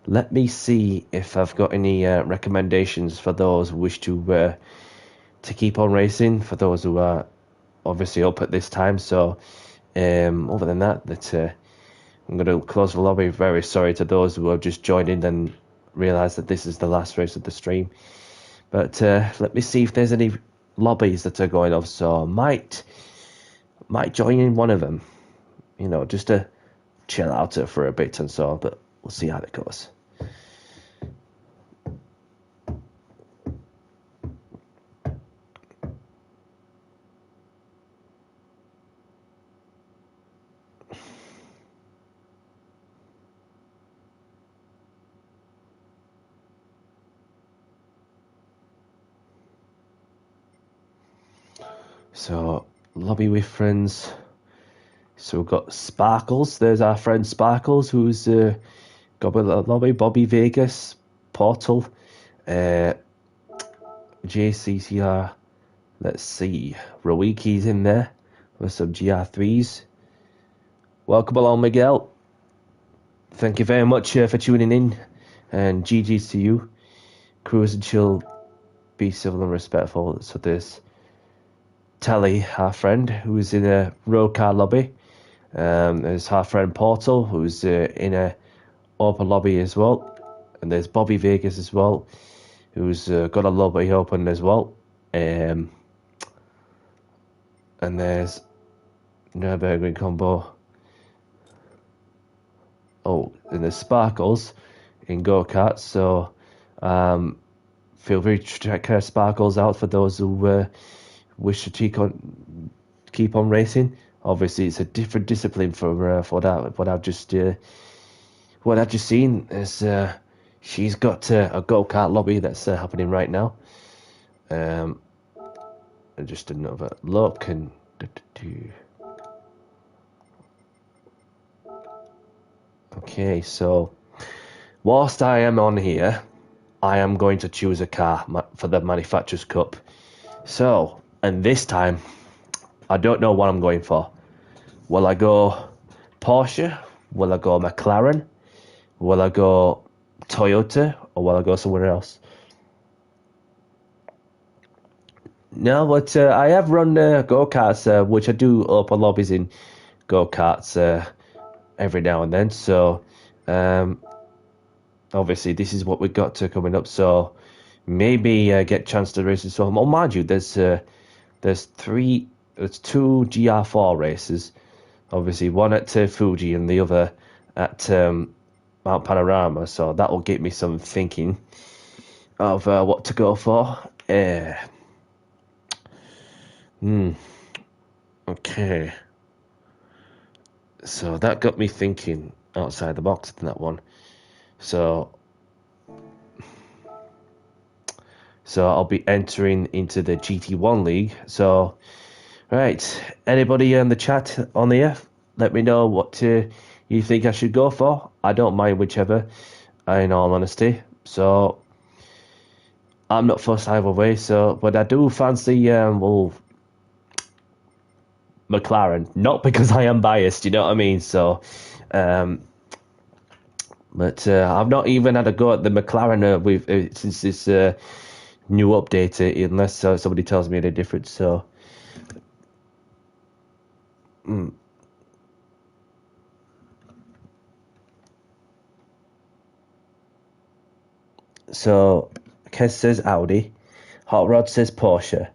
let me see if I've got any recommendations for those who wish to keep on racing, for those who are obviously up at this time. So other than that, I'm going to close the lobby. Very sorry to those who have just joined in and realised that this is the last race of the stream. But let me see if there's any lobbies that are going off. So might join in one of them, you know, just to chill out for a bit and so on. But we'll see how it goes. So, lobby with friends. So we've got Sparkles. There's our friend Sparkles, who's got a lobby. Bobby Vegas, Portal, JCCR. Let's see. Rowiki's in there with some GR3s. Welcome along, Miguel. Thank you very much for tuning in. And GG's to you. Cruise and chill. Be civil and respectful. So there's Telly, our friend, who's in a road car lobby. There's our friend Portal, who's in a open lobby as well. And there's Bobby Vegas as well, who's got a lobby open as well. And there's Nürburgring Combo. Oh, and there's Sparkles in go-karts. So feel free to check her Sparkles out for those who wish to keep on racing. Obviously, it's a different discipline for what I've just seen. Is she's got a go-kart lobby that's happening right now. And just another look and. Okay, so whilst I am on here, I am going to choose a car for the Manufacturers Cup. So, and this time, I don't know what I'm going for. Will I go Porsche? Will I go McLaren? Will I go Toyota? Or will I go somewhere else? No, but I have run go-karts, which I do open lobbies in go-karts every now and then. So, obviously, this is what we've got coming up. So, maybe get a chance to race this one. Oh, mind you, there's two GR4 races. Obviously, one at Fuji and the other at Mount Panorama. So that will get me some thinking of what to go for. Okay. So that got me thinking outside the box in that one. So I'll be entering into the GT1 League. So, right, anybody in the chat on the F, let me know what you think I should go for. I don't mind whichever, in all honesty. So, I'm not fussed either way. So, but I do fancy, McLaren. Not because I am biased, you know what I mean? So, but I've not even had a go at the McLaren since this new update, unless somebody tells me any different. So, so Kes says Audi, Hot Rod says Porsche.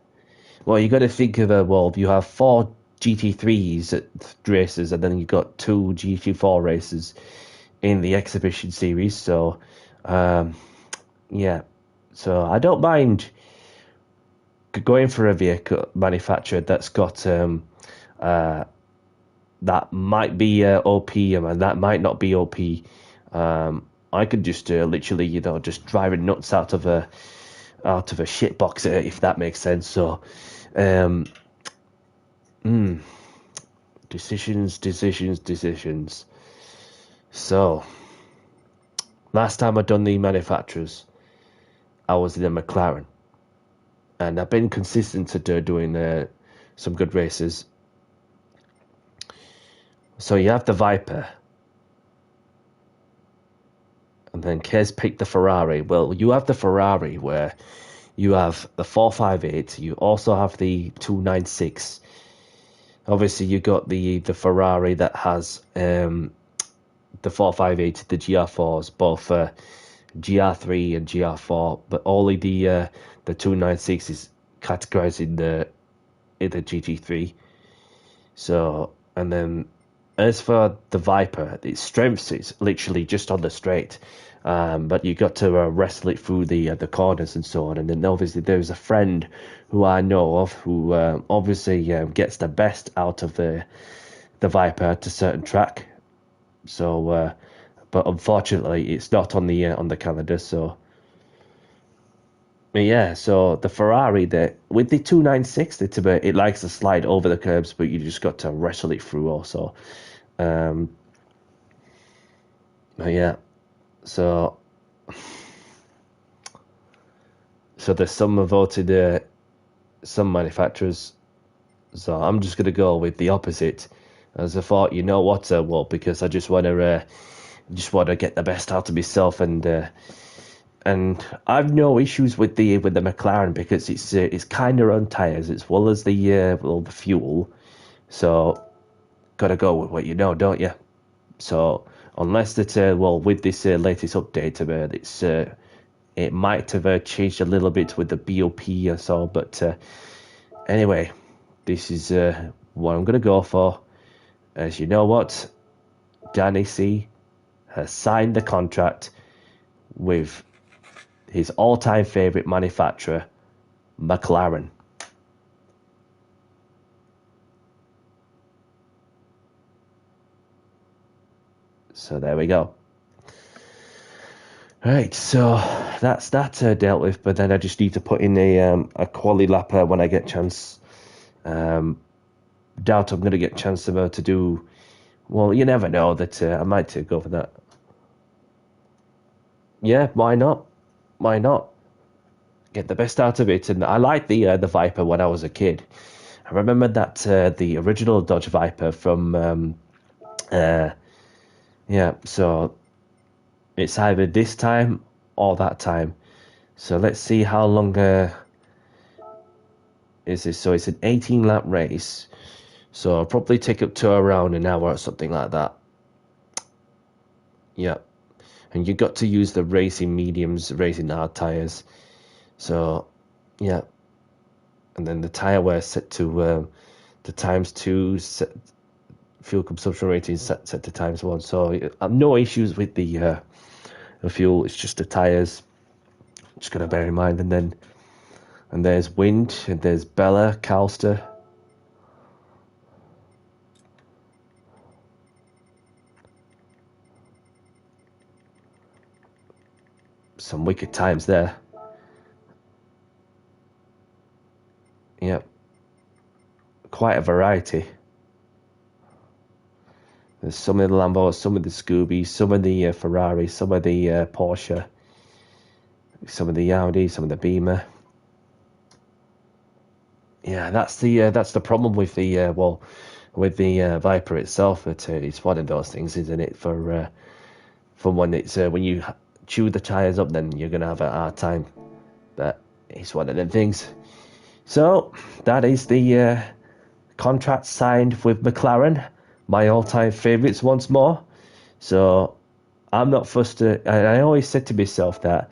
Well, you got to think of you have 4 GT3s races, and then you've got 2 GT4 races in the exhibition series. So, yeah. So I don't mind going for a vehicle manufacturer that's got that might be OP and that might not be OP. I could just literally, just driving nuts out of a shit box, if that makes sense. So, decisions. So, last time I done the manufacturers, I was in a McLaren, and I've been consistent to doing some good races. So you have the Viper, and then Kez picked the Ferrari. Well, you have the Ferrari where you have the 458. You also have the 296. Obviously, you got the Ferrari that has the 458, the GR4s, both GR3 and GR4, but only the 296 is categorized in the GT3. So, and then as for the Viper, its strength is literally just on the straight, but you got to wrestle it through the corners and so on. And then obviously there's a friend who I know of who obviously gets the best out of the Viper to certain track. So, but unfortunately, it's not on the calendar. So, yeah. So the Ferrari with the 296, it likes to slide over the curbs, but you just got to wrestle it through also. Yeah. So there's some voted some manufacturers. So I'm just gonna go with the opposite. As I thought, you know what? Well, because I just want to get the best out of myself and and I've no issues with the McLaren because it's kinder on tires as well as the fuel. So gotta go with what you know, don't you? So unless that with this latest update, it might have changed a little bit with the BOP or so, but anyway, this is what I'm gonna go for. As you know what, Danny C has signed the contract with his all-time favorite manufacturer, McLaren. So there we go. Right, so that's that dealt with, but then I just need to put in a quali lap when I get a chance. Doubt I'm going to get a chance to do. Well, you never know that I might go for that. Yeah, why not? Why not? Get the best out of it. And I liked the Viper when I was a kid. I remember that the original Dodge Viper from yeah. So it's either this time or that time. So let's see how long is this. So it's an 18-lap race. So I'll probably take up to around an hour or something like that. Yeah. And you got to use the racing mediums, racing hard tires. So, yeah. And then the tire wear set to the times2, set, fuel consumption rating set to times1. So I have no issues with the fuel. It's just the tires. Just got to bear in mind. And there's wind, and there's Bella, Calster. Some wicked times there. Yep. Quite a variety. There's some of the Lambos, some of the Scoobies, some of the Ferraris, some of the Porsche, some of the Audi, some of the Beamer. Yeah, that's the problem with the with the Viper itself. It's one of those things, isn't it? For when it's when you chew the tires up, then you're gonna have a hard time. But it's one of them things. So that is the contract signed with McLaren, my all-time favourites once more. So I'm not fussed. I always said to myself that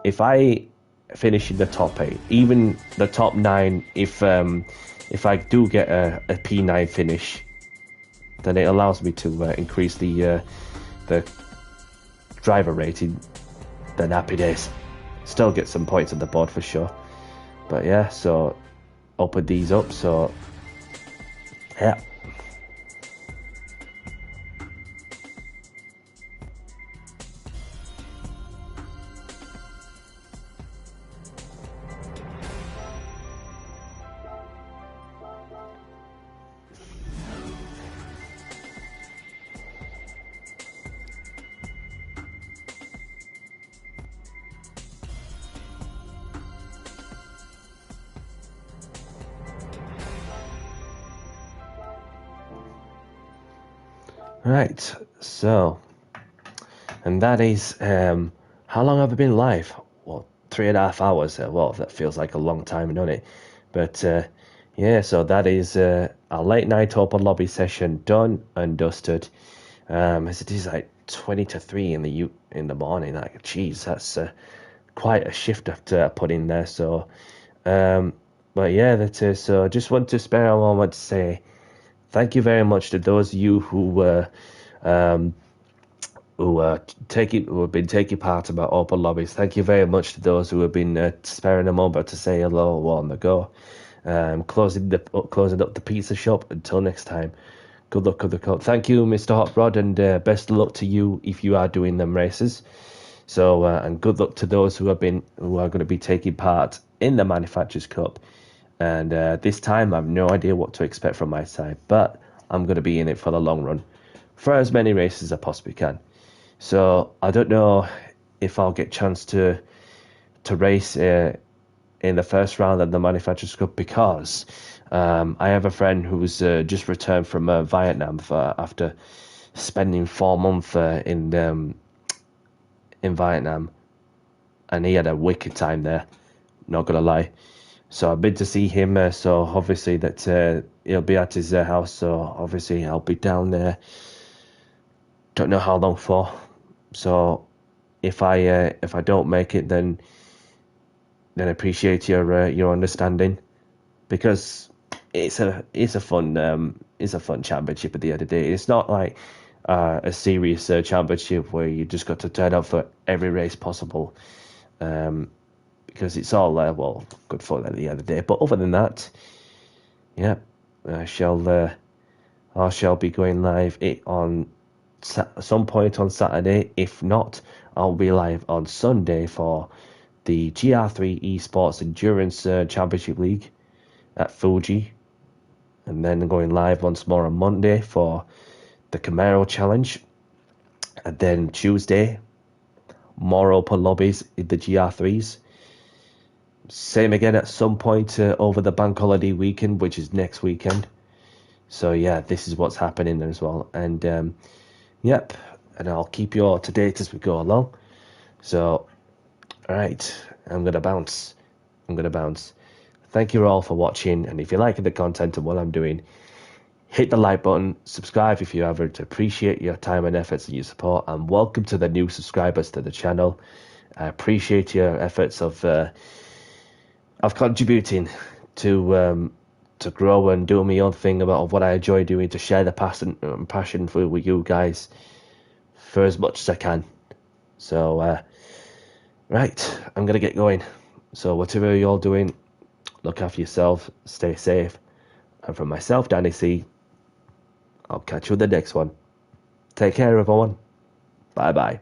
if I finish in the top 8, even the top 9, if I do get a P9 finish, then it allows me to increase the driver rating. Then happy days. Still get some points on the board for sure. But yeah, so open these up. So yeah. Right, so, and that is, how long have I been live? Well, 3.5 hours. Well, that feels like a long time, doesn't it? But, yeah, so that is a late night open lobby session done and dusted. As it is like 20 to 3 in the morning. Like, geez, that's quite a shift to put in there. So, but yeah, that is, so I just want to spare a moment to say, thank you very much to those of you who have been taking part in my open lobbies. Thank you very much to those who have been sparing a moment to say hello on the go. Closing up the pizza shop. Until next time, good luck with the code. Thank you, Mr. Hot Rod, and best of luck to you if you are doing them races. So and good luck to those who are going to be taking part in the Manufacturers Cup. And this time, I have no idea what to expect from my side, but I'm going to be in it for the long run, for as many races as I possibly can. So I don't know if I'll get a chance to race in the first round of the Manufacturers Cup, because I have a friend who's just returned from Vietnam after spending 4 months in Vietnam. and he had a wicked time there, not gonna lie. So I've been to see him, so obviously that he'll be at his house, so obviously I'll be down there. Don't know how long for. So if I don't make it, then I appreciate your understanding, because it's a fun championship at the end of the day. It's not like a serious championship where you just got to turn up for every race possible, because it's all well, good fun at the end of the day. But other than that, yeah, I shall be going live on some point on Saturday. If not, I'll be live on Sunday for the GR3 Esports Endurance Championship League at Fuji, and then going live once more on Monday for the Camaro Challenge, and then Tuesday more open lobbies in the GR3s. Same again at some point over the bank holiday weekend, which is next weekend. So yeah, this is what's happening as well. And yep, and I'll keep you all up to date as we go along. So, alright, I'm going to bounce. Thank you all for watching, and if you're liking the content and what I'm doing, hit the like button, subscribe if you haven't. Appreciate your time and efforts and your support, and welcome to the new subscribers to the channel. I appreciate your efforts of contributing to grow and do my own thing about what I enjoy doing, to share the passion for with you guys for as much as I can. So right, I'm gonna get going. So whatever you're all doing, look after yourself, stay safe, and from myself, Danny C, I'll catch you in the next one. Take care, everyone. Bye bye.